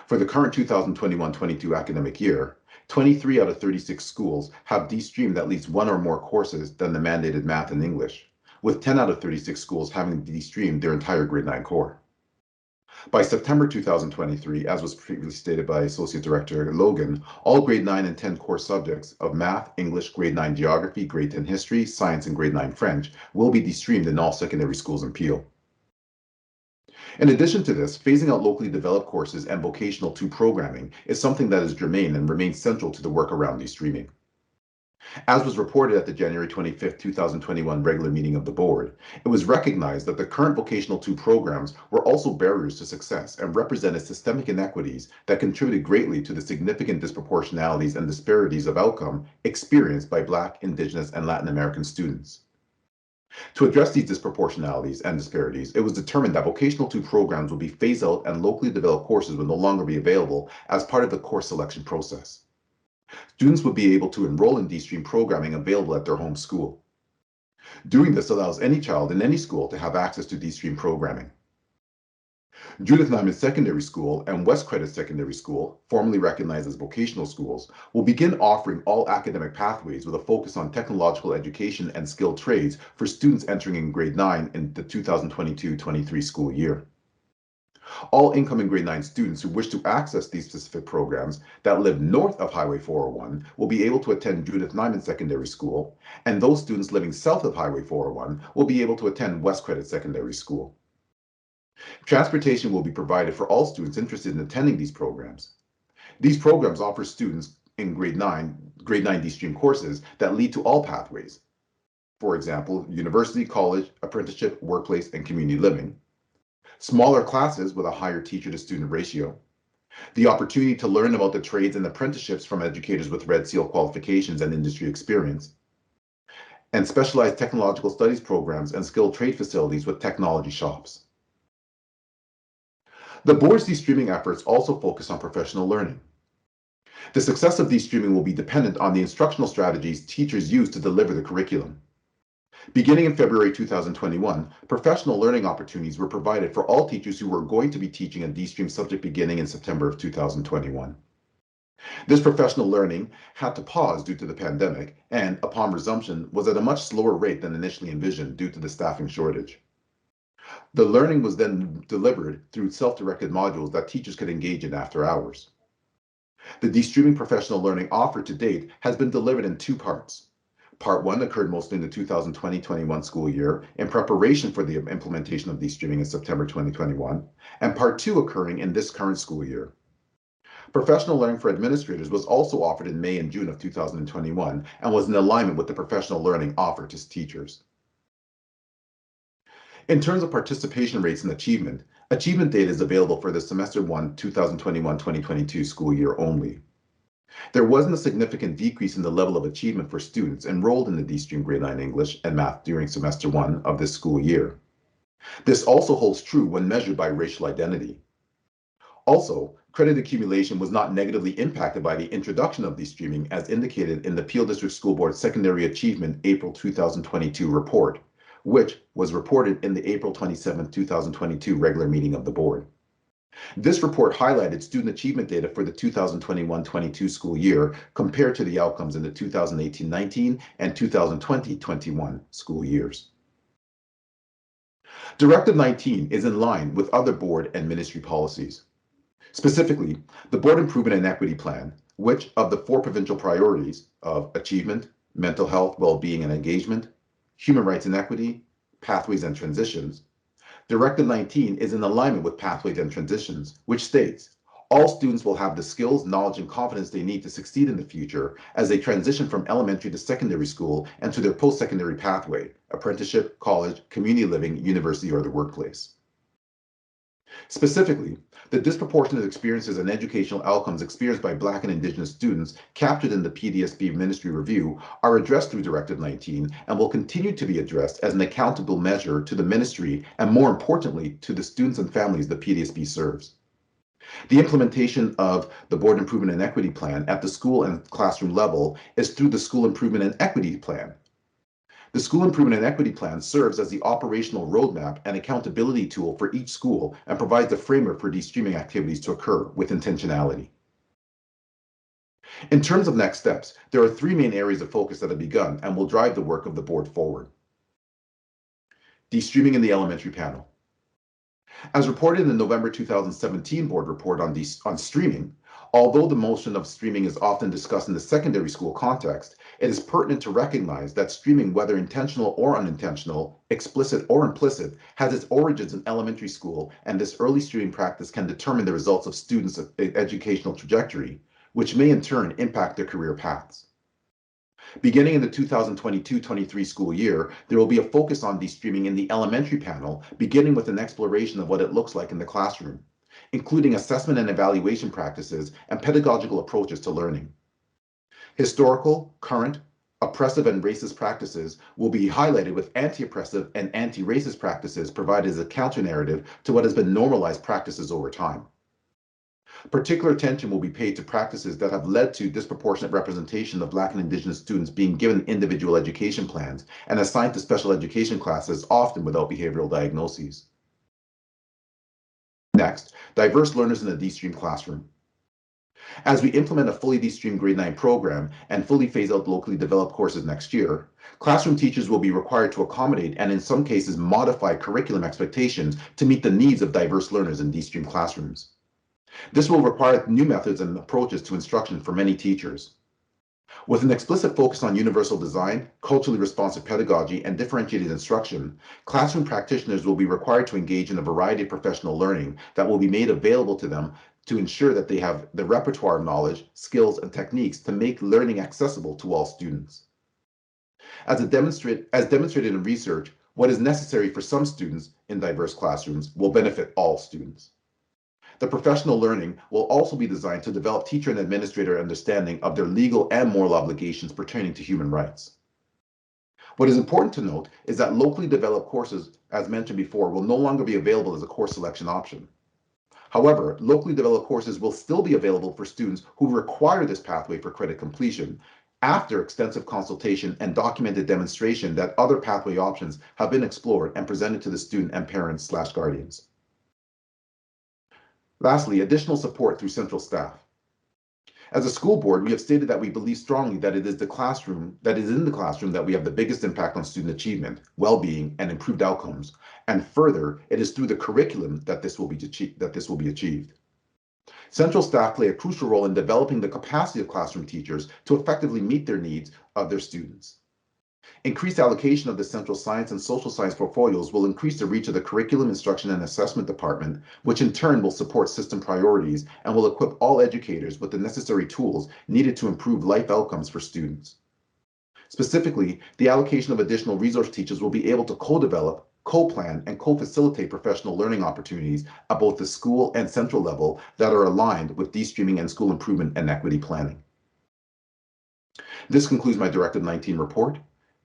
For the current 2021-22 academic year, 23 out of 36 schools have de-streamed at least one or more courses than the mandated math and English, with 10 out of 36 schools having de-streamed their entire grade 9 core. By September 2023, as was previously stated by Associate Director Logan, all grade 9 and 10 core subjects of math, English, grade 9 geography, grade 10 history, science, and grade 9 French will be de-streamed in all secondary schools in Peel. In addition to this, phasing out locally developed courses and vocational 2 programming is something that is germane and remains central to the work around de-streaming. As was reported at the January 25, 2021 regular meeting of the board, it was recognized that the current vocational 2 programs were also barriers to success and represented systemic inequities that contributed greatly to the significant disproportionalities and disparities of outcome experienced by Black, Indigenous, and Latin American students. To address these disproportionalities and disparities, it was determined that vocational 2 programs would be phased out and locally developed courses would no longer be available as part of the course selection process. Students would be able to enroll in de-stream programming available at their home school. Doing this allows any child in any school to have access to de-stream programming. Judith Nyman Secondary School and West Credit Secondary School, formerly recognized as vocational schools, will begin offering all academic pathways with a focus on technological education and skilled trades for students entering in grade 9 in the 2022-23 school year. All incoming grade 9 students who wish to access these specific programs that live north of Highway 401 will be able to attend Judith Nyman Secondary School, and those students living south of Highway 401 will be able to attend West Credit Secondary School. Transportation will be provided for all students interested in attending these programs. These programs offer students in grade 9 de-stream courses that lead to all pathways. For example, university, college, apprenticeship, workplace, and community living. Smaller classes with a higher teacher-to-student ratio, the opportunity to learn about the trades and apprenticeships from educators with Red Seal qualifications and industry experience, and specialized technological studies programs and skilled trade facilities with technology shops. The board's de-streaming efforts also focus on professional learning. The success of de-streaming will be dependent on the instructional strategies teachers use to deliver the curriculum. Beginning in February 2021, professional learning opportunities were provided for all teachers who were going to be teaching a de-stream subject beginning in September of 2021. This professional learning had to pause due to the pandemic and, upon resumption, was at a much slower rate than initially envisioned due to the staffing shortage. The learning was then delivered through self-directed modules that teachers could engage in after hours. The de-streaming professional learning offered to date has been delivered in 2 parts. Part 1 occurred mostly in the 2020-21 school year in preparation for the implementation of de-streaming in September 2021, and Part 2 occurring in this current school year. Professional learning for administrators was also offered in May and June of 2021 and was in alignment with the professional learning offered to teachers. In terms of participation rates and achievement data is available for the Semester 1 2021-2022 school year only. There wasn't a significant decrease in the level of achievement for students enrolled in the de-stream grade 9 English and Math during Semester 1 of this school year. This also holds true when measured by racial identity. Also, credit accumulation was not negatively impacted by the introduction of de-streaming as indicated in the Peel District School Board Secondary Achievement April 2022 report, which was reported in the April 27, 2022 regular meeting of the board. This report highlighted student achievement data for the 2021-22 school year compared to the outcomes in the 2018-19 and 2020-21 school years. Directive 19 is in line with other board and ministry policies. Specifically, the Board Improvement and Equity Plan, which of the 4 provincial priorities of achievement, mental health, well-being and engagement, human rights and equity, pathways and transitions, Directive 19 is in alignment with Pathways and Transitions, which states, all students will have the skills, knowledge, and confidence they need to succeed in the future as they transition from elementary to secondary school and to their post-secondary pathway, apprenticeship, college, community living, university, or the workplace. Specifically, the disproportionate experiences and educational outcomes experienced by Black and Indigenous students captured in the PDSB Ministry Review are addressed through Directive 19 and will continue to be addressed as an accountable measure to the ministry and, more importantly, to the students and families the PDSB serves. The implementation of the Board Improvement and Equity Plan at the school and classroom level is through the School Improvement and Equity Plan. The School Improvement and Equity Plan serves as the operational roadmap and accountability tool for each school and provides the framework for these streaming activities to occur with intentionality. In terms of next steps, there are three main areas of focus that have begun and will drive the work of the board forward. De-streaming in the elementary panel. As reported in the November 2017 board report on streaming, although the motion of streaming is often discussed in the secondary school context, it is pertinent to recognize that streaming, whether intentional or unintentional, explicit or implicit, has its origins in elementary school, and this early streaming practice can determine the results of students' educational trajectory, which may in turn impact their career paths. Beginning in the 2022-23 school year, there will be a focus on de-streaming in the elementary panel, beginning with an exploration of what it looks like in the classroom, including assessment and evaluation practices and pedagogical approaches to learning. Historical, current, oppressive and racist practices will be highlighted with anti-oppressive and anti-racist practices provided as a counter-narrative to what has been normalized practices over time. Particular attention will be paid to practices that have led to disproportionate representation of Black and Indigenous students being given individual education plans and assigned to special education classes, often without behavioral diagnoses. Next, diverse learners in the de-stream classroom. As we implement a fully de-streamed grade 9 program and fully phase out locally developed courses next year, classroom teachers will be required to accommodate and in some cases modify curriculum expectations to meet the needs of diverse learners in de-stream classrooms. This will require new methods and approaches to instruction for many teachers. With an explicit focus on universal design, culturally responsive pedagogy, and differentiated instruction, classroom practitioners will be required to engage in a variety of professional learning that will be made available to them to ensure that they have the repertoire of knowledge, skills, and techniques to make learning accessible to all students. As demonstrated in research, what is necessary for some students in diverse classrooms will benefit all students. The professional learning will also be designed to develop teacher and administrator understanding of their legal and moral obligations pertaining to human rights. What is important to note is that locally developed courses, as mentioned before, will no longer be available as a course selection option. However, locally developed courses will still be available for students who require this pathway for credit completion after extensive consultation and documented demonstration that other pathway options have been explored and presented to the student and parents/guardians. Lastly, additional support through central staff. As a school board, we have stated that we believe strongly that it is in the classroom that we have the biggest impact on student achievement, well-being, and improved outcomes. And further, it is through the curriculum that this will be achieved. Central staff play a crucial role in developing the capacity of classroom teachers to effectively meet their needs of their students. Increased allocation of the central science and social science portfolios will increase the reach of the Curriculum, Instruction, and Assessment Department, which in turn will support system priorities and will equip all educators with the necessary tools needed to improve life outcomes for students. Specifically, the allocation of additional resource teachers will be able to co-develop, co-plan, and co-facilitate professional learning opportunities at both the school and central level that are aligned with de-streaming and school improvement and equity planning. This concludes my Directive 19 report.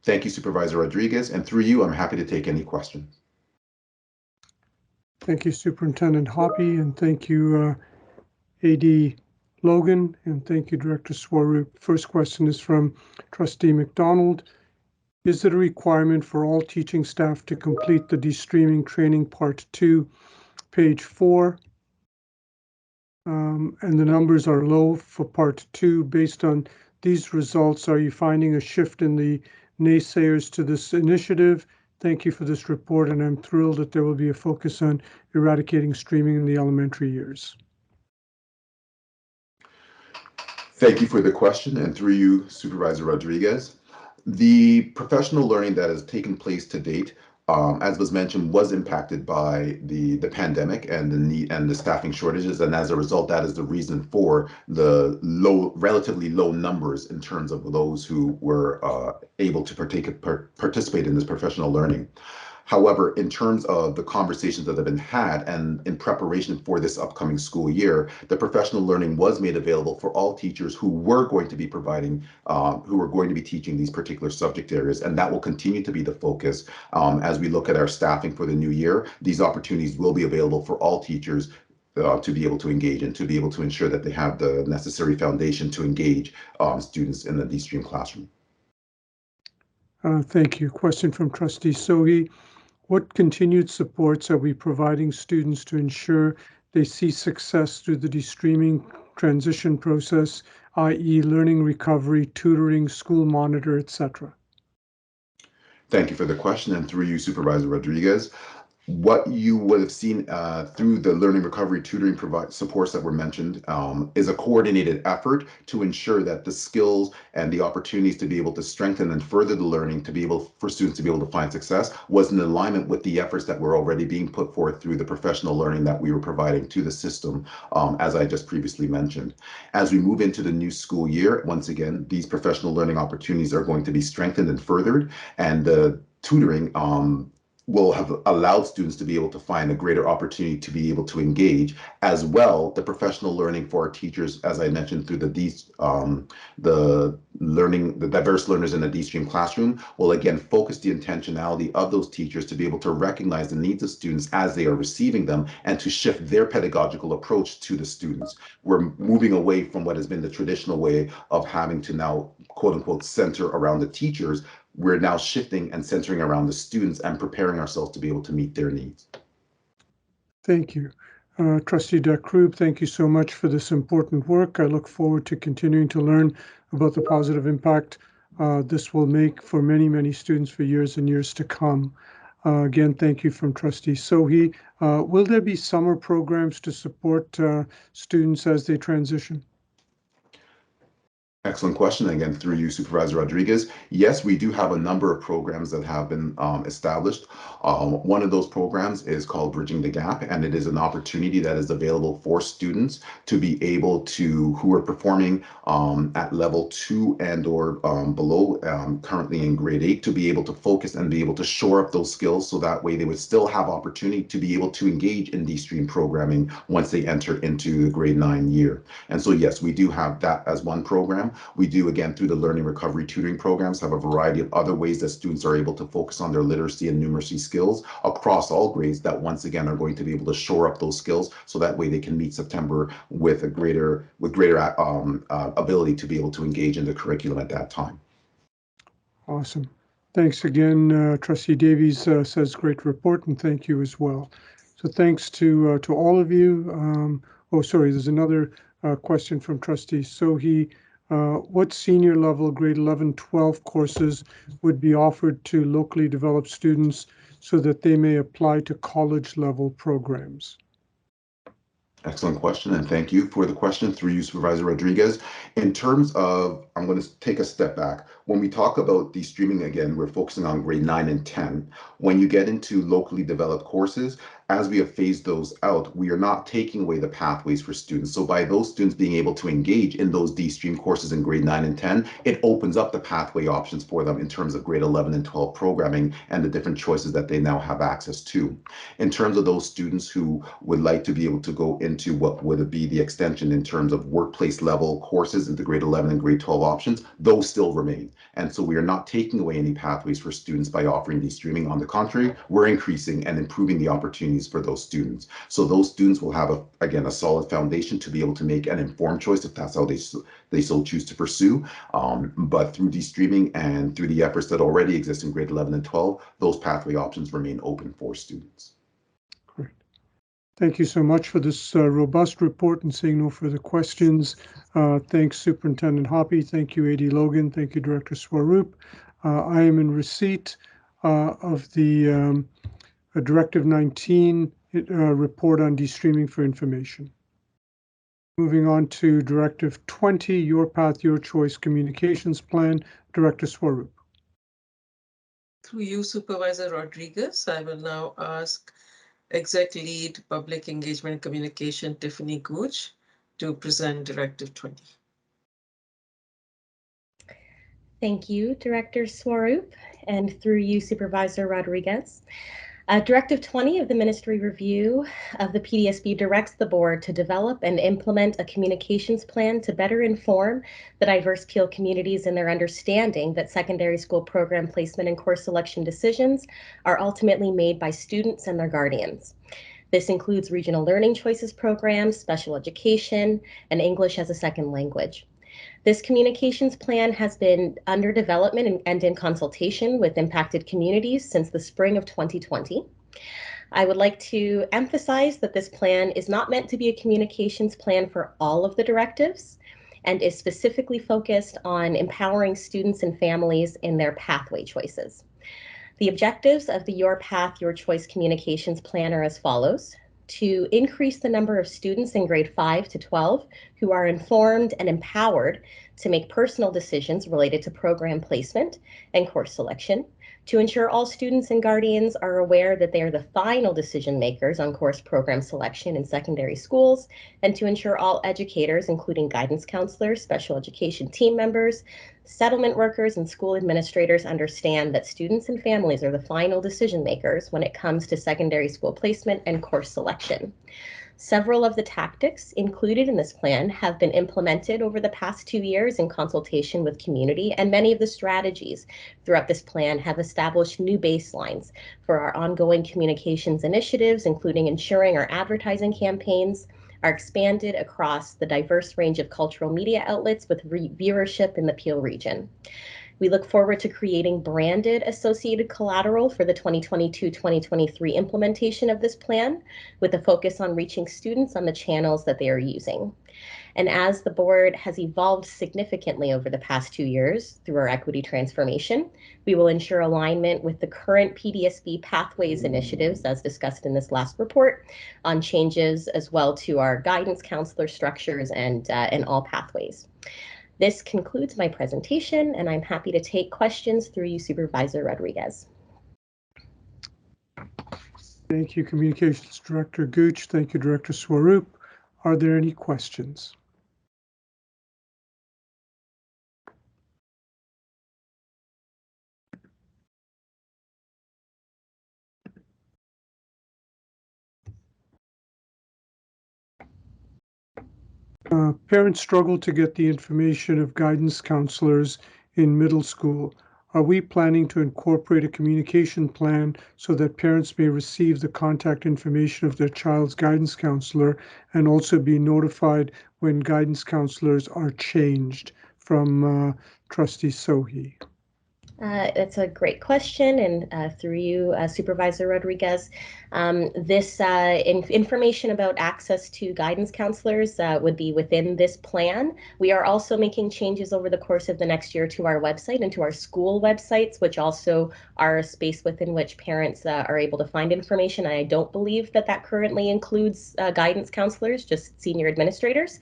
Thank you, Supervisor Rodriguez, and through you, I'm happy to take any questions. Thank you, Superintendent Hoppy, and thank you, AD Logan, and thank you, Director Swaroop. First question is from Trustee McDonald. Is it a requirement for all teaching staff to complete the de-streaming training part 2, page 4? And the numbers are low for part 2. Based on these results, are you finding a shift in the naysayers to this initiative? Thank you for this report, and I'm thrilled that there will be a focus on eradicating streaming in the elementary years. Thank you for the question, and through you, Supervisor Rodriguez. The professional learning that has taken place to date, as was mentioned, was impacted by the pandemic and the need and the staffing shortages, and as a result, that is the reason for the relatively low numbers in terms of those who were able to participate in this professional learning. However, in terms of the conversations that have been had and in preparation for this upcoming school year, the professional learning was made available for all teachers who were going to be providing, who were going to be teaching these particular subject areas. And that will continue to be the focus as we look at our staffing for the new year. These opportunities will be available for all teachers to be able to engage and to be able to ensure that they have the necessary foundation to engage students in the D-Stream classroom. Thank you. Question from Trustee Sohi. What continued supports are we providing students to ensure they see success through the de-streaming transition process, i.e. learning recovery, tutoring, school monitor, etc.? Thank you for the question, and through you, Supervisor Rodriguez. What you would have seen through the learning recovery tutoring supports that were mentioned is a coordinated effort to ensure that the skills and the opportunities to be able to strengthen and further the learning to be able for students to be able to find success was in alignment with the efforts that were already being put forth through the professional learning that we were providing to the system, as I just previously mentioned. As we move into the new school year, once again, these professional learning opportunities are going to be strengthened and furthered, and the tutoring will have allowed students to be able to find a greater opportunity to be able to engage. As well, the professional learning for our teachers, as I mentioned, through the diverse learners in the D-Stream classroom, will again focus the intentionality of those teachers to be able to recognize the needs of students as they are receiving them and to shift their pedagogical approach to the students. We're moving away from what has been the traditional way of having to now, quote unquote, center around the teachers. We're now shifting and centering around the students and preparing ourselves to be able to meet their needs. Thank you. Trustee Dakrub, thank you so much for this important work. I look forward to continuing to learn about the positive impact this will make for many, many students for years and years to come. Again, thank you from Trustee Sohi. Will there be summer programs to support students as they transition? Excellent question. Again, through you, Supervisor Rodriguez. Yes, we do have a number of programs that have been established. One of those programs is called Bridging the Gap, and it is an opportunity that is available for students to be able to, who are performing at level 2 and or below, currently in grade 8, to be able to focus and be able to shore up those skills so that way they would still have opportunity to be able to engage in D-Stream programming once they enter into the grade 9 year. And so, yes, we do have that as one program. We do, again, through the learning recovery tutoring programs, have a variety of other ways that students are able to focus on their literacy and numeracy skills across all grades that, once again, are going to be able to shore up those skills so that way they can meet September with a greater ability to be able to engage in the curriculum at that time. Awesome. Thanks again. Trustee Davies says great report, and thank you as well. So thanks to all of you. Oh, sorry, there's another question from Trustee Sohi. What senior level grade 11, 12 courses would be offered to locally developed students so that they may apply to college level programs? Excellent question, and thank you for the question through you, Supervisor Rodriguez. In terms of, I'm going to take a step back. When we talk about de-streaming, again, we're focusing on grade 9 and 10. When you get into locally developed courses, as we have phased those out, we are not taking away the pathways for students. So by those students being able to engage in those D-Stream courses in grade 9 and 10, it opens up the pathway options for them in terms of grade 11 and 12 programming and the different choices that they now have access to. In terms of those students who would like to be able to go into what would be the extension in terms of workplace level courses into grade 11 and grade 12 options, those still remain. And so we are not taking away any pathways for students by offering de-streaming. On the contrary, we're increasing and improving the opportunities for those students. So those students will have, again, a solid foundation to be able to make an informed choice if that's how they so choose to pursue. But through de-streaming and through the efforts that already exist in grade 11 and 12, those pathway options remain open for students. Great. Thank you so much for this robust report, and seeing no further questions. Thanks, Superintendent Hoppy. Thank you, AD Logan. Thank you, Director Swaroop. I am in receipt of the Directive 19 report on de-streaming for information. Moving on to Directive 20, Your Path, Your Choice Communications Plan, Director Swaroop. Through you, Supervisor Rodriguez, I will now ask Exec Lead Public Engagement and Communication Tiffany Gooch to present Directive 20. Thank you, Director Swaroop, and through you, Supervisor Rodriguez. Directive 20 of the Ministry Review of the PDSB directs the board to develop and implement a communications plan to better inform the diverse Peel communities in their understanding that secondary school program placement and course selection decisions are ultimately made by students and their guardians. This includes regional learning choices programs, special education, and English as a second language. This communications plan has been under development and in consultation with impacted communities since the spring of 2020. I would like to emphasize that this plan is not meant to be a communications plan for all of the directives and is specifically focused on empowering students and families in their pathway choices. The objectives of the Your Path, Your Choice communications plan are as follows: to increase the number of students in grade 5 to 12 who are informed and empowered to make personal decisions related to program placement and course selection, to ensure all students and guardians are aware that they are the final decision makers on course program selection in secondary schools, and to ensure all educators, including guidance counselors, special education team members, settlement workers, and school administrators understand that students and families are the final decision makers when it comes to secondary school placement and course selection. Several of the tactics included in this plan have been implemented over the past 2 years in consultation with community, and many of the strategies throughout this plan have established new baselines for our ongoing communications initiatives, including ensuring our advertising campaigns are expanded across the diverse range of cultural media outlets with viewership in the Peel region. We look forward to creating branded associated collateral for the 2022-2023 implementation of this plan, with a focus on reaching students on the channels that they are using. And as the board has evolved significantly over the past 2 years through our equity transformation, we will ensure alignment with the current PDSB pathways initiatives, as discussed in this last report, on changes as well to our guidance counselor structures and all pathways. This concludes my presentation, and I'm happy to take questions through you, Supervisor Rodriguez. Thank you, Communications Director Gooch. Thank you, Director Swaroop. Are there any questions? Parents struggle to get the information of guidance counselors in middle school. Are we planning to incorporate a communication plan so that parents may receive the contact information of their child's guidance counselor and also be notified when guidance counselors are changed? From Trustee Sohi. That's a great question, and through you, Supervisor Rodriguez. This information about access to guidance counselors would be within this plan. We are also making changes over the course of the next year to our website and to our school websites, which also are a space within which parents are able to find information. I don't believe that that currently includes guidance counselors, just senior administrators.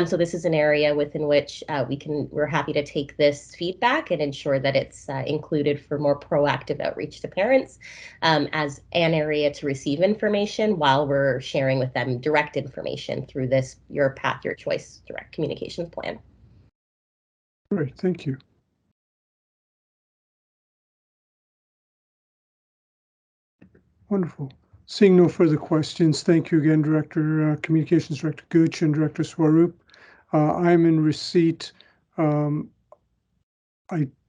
So this is an area within which we're happy to take this feedback and ensure that it's included for more proactive outreach to parents as an area to receive information while we're sharing with them direct information through this Your Path, Your Choice direct communications plan. Great, thank you. Wonderful. Seeing no further questions, thank you again, Communications Director Gooch and Director Swaroop. I'm in receipt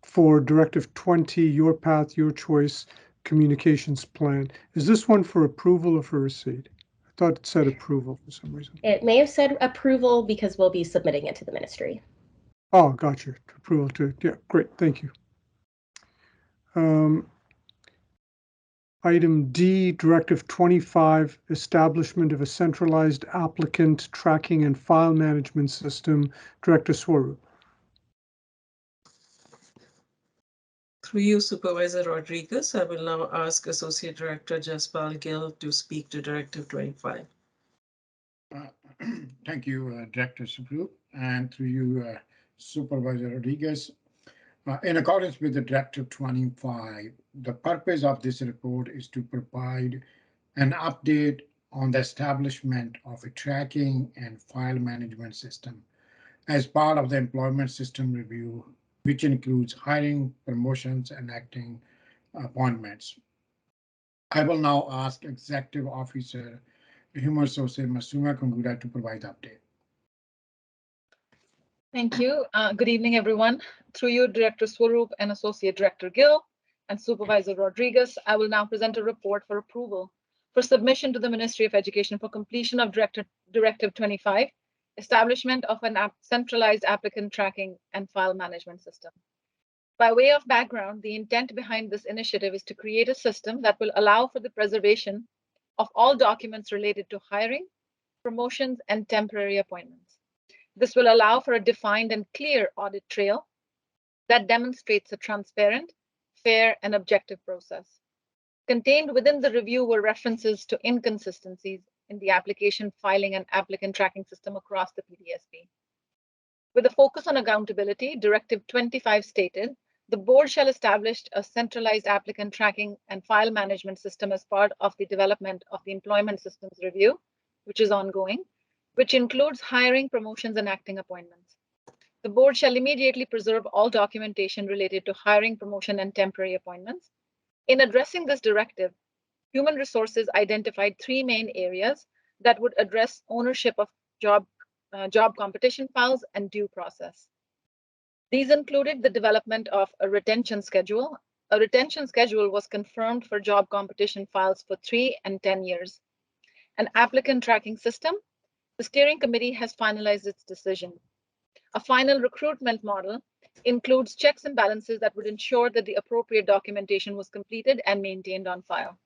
for Directive 20, Your Path, Your Choice communications plan. Is this one for approval or for receipt? I thought it said approval for some reason. It may have said approval because we'll be submitting it to the ministry. Oh, gotcha. Approval to, yeah, great, thank you. Item D, Directive 25, establishment of a centralized applicant tracking and file management system. Director Swaroop. Through you, Supervisor Rodriguez, I will now ask Associate Director Jaspal Gill to speak to Directive 25. Thank you, Director Swaroop, and through you, Supervisor Rodriguez. In accordance with the Directive 25, the purpose of this report is to provide an update on the establishment of a tracking and file management system as part of the employment system review, which includes hiring, promotions, and acting appointments. I will now ask Executive Officer Human Resources Masuma Kungura to provide the update. Thank you. Good evening, everyone. Through you, Director Swaroop and Associate Director Gill and Supervisor Rodriguez, I will now present a report for approval for submission to the Ministry of Education for completion of Directive 25, establishment of an centralized applicant tracking and file management system. By way of background, the intent behind this initiative is to create a system that will allow for the preservation of all documents related to hiring, promotions, and temporary appointments. This will allow for a defined and clear audit trail that demonstrates a transparent, fair, and objective process. Contained within the review were references to inconsistencies in the application filing and applicant tracking system across the PDSB. With a focus on accountability, Directive 25 stated, the board shall establish a centralized applicant tracking and file management system as part of the development of the employment systems review, which is ongoing, which includes hiring, promotions, and acting appointments. The board shall immediately preserve all documentation related to hiring, promotion, and temporary appointments. In addressing this directive, Human Resources identified three main areas that would address ownership of job competition files and due process. These included the development of a retention schedule. A retention schedule was confirmed for job competition files for 3 and 10 years. An applicant tracking system. The steering committee has finalized its decision. A final recruitment model includes checks and balances that would ensure that the appropriate documentation was completed and maintained on file.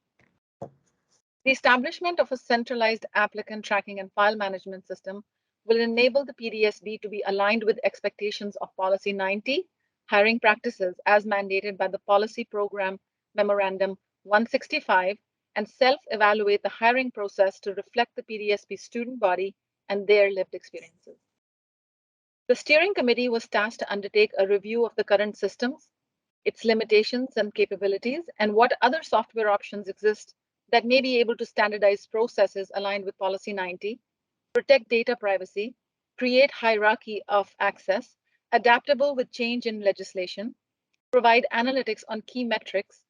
The establishment of a centralized applicant tracking and file management system will enable the PDSB to be aligned with expectations of Policy 90, hiring practices as mandated by the Policy Program Memorandum 165, and self-evaluate the hiring process to reflect the PDSB student body and their lived experiences. The steering committee was tasked to undertake a review of the current systems, its limitations and capabilities, and what other software options exist that may be able to standardize processes aligned with Policy 90, protect data privacy, create hierarchy of access, adaptable with change in legislation, provide analytics on key metrics,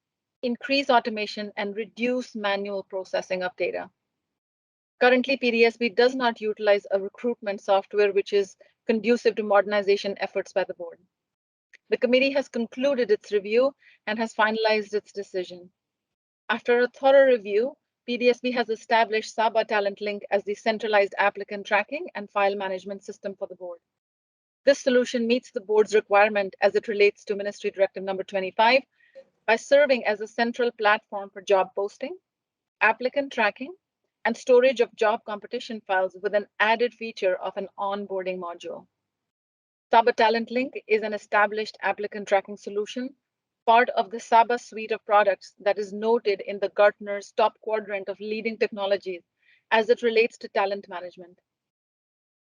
increase automation, and reduce manual processing of data. Currently, PDSB does not utilize a recruitment software which is conducive to modernization efforts by the board. The committee has concluded its review and has finalized its decision. After a thorough review, PDSB has established Saba Talent Link as the centralized applicant tracking and file management system for the board. This solution meets the board's requirement as it relates to Ministry Directive number 25 by serving as a central platform for job posting, applicant tracking, and storage of job competition files with an added feature of an onboarding module. Saba Talent Link is an established applicant tracking solution, part of the Saba suite of products that is noted in the Gartner's top quadrant of leading technologies as it relates to talent management.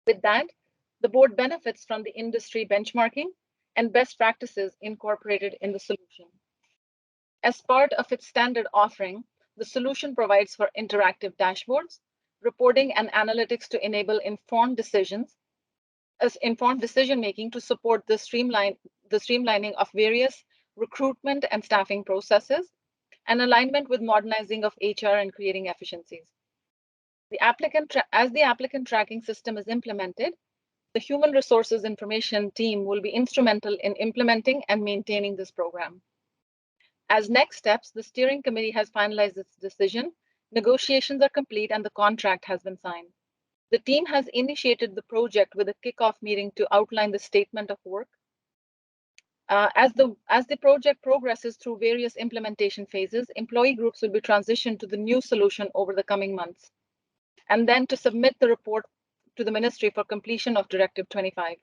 With that, the board benefits from the industry benchmarking and best practices incorporated in the solution. As part of its standard offering, the solution provides for interactive dashboards, reporting, and analytics to enable informed decision-making to support the streamlining of various recruitment and staffing processes, and alignment with modernizing of HR and creating efficiencies. As the applicant tracking system is implemented, the Human Resources Information team will be instrumental in implementing and maintaining this program. As next steps, the steering committee has finalized its decision, negotiations are complete, and the contract has been signed. The team has initiated the project with a kickoff meeting to outline the statement of work. As the project progresses through various implementation phases, employee groups will be transitioned to the new solution over the coming months, and then to submit the report to the ministry for completion of Directive 25.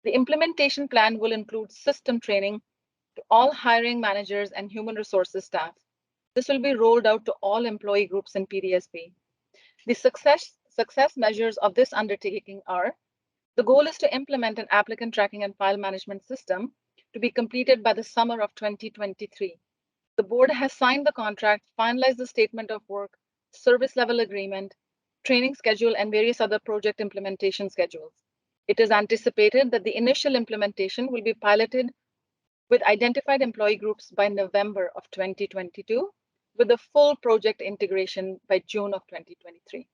The implementation plan will include system training to all hiring managers and human resources staff. This will be rolled out to all employee groups in PDSB. The success measures of this undertaking are: the goal is to implement an applicant tracking and file management system to be completed by the summer of 2023. The board has signed the contract, finalized the statement of work, service level agreement, training schedule, and various other project implementation schedules. It is anticipated that the initial implementation will be piloted with identified employee groups by November of 2022, with the full project integration by June of 2023.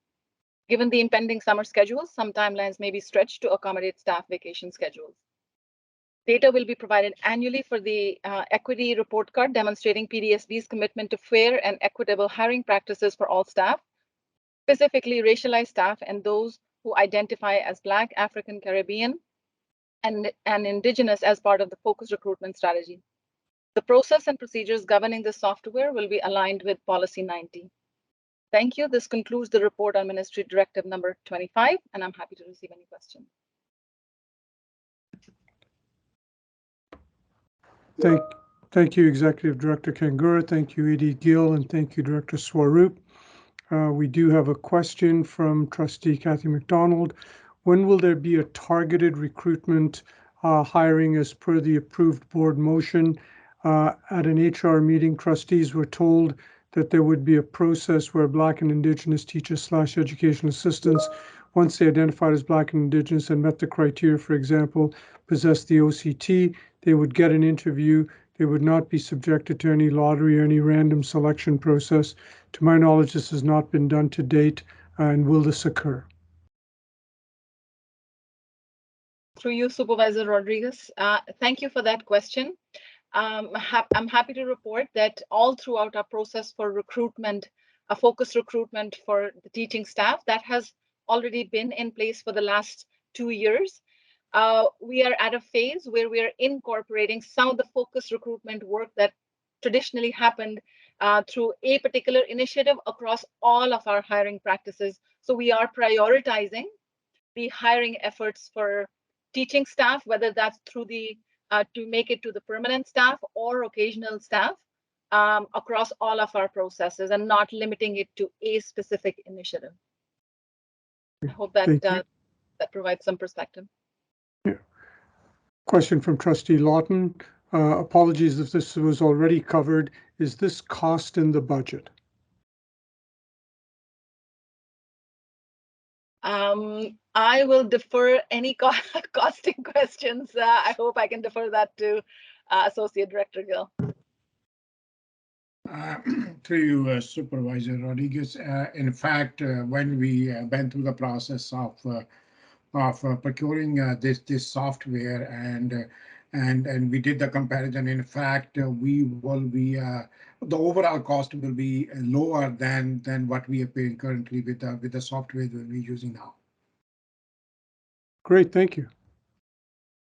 Given the impending summer schedules, some timelines may be stretched to accommodate staff vacation schedules. Data will be provided annually for the equity report card demonstrating PDSB's commitment to fair and equitable hiring practices for all staff, specifically racialized staff and those who identify as Black, African, Caribbean, and Indigenous as part of the focused recruitment strategy. The process and procedures governing the software will be aligned with Policy 90. Thank you. This concludes the report on Ministry Directive number 25, and I'm happy to receive any questions. Thank you, Executive Director Kangura. Thank you, AD Gill, and thank you, Director Swaroop. We do have a question from Trustee Kathy McDonald. When will there be a targeted recruitment hiring as per the approved board motion? At an HR meeting, trustees were told that there would be a process where Black and Indigenous teachers / educational assistants, once they identified as Black and Indigenous and met the criteria, for example, possessed the OCT, they would get an interview. They would not be subjected to any lottery or any random selection process. To my knowledge, this has not been done to date, and will this occur? Through you, Supervisor Rodriguez. Thank you for that question. I'm happy to report that all throughout our process for recruitment, a focused recruitment for the teaching staff, that has already been in place for the last 2 years. We are at a phase where we are incorporating some of the focused recruitment work that traditionally happened through a particular initiative across all of our hiring practices. So we are prioritizing the hiring efforts for teaching staff, whether that's through the to make it to the permanent staff or occasional staff across all of our processes, and not limiting it to a specific initiative. I hope that that provides some perspective. Yeah. Question from Trustee Lawton. Apologies if this was already covered. Is this cost in the budget? I will defer any costing questions. I hope I can defer that to Associate Director Gill. To you, Supervisor Rodriguez. In fact, when we went through the process of procuring this software and we did the comparison, in fact, we will be the overall cost will be lower than what we are paying currently with the software that we're using now. Great, thank you.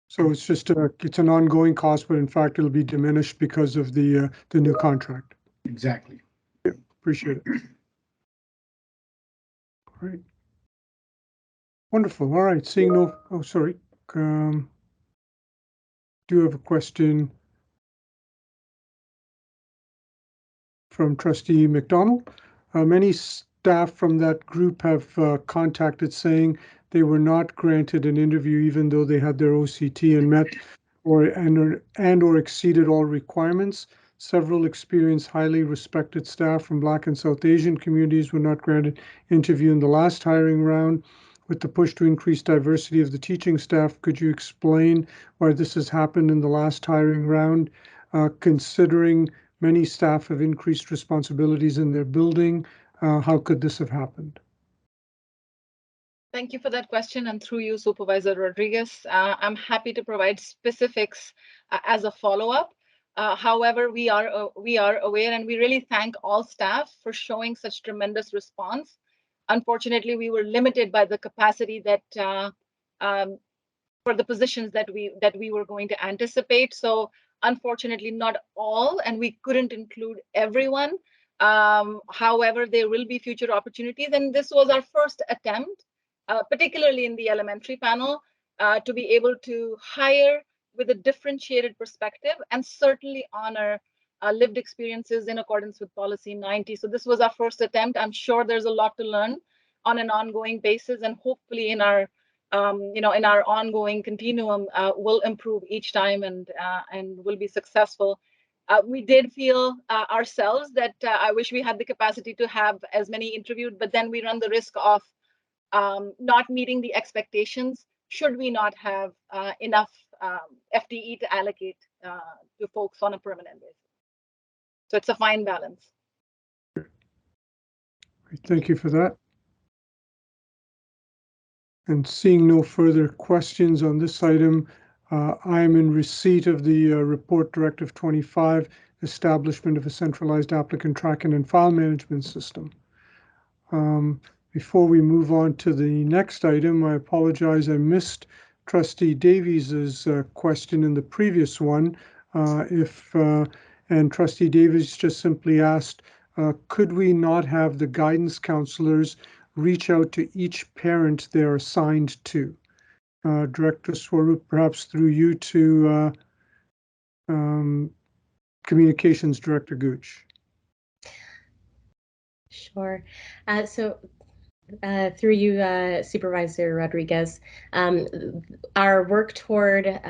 So it's just it's an ongoing cost, but in fact it'll be diminished because of the new contract. Exactly. Yeah, appreciate it. Great. Wonderful. All right. Seeing no. Oh, sorry. Do have a question from Trustee McDonald. Many staff from that group have contacted saying they were not granted an interview even though they had their OCT and met or exceeded all requirements. Several experienced, highly respected staff from Black and South Asian communities were not granted interview in the last hiring round. With the push to increase diversity of the teaching staff, could you explain why this has happened in the last hiring round? Considering many staff have increased responsibilities in their building, how could this have happened? Thank you for that question, and through you, Supervisor Rodriguez. I'm happy to provide specifics as a follow-up. However, we are aware, and we really thank all staff for showing such tremendous response. Unfortunately, we were limited by the capacity that for the positions that we were going to anticipate. So unfortunately, not all, and we couldn't include everyone. However, there will be future opportunities, and this was our first attempt, particularly in the elementary panel, to be able to hire with a differentiated perspective and certainly honor lived experiences in accordance with Policy 90. So this was our first attempt. I'm sure there's a lot to learn on an ongoing basis, and hopefully in our in our ongoing continuum will improve each time and will be successful. We did feel ourselves that I wish we had the capacity to have as many interviewed, but then we run the risk of not meeting the expectations should we not have enough FTE to allocate to folks on a permanent basis. So it's a fine balance. Thank you for that. And seeing no further questions on this item, I am in receipt of the report Directive 25, establishment of a centralized applicant tracking and file management system. Before we move on to the next item, I apologize, I missed Trustee Davies's question in the previous one. And Trustee Davies just simply asked, could we not have the guidance counselors reach out to each parent they're assigned to? Director Swaroop, perhaps through you to Communications Director Gooch. Sure. Through you, Supervisor Rodriguez, our work toward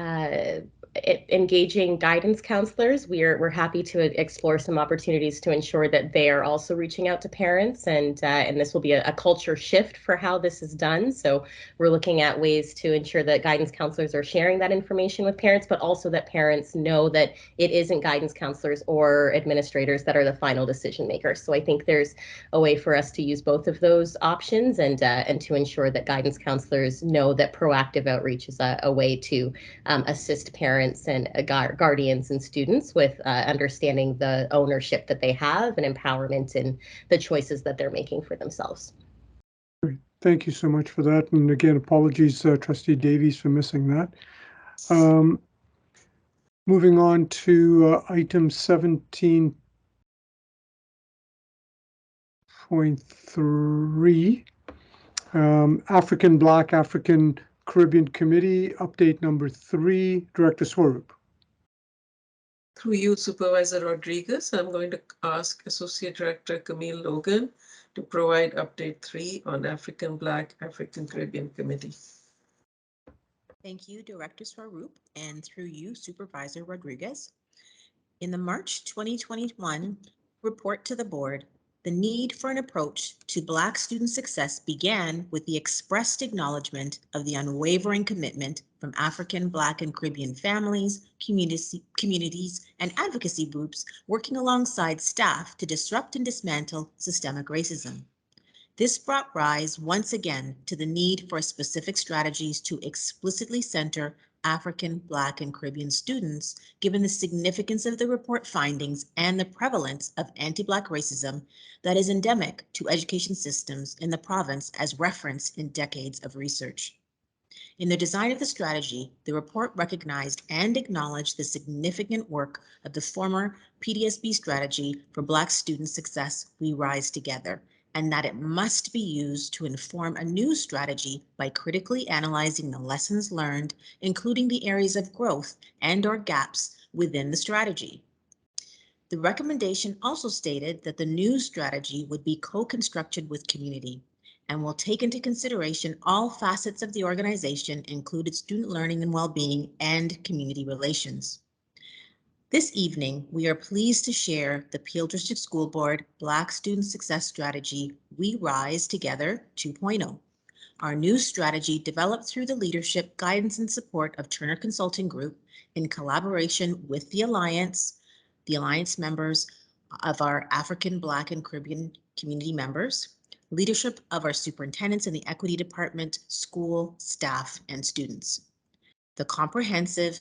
engaging guidance counselors, we're happy to explore some opportunities to ensure that they are also reaching out to parents, and this will be a culture shift for how this is done. So we're looking at ways to ensure that guidance counselors are sharing that information with parents, but also that parents know that it isn't guidance counselors or administrators that are the final decision makers. So I think there's a way for us to use both of those options and to ensure that guidance counselors know that proactive outreach is a way to assist parents and guardians and students with understanding the ownership that they have and empowerment in the choices that they're making for themselves. Great. Thank you so much for that. And again, apologies, Trustee Davies, for missing that. Moving on to item 17.3, African Black African Caribbean Committee, update number 3, Director Swaroop. Through you, Supervisor Rodriguez, I'm going to ask Associate Director Camille Logan to provide update 3 on African Black African Caribbean Committee. Thank you, Director Swaroop, and through you, Supervisor Rodriguez. In the March 2021 report to the board, the need for an approach to Black student success began with the expressed acknowledgement of the unwavering commitment from African, Black, and Caribbean families, communities, and advocacy groups working alongside staff to disrupt and dismantle systemic racism. This brought rise once again to the need for specific strategies to explicitly center African, Black, and Caribbean students, given the significance of the report findings and the prevalence of anti-Black racism that is endemic to education systems in the province as referenced in decades of research. In the design of the strategy, the report recognized and acknowledged the significant work of the former PDSB strategy for Black student success, We Rise Together, and that it must be used to inform a new strategy by critically analyzing the lessons learned, including the areas of growth and/or gaps within the strategy. The recommendation also stated that the new strategy would be co-constructed with community and will take into consideration all facets of the organization, including student learning and well-being and community relations. This evening, we are pleased to share the Peel District School Board Black Student Success Strategy, We Rise Together 2.0. Our new strategy developed through the leadership, guidance, and support of Turner Consulting Group in collaboration with the Alliance members of our African, Black, and Caribbean community members, leadership of our superintendents in the Equity Department, school, staff, and students. The comprehensive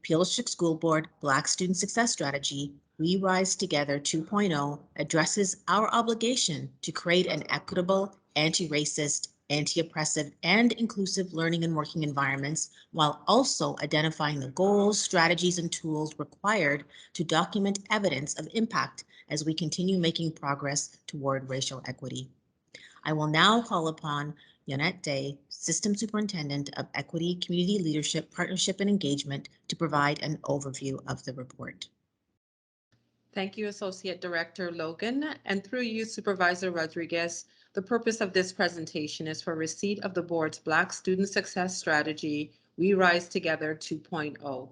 Peel District School Board Black Student Success Strategy, We Rise Together 2.0 addresses our obligation to create an equitable, anti-racist, anti-oppressive, and inclusive learning and working environments, while also identifying the goals, strategies, and tools required to document evidence of impact as we continue making progress toward racial equity. I will now call upon Yonette Day, System Superintendent of Equity, Community Leadership, Partnership, and Engagement, to provide an overview of the report. Thank you, Associate Director Logan. And through you, Supervisor Rodriguez, the purpose of this presentation is for receipt of the board's Black Student Success Strategy, We Rise Together 2.0.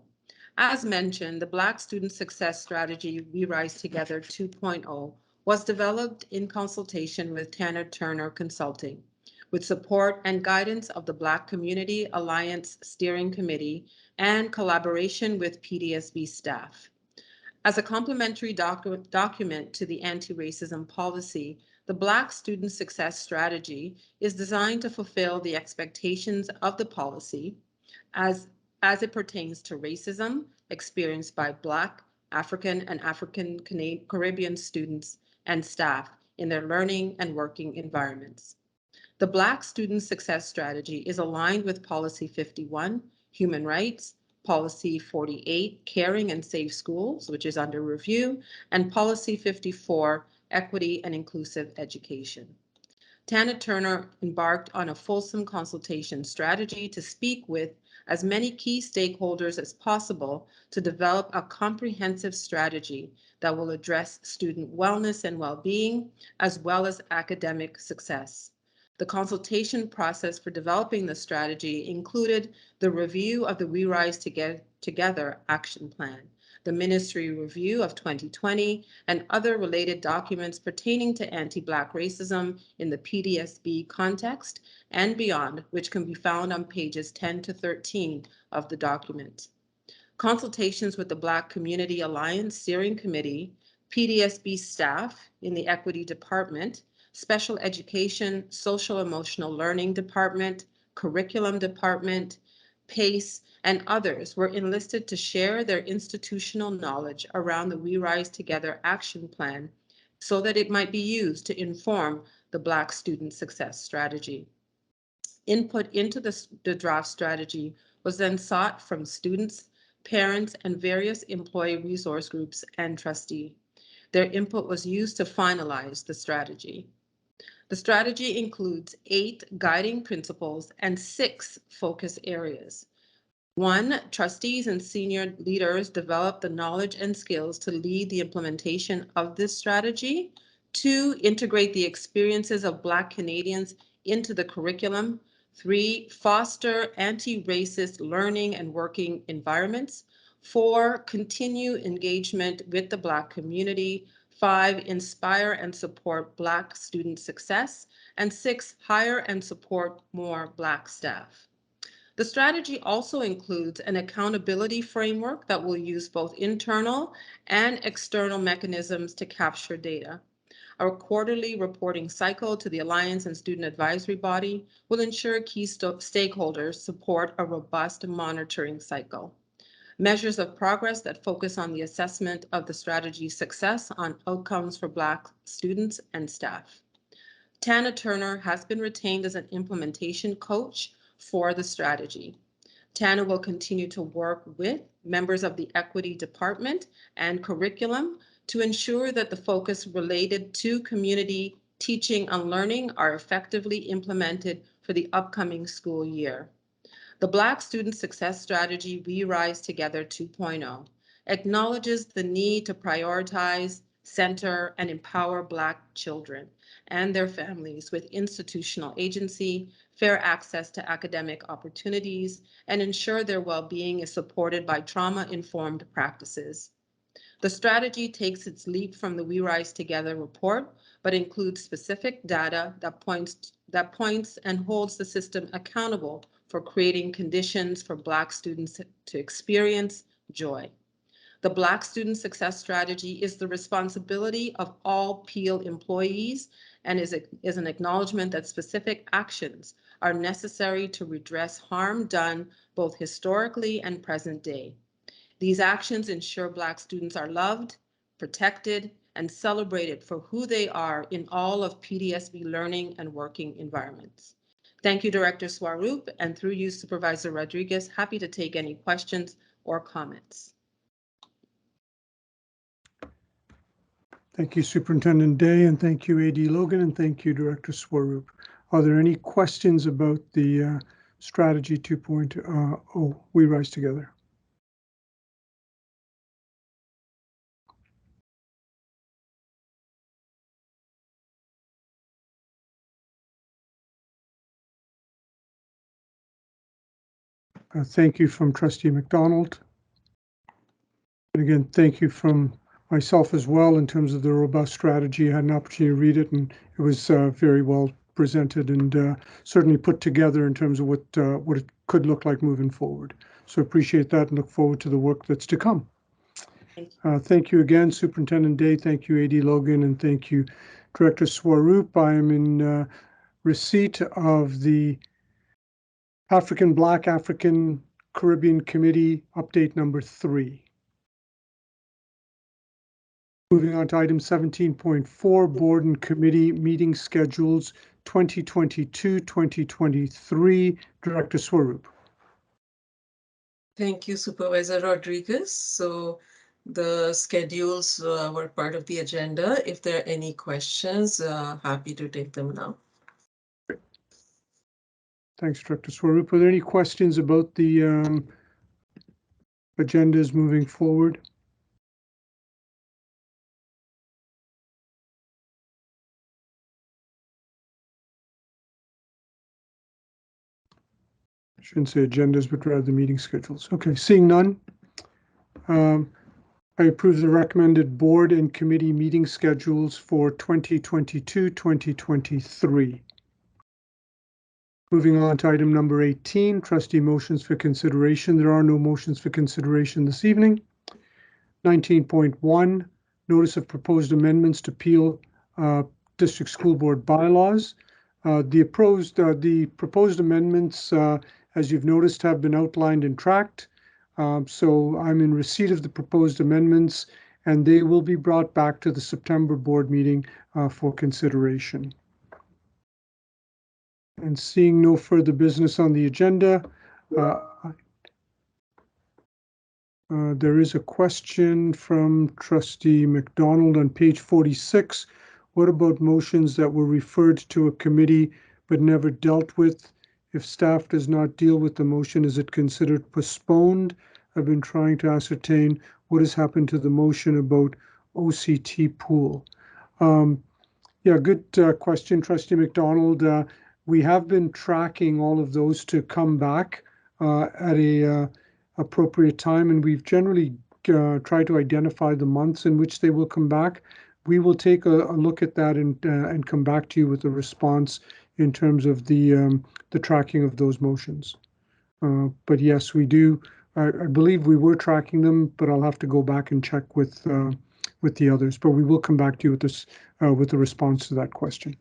As mentioned, the Black Student Success Strategy, We Rise Together 2.0 was developed in consultation with Tanner Turner Consulting, with support and guidance of the Black Community Alliance Steering Committee and collaboration with PDSB staff. As a complementary document to the anti-racism policy, the Black Student Success Strategy is designed to fulfill the expectations of the policy as it pertains to racism experienced by Black, African, and African Caribbean students and staff in their learning and working environments. The Black Student Success Strategy is aligned with Policy 51, Human Rights, Policy 48, Caring and Safe Schools, which is under review, and Policy 54, Equity and Inclusive Education. Tana Turner embarked on a fulsome consultation strategy to speak with as many key stakeholders as possible to develop a comprehensive strategy that will address student wellness and well-being, as well as academic success. The consultation process for developing the strategy included the review of the We Rise Together action plan, the ministry review of 2020, and other related documents pertaining to anti-Black racism in the PDSB context and beyond, which can be found on pages 10 to 13 of the document. Consultations with the Black Community Alliance Steering Committee, PDSB staff in the Equity Department, Special Education, Social Emotional Learning Department, Curriculum Department, PACE, and others were enlisted to share their institutional knowledge around the We Rise Together action plan so that it might be used to inform the Black Student Success Strategy. Input into the draft strategy was then sought from students, parents, and various employee resource groups and trustees. Their input was used to finalize the strategy. The strategy includes 8 guiding principles and 6 focus areas. 1, trustees and senior leaders develop the knowledge and skills to lead the implementation of this strategy. 2, integrate the experiences of Black Canadians into the curriculum. 3, foster anti-racist learning and working environments. 4, continue engagement with the Black community. 5, inspire and support Black student success. And 6, hire and support more Black staff. The strategy also includes an accountability framework that will use both internal and external mechanisms to capture data. Our quarterly reporting cycle to the Alliance and Student Advisory Body will ensure key stakeholders support a robust monitoring cycle. Measures of progress that focus on the assessment of the strategy's success on outcomes for Black students and staff. Tana Turner has been retained as an implementation coach for the strategy. Tana will continue to work with members of the Equity Department and curriculum to ensure that the focus related to community teaching and learning are effectively implemented for the upcoming school year. The Black Student Success Strategy, We Rise Together 2.0, acknowledges the need to prioritize, center, and empower Black children and their families with institutional agency, fair access to academic opportunities, and ensure their well-being is supported by trauma-informed practices. The strategy takes its leap from the We Rise Together report, but includes specific data that points and holds the system accountable for creating conditions for Black students to experience joy. The Black Student Success Strategy is the responsibility of all Peel employees and is an acknowledgement that specific actions are necessary to redress harm done both historically and present day. These actions ensure Black students are loved, protected, and celebrated for who they are in all of PDSB learning and working environments. Thank you, Director Swaroop, and through you, Supervisor Rodriguez, happy to take any questions or comments. Thank you, Superintendent Day, and thank you, AD Logan, and thank you, Director Swaroop. Are there any questions about the Strategy 2.0, We Rise Together? Thank you from Trustee McDonald. And again, thank you from myself as well in terms of the robust strategy. I had an opportunity to read it, and it was very well presented and certainly put together in terms of what it could look like moving forward. So appreciate that and look forward to the work that's to come. Thank you again, Superintendent Day. Thank you, AD Logan, and thank you, Director Swaroop. I am in receipt of the African Caribbean Committee update number 3. Moving on to item 17.4, Board and Committee Meeting Schedules 2022-2023. Director Swaroop. Thank you, Supervisor Rodriguez. So the schedules were part of the agenda. If there are any questions, happy to take them now. Thanks, Director Swaroop. Are there any questions about the agendas moving forward? I shouldn't say agendas, but rather meeting schedules. Okay, seeing none. I approve the recommended board and committee meeting schedules for 2022-2023. Moving on to item number 18, trustee motions for consideration. There are no motions for consideration this evening. 19.1, notice of proposed amendments to Peel District School Board bylaws. The proposed amendments, as you've noticed, have been outlined and tracked. So I'm in receipt of the proposed amendments, and they will be brought back to the September board meeting for consideration. And seeing no further business on the agenda, there is a question from Trustee McDonald on page 46. What about motions that were referred to a committee but never dealt with? If staff does not deal with the motion, is it considered postponed? I've been trying to ascertain what has happened to the motion about OCT pool. Yeah, good question, Trustee McDonald. We have been tracking all of those to come back at a appropriate time, and we've generally tried to identify the months in which they will come back. We will take a look at that and come back to you with a response in terms of the tracking of those motions. But yes, we do. I believe we were tracking them, but I'll have to go back and check with the others. But we will come back to you with this with a response to that question.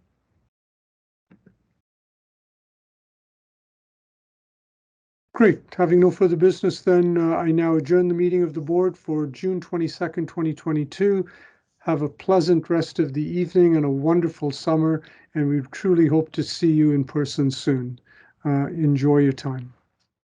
Great. Having no further business, then I now adjourn the meeting of the board for June 22nd, 2022. Have a pleasant rest of the evening and a wonderful summer, and we truly hope to see you in person soon. Enjoy your time.